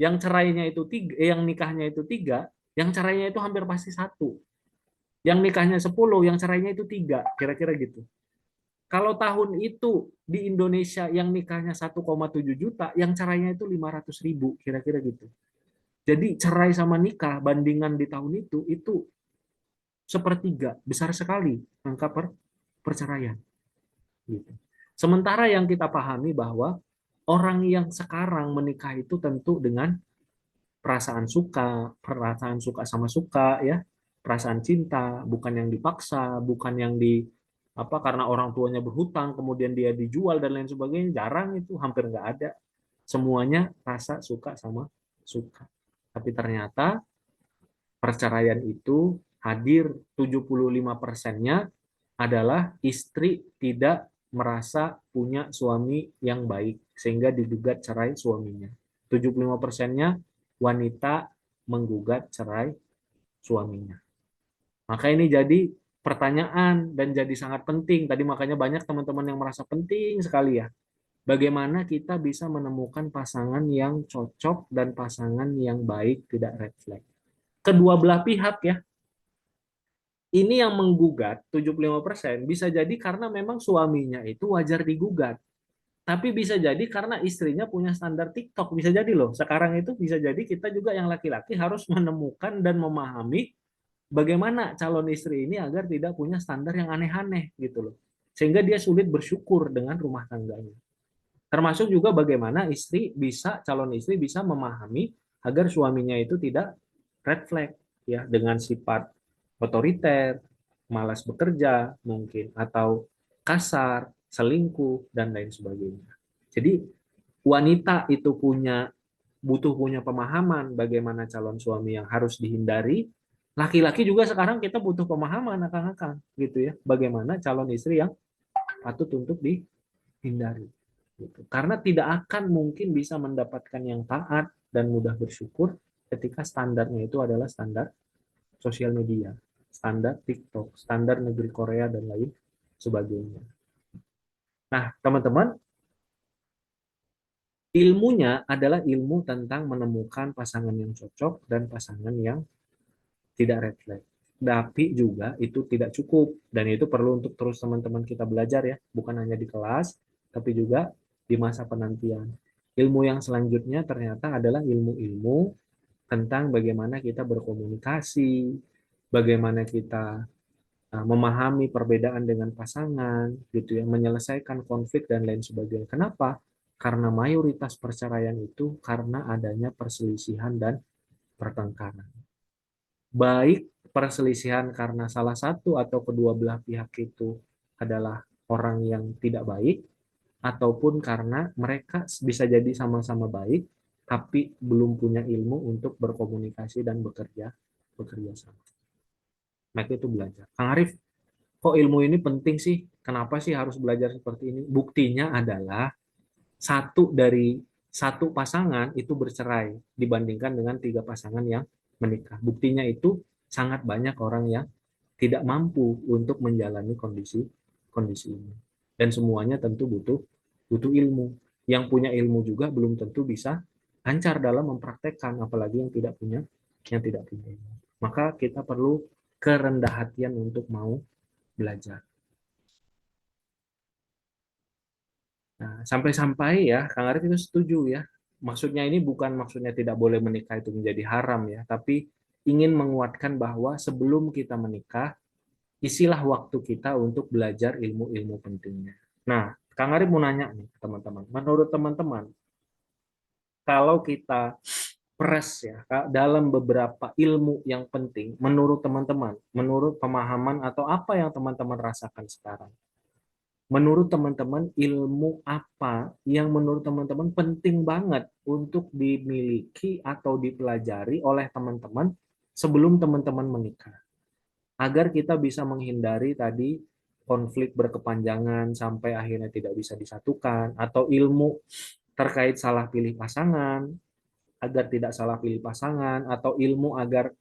yang cerainya itu 3, yang nikahnya itu 3, yang cerainya itu hampir pasti 1. Yang nikahnya 10, yang cerainya itu 3, kira-kira gitu. Kalau tahun itu di Indonesia yang nikahnya 1,7 juta, yang cerainya itu 500.000, kira-kira gitu. Jadi cerai sama nikah bandingan di tahun itu sepertiga, besar sekali angka perceraian. Gitu. Sementara yang kita pahami bahwa orang yang sekarang menikah itu tentu dengan perasaan suka sama suka ya, perasaan cinta, bukan yang dipaksa, bukan yang di apa karena orang tuanya berhutang kemudian dia dijual dan lain sebagainya. Jarang, itu hampir nggak ada. Semuanya rasa suka sama suka. Tapi ternyata perceraian itu hadir 75%-nya adalah istri tidak merasa punya suami yang baik sehingga digugat cerai suaminya. 75%-nya wanita menggugat cerai suaminya. Maka ini jadi pertanyaan dan jadi sangat penting. Tadi makanya banyak teman-teman yang merasa penting sekali ya. Bagaimana kita bisa menemukan pasangan yang cocok dan pasangan yang baik, tidak red flag. Kedua belah pihak ya, ini yang menggugat 75% bisa jadi karena memang suaminya itu wajar digugat. Tapi bisa jadi karena istrinya punya standar TikTok. Bisa jadi loh. Sekarang itu bisa jadi kita juga yang laki-laki harus menemukan dan memahami bagaimana calon istri ini agar tidak punya standar yang aneh-aneh gitu loh. Sehingga dia sulit bersyukur dengan rumah tangganya. Termasuk juga bagaimana calon istri bisa memahami agar suaminya itu tidak red flag ya dengan sifat otoriter, malas bekerja mungkin atau kasar, selingkuh dan lain sebagainya. Jadi wanita itu butuh punya pemahaman bagaimana calon suami yang harus dihindari. Laki-laki juga sekarang kita butuh pemahaman akang-akang gitu ya. Bagaimana calon istri yang patut untuk dihindari. Gitu. Karena tidak akan mungkin bisa mendapatkan yang taat dan mudah bersyukur ketika standarnya itu adalah standar sosial media, standar TikTok, standar negeri Korea dan lain sebagainya. Nah, teman-teman, ilmunya adalah ilmu tentang menemukan pasangan yang cocok dan pasangan yang tidak red flag. Tapi juga itu tidak cukup dan itu perlu untuk terus teman-teman kita belajar ya, bukan hanya di kelas, tapi juga di masa penantian. Ilmu yang selanjutnya ternyata adalah ilmu-ilmu tentang bagaimana kita berkomunikasi, bagaimana kita memahami perbedaan dengan pasangan, gitu ya, menyelesaikan konflik dan lain sebagainya. Kenapa? Karena mayoritas perceraian itu karena adanya perselisihan dan pertengkaran. Baik perselisihan karena salah satu atau kedua belah pihak itu adalah orang yang tidak baik, ataupun karena mereka bisa jadi sama-sama baik, tapi belum punya ilmu untuk berkomunikasi dan bekerja sama. Maka itu belajar. Kang Arif, kok ilmu ini penting sih? Kenapa sih harus belajar seperti ini? Buktinya adalah satu pasangan itu bercerai dibandingkan dengan tiga pasangan yang menikah. Buktinya itu sangat banyak orang yang tidak mampu untuk menjalani kondisi kondisi ini. Dan semuanya tentu butuh butuh ilmu. Yang punya ilmu juga belum tentu bisa lancar dalam mempraktekkan, apalagi yang tidak punya ilmu. Maka kita perlu kerendah hatian untuk mau belajar. Nah, sampai-sampai ya, Kang Arif itu setuju ya. Maksudnya ini bukan maksudnya tidak boleh menikah itu menjadi haram ya, tapi ingin menguatkan bahwa sebelum kita menikah, isilah waktu kita untuk belajar ilmu-ilmu pentingnya. Nah, Kang Arif mau nanya nih teman-teman. Menurut teman-teman, kalau kita press ya dalam beberapa ilmu yang penting, menurut teman-teman, menurut pemahaman atau apa yang teman-teman rasakan sekarang, menurut teman-teman ilmu apa yang menurut teman-teman penting banget untuk dimiliki atau dipelajari oleh teman-teman sebelum teman-teman menikah? Agar kita bisa menghindari tadi konflik berkepanjangan sampai akhirnya tidak bisa disatukan, atau ilmu terkait salah pilih pasangan agar tidak salah pilih pasangan, atau ilmu agar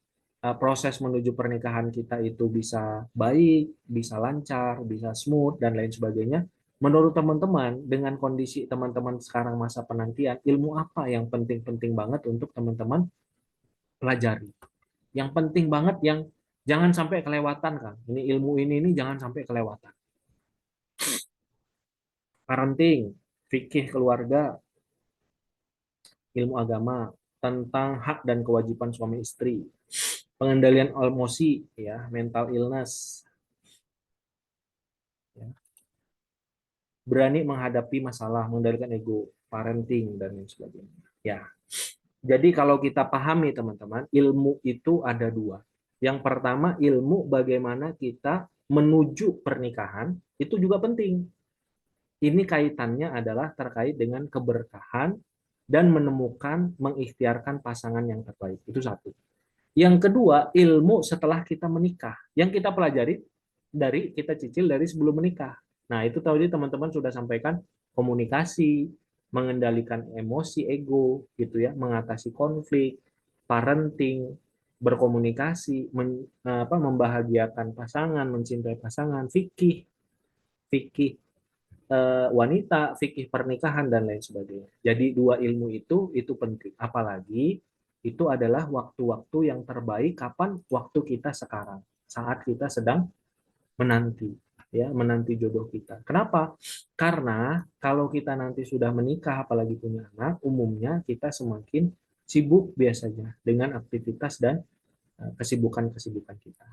proses menuju pernikahan kita itu bisa baik, bisa lancar, bisa smooth dan lain sebagainya. Menurut teman-teman, dengan kondisi teman-teman sekarang masa penantian, ilmu apa yang penting-penting banget untuk teman-teman pelajari? Yang penting banget yang jangan sampai kelewatan, Kang. Ini ilmu ini jangan sampai kelewatan. Parenting, fikih keluarga, ilmu agama, tentang hak dan kewajiban suami istri, pengendalian emosi, ya, mental illness, ya, berani menghadapi masalah, mengendalikan ego, parenting dan lain sebagainya. Ya, jadi kalau kita pahami teman-teman, ilmu itu ada dua. Yang pertama, ilmu bagaimana kita menuju pernikahan itu juga penting. Ini kaitannya adalah terkait dengan keberkahan dan menemukan, mengikhtiarkan pasangan yang terbaik. Itu satu. Yang kedua, ilmu setelah kita menikah. Yang kita pelajari dari kita cicil dari sebelum menikah. Nah, itu tadi teman-teman sudah sampaikan komunikasi, mengendalikan emosi ego gitu ya, mengatasi konflik, parenting, berkomunikasi, membahagiakan pasangan, mencintai pasangan, fikih, fikih wanita, fikih pernikahan dan lain sebagainya. Jadi dua ilmu itu penting. Apalagi itu adalah waktu-waktu yang terbaik kapan waktu kita sekarang, saat kita sedang menanti ya, menanti jodoh kita. Kenapa? Karena kalau kita nanti sudah menikah apalagi punya anak, umumnya kita semakin sibuk biasanya dengan aktivitas dan kesibukan-kesibukan kita.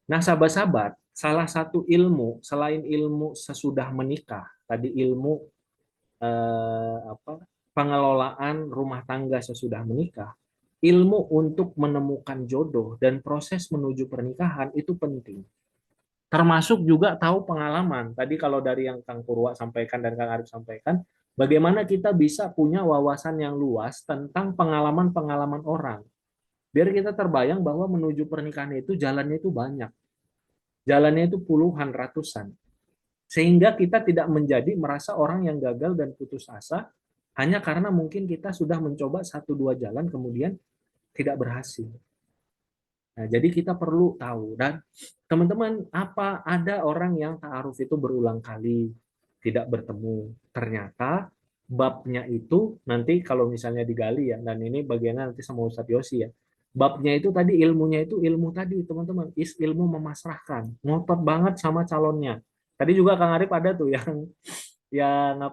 Nah, sahabat-sahabat, salah satu ilmu selain ilmu sesudah menikah, tadi ilmu pengelolaan rumah tangga sesudah menikah, ilmu untuk menemukan jodoh dan proses menuju pernikahan itu penting. Termasuk juga tahu pengalaman. Tadi kalau dari yang Kang Purwa sampaikan dan Kang Arif sampaikan, bagaimana kita bisa punya wawasan yang luas tentang pengalaman-pengalaman orang. Biar kita terbayang bahwa menuju pernikahan itu jalannya itu banyak. Jalannya itu puluhan, ratusan. Sehingga kita tidak menjadi merasa orang yang gagal dan putus asa hanya karena mungkin kita sudah mencoba satu dua jalan kemudian tidak berhasil. Nah, jadi kita perlu tahu dan teman-teman, apa ada orang yang ta'aruf itu berulang kali tidak bertemu. Ternyata babnya itu nanti kalau misalnya digali ya, dan ini bagiannya nanti sama Ustadz Yosi ya. Babnya itu tadi ilmunya itu ilmu tadi teman-teman, ilmu memasrahkan, ngotot banget sama calonnya. Tadi juga Kang Arif ada tuh yang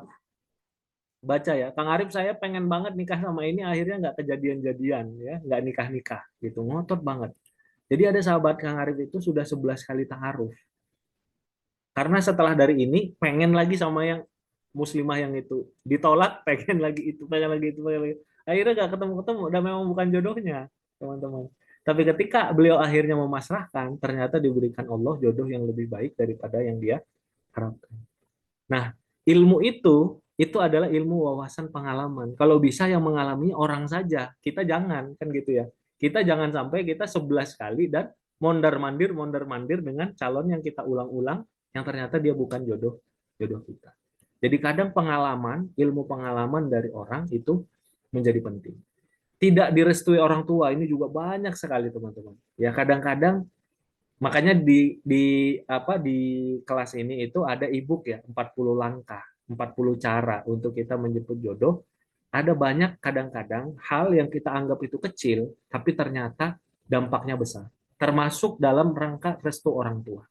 baca ya, Kang Arif saya pengen banget nikah sama ini, akhirnya nggak kejadian-jadian ya, nggak nikah-nikah gitu, ngotot banget. Jadi ada sahabat Kang Arif itu sudah 11 kali ta'aruf. Karena setelah dari ini pengen lagi sama yang muslimah yang itu. Ditolak, pengen lagi itu, pengen lagi itu, pengen lagi. Akhirnya nggak ketemu-ketemu, udah memang bukan jodohnya, teman-teman. Tapi ketika beliau akhirnya memasrahkan, ternyata diberikan Allah jodoh yang lebih baik daripada yang dia harapkan. Nah, ilmu itu adalah ilmu wawasan pengalaman. Kalau bisa yang mengalami orang saja, kita jangan kan gitu ya. Kita jangan sampai kita 11 kali dan mondar-mandir dengan calon yang kita ulang-ulang yang ternyata dia bukan jodoh jodoh kita. Jadi kadang pengalaman, ilmu pengalaman dari orang itu menjadi penting. Tidak direstui orang tua ini juga banyak sekali teman-teman. Ya kadang-kadang makanya di kelas ini itu ada e-book ya, 40 langkah, 40 cara untuk kita menjemput jodoh. Ada banyak kadang-kadang hal yang kita anggap itu kecil, tapi ternyata dampaknya besar. Termasuk dalam rangka restu orang tua.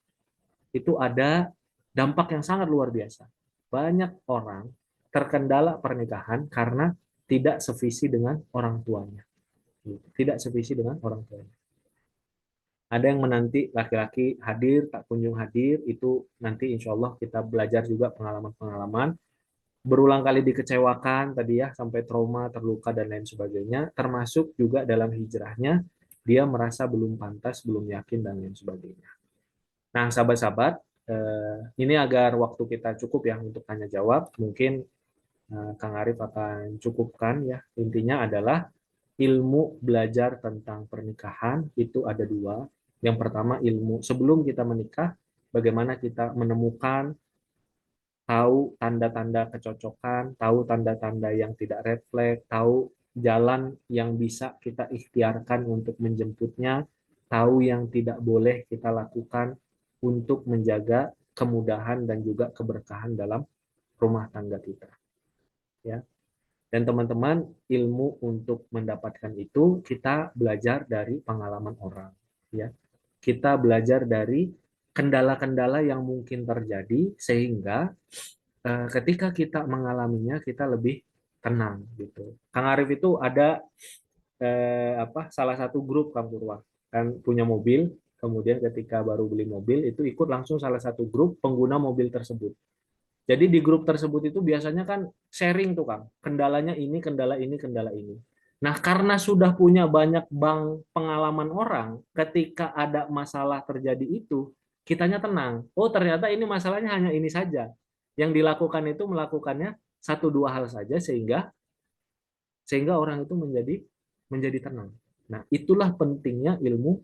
Itu ada dampak yang sangat luar biasa. Banyak orang terkendala pernikahan karena tidak sevisi dengan orang tuanya. Tidak sevisi dengan orang tuanya. Ada yang menanti laki-laki hadir, tak kunjung hadir, itu nanti insya Allah kita belajar juga pengalaman-pengalaman. Berulang kali dikecewakan tadi ya, sampai trauma, terluka, dan lain sebagainya. Termasuk juga dalam hijrahnya, dia merasa belum pantas, belum yakin, dan lain sebagainya. Nah, sahabat-sahabat, ini agar waktu kita cukup ya untuk tanya jawab, mungkin Kang Arif akan cukupkan ya. Intinya adalah ilmu belajar tentang pernikahan itu ada dua. Yang pertama ilmu sebelum kita menikah, bagaimana kita menemukan, tahu tanda-tanda kecocokan, tahu tanda-tanda yang tidak red flag, tahu jalan yang bisa kita ikhtiarkan untuk menjemputnya, tahu yang tidak boleh kita lakukan untuk menjaga kemudahan dan juga keberkahan dalam rumah tangga kita. Ya. Dan teman-teman, ilmu untuk mendapatkan itu kita belajar dari pengalaman orang, ya. Kita belajar dari kendala-kendala yang mungkin terjadi sehingga ketika kita mengalaminya kita lebih tenang gitu. Kang Arif itu ada salah satu grup Kang Purwa kan punya mobil, kemudian ketika baru beli mobil itu ikut langsung salah satu grup pengguna mobil tersebut. Jadi di grup tersebut itu biasanya kan sharing tuh Kang, kendalanya ini, kendala ini, kendala ini. Nah, karena sudah punya banyak bank pengalaman orang, ketika ada masalah terjadi itu, kitanya tenang. Oh, ternyata ini masalahnya hanya ini saja. Yang dilakukan itu melakukannya satu dua hal saja sehingga sehingga orang itu menjadi tenang. Nah, itulah pentingnya ilmu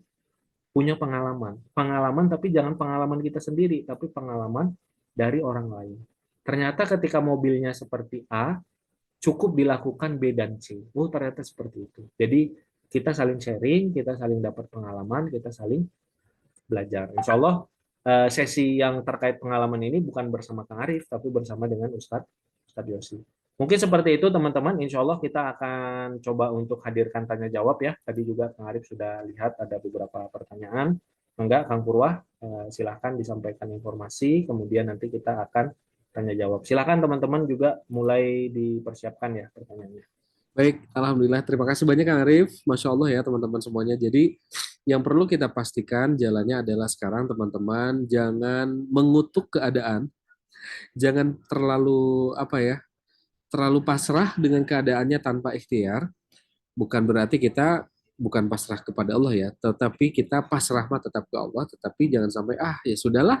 punya pengalaman. Pengalaman tapi jangan pengalaman kita sendiri, tapi pengalaman dari orang lain. Ternyata ketika mobilnya seperti A, cukup dilakukan B dan C. Oh, ternyata seperti itu. Jadi kita saling sharing, kita saling dapat pengalaman, kita saling belajar. Insya Allah sesi yang terkait pengalaman ini bukan bersama Kang Arif, tapi bersama dengan Ustadz Yosi. Mungkin seperti itu teman-teman. Insya Allah kita akan coba untuk hadirkan tanya jawab ya. Tadi juga Kang Arif sudah lihat ada beberapa pertanyaan. Enggak, Kang Purwah, silahkan disampaikan informasi. Kemudian nanti kita akan tanya jawab. Silahkan teman-teman juga mulai dipersiapkan ya pertanyaannya. Baik, Alhamdulillah. Terima kasih banyak Kang Arif. Masya Allah ya teman-teman semuanya. Jadi yang perlu kita pastikan jalannya adalah sekarang teman-teman jangan mengutuk keadaan, jangan terlalu apa ya, terlalu pasrah dengan keadaannya tanpa ikhtiar. Bukan berarti kita bukan pasrah kepada Allah ya, tetapi kita pasrah mah tetap ke Allah, tetapi jangan sampai ya sudahlah.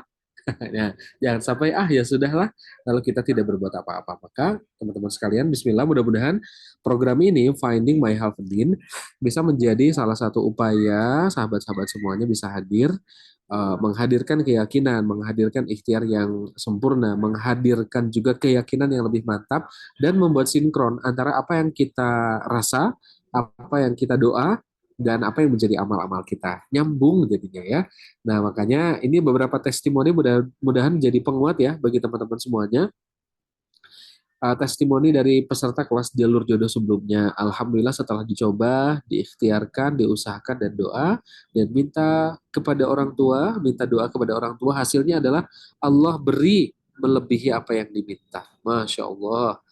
Ya, jangan sampai ya sudahlah lalu kita tidak berbuat apa-apa. Maka teman-teman sekalian, bismillah mudah-mudahan program ini Finding My Halfdin bisa menjadi salah satu upaya sahabat-sahabat semuanya bisa hadir menghadirkan keyakinan, menghadirkan ikhtiar yang sempurna, menghadirkan juga keyakinan yang lebih mantap dan membuat sinkron antara apa yang kita rasa, apa yang kita doa dan apa yang menjadi amal-amal kita. Nyambung jadinya ya. Nah, makanya ini beberapa testimoni mudah-mudahan jadi penguat ya bagi teman-teman semuanya. Testimoni dari peserta kelas jalur jodoh sebelumnya. Alhamdulillah setelah dicoba, diikhtiarkan, diusahakan dan doa dan minta kepada orang tua, minta doa kepada orang tua, hasilnya adalah Allah beri melebihi apa yang diminta. Masya Allah.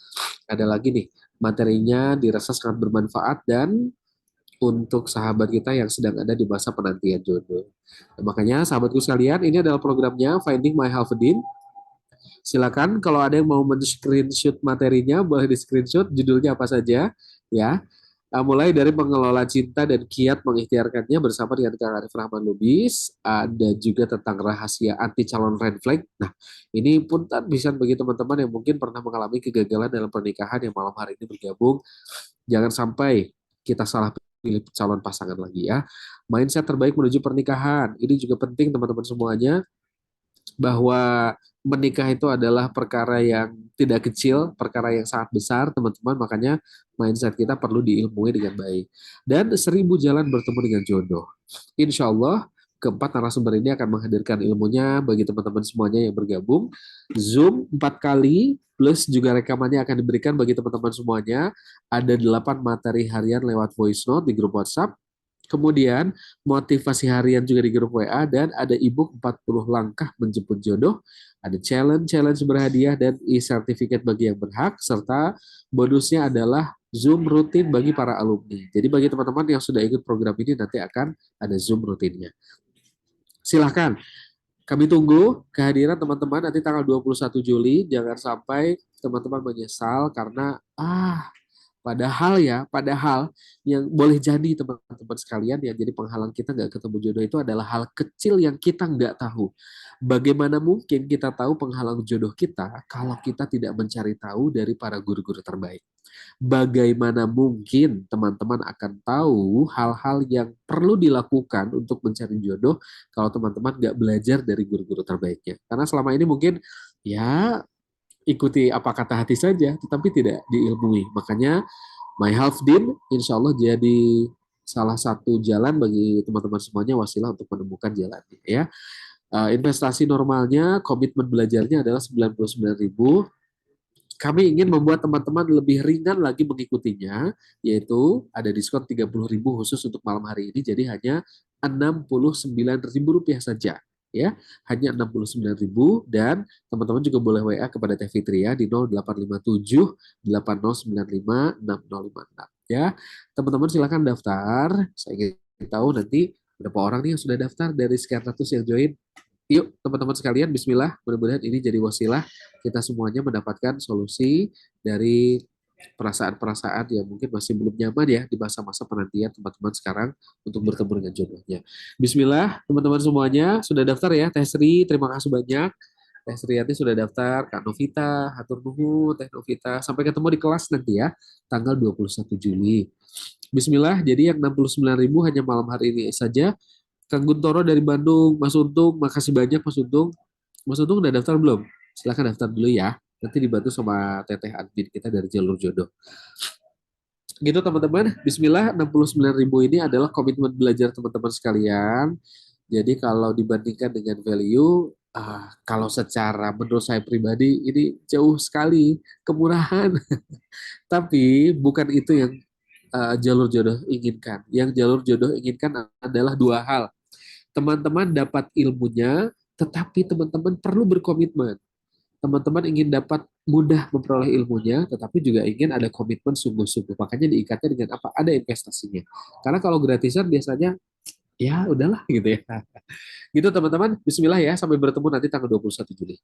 Ada lagi nih, materinya dirasa sangat bermanfaat dan untuk sahabat kita yang sedang ada di masa penantian jodoh. Nah, makanya sahabatku sekalian, ini adalah programnya Finding My Halfdin. Silakan kalau ada yang mau men-screenshot materinya, boleh di-screenshot judulnya apa saja ya. Mulai dari pengelola cinta dan kiat mengikhtiarkannya bersama dengan Kang Arif Rahman Lubis, ada juga tentang rahasia anti calon red flag. Nah, ini pun tak bisa bagi teman-teman yang mungkin pernah mengalami kegagalan dalam pernikahan yang malam hari ini bergabung. Jangan sampai kita salah pilih calon pasangan lagi ya. Mindset terbaik menuju pernikahan. Ini juga penting teman-teman semuanya bahwa menikah itu adalah perkara yang tidak kecil, perkara yang sangat besar, teman-teman. Makanya mindset kita perlu diilmui dengan baik. Dan 1.000 jalan bertemu dengan jodoh. Insya Allah, keempat narasumber ini akan menghadirkan ilmunya bagi teman-teman semuanya yang bergabung. Zoom 4 kali, plus juga rekamannya akan diberikan bagi teman-teman semuanya. Ada 8 materi harian lewat voice note di grup WhatsApp. Kemudian motivasi harian juga di grup WA dan ada ebook 40 langkah menjemput jodoh, ada challenge berhadiah dan e-sertifikat bagi yang berhak serta bonusnya adalah Zoom rutin bagi para alumni. Jadi bagi teman-teman yang sudah ikut program ini nanti akan ada Zoom rutinnya. Silahkan kami tunggu kehadiran teman-teman nanti tanggal 21 Juli. Jangan sampai teman-teman menyesal karena padahal yang boleh jadi teman-teman sekalian yang jadi penghalang kita nggak ketemu jodoh itu adalah hal kecil yang kita nggak tahu. Bagaimana mungkin kita tahu penghalang jodoh kita kalau kita tidak mencari tahu dari para guru-guru terbaik? Bagaimana mungkin teman-teman akan tahu hal-hal yang perlu dilakukan untuk mencari jodoh kalau teman-teman nggak belajar dari guru-guru terbaiknya? Karena selama ini mungkin ya ikuti apa kata hati saja, tetapi tidak diilmui. Makanya My Half Din insya Allah jadi salah satu jalan bagi teman-teman semuanya wasilah untuk menemukan jalannya ya. Investasi normalnya, komitmen belajarnya adalah 99.000. Kami ingin membuat teman-teman lebih ringan lagi mengikutinya, yaitu ada diskon 30.000 khusus untuk malam hari ini, jadi hanya Rp69.000 saja. Ya, hanya 69.000 dan teman-teman juga boleh WA kepada Teh Fitri ya di 0857 8095 6056 ya. Teman-teman silakan daftar. Saya ingin tahu nanti berapa orang nih yang sudah daftar dari sekian ratus yang join. Yuk teman-teman sekalian, bismillah, mudah-mudahan ini jadi wasilah kita semuanya mendapatkan solusi dari perasaan-perasaan yang mungkin masih belum nyaman ya di masa-masa penantian teman-teman sekarang untuk bertemu dengan jodohnya. Bismillah, teman-teman semuanya sudah daftar ya, Teh Sri, terima kasih banyak. Teh Sriati sudah daftar, Kak Novita, hatur nuhun, Teh Novita. Sampai ketemu di kelas nanti ya, tanggal 21 Juli. Bismillah, jadi yang 69.000 hanya malam hari ini saja. Kang Guntoro dari Bandung, Mas Untung, makasih banyak Mas Untung. Mas Untung udah daftar belum? Silahkan daftar dulu ya. Nanti dibantu sama teteh admin kita dari jalur jodoh. Gitu teman-teman, Bismillah 69.000 ini adalah komitmen belajar teman-teman sekalian. Jadi kalau dibandingkan dengan value, kalau secara menurut saya pribadi ini jauh sekali kemurahan. Tapi bukan itu yang jalur jodoh inginkan. Yang jalur jodoh inginkan adalah dua hal. Teman-teman dapat ilmunya, tetapi teman-teman perlu berkomitmen. Teman-teman ingin dapat mudah memperoleh ilmunya, tetapi juga ingin ada komitmen sungguh-sungguh. Makanya diikatnya dengan apa? Ada investasinya. Karena kalau gratisan biasanya, ya udahlah gitu ya. Gitu teman-teman, bismillah ya, sampai bertemu nanti tanggal 21 Juli.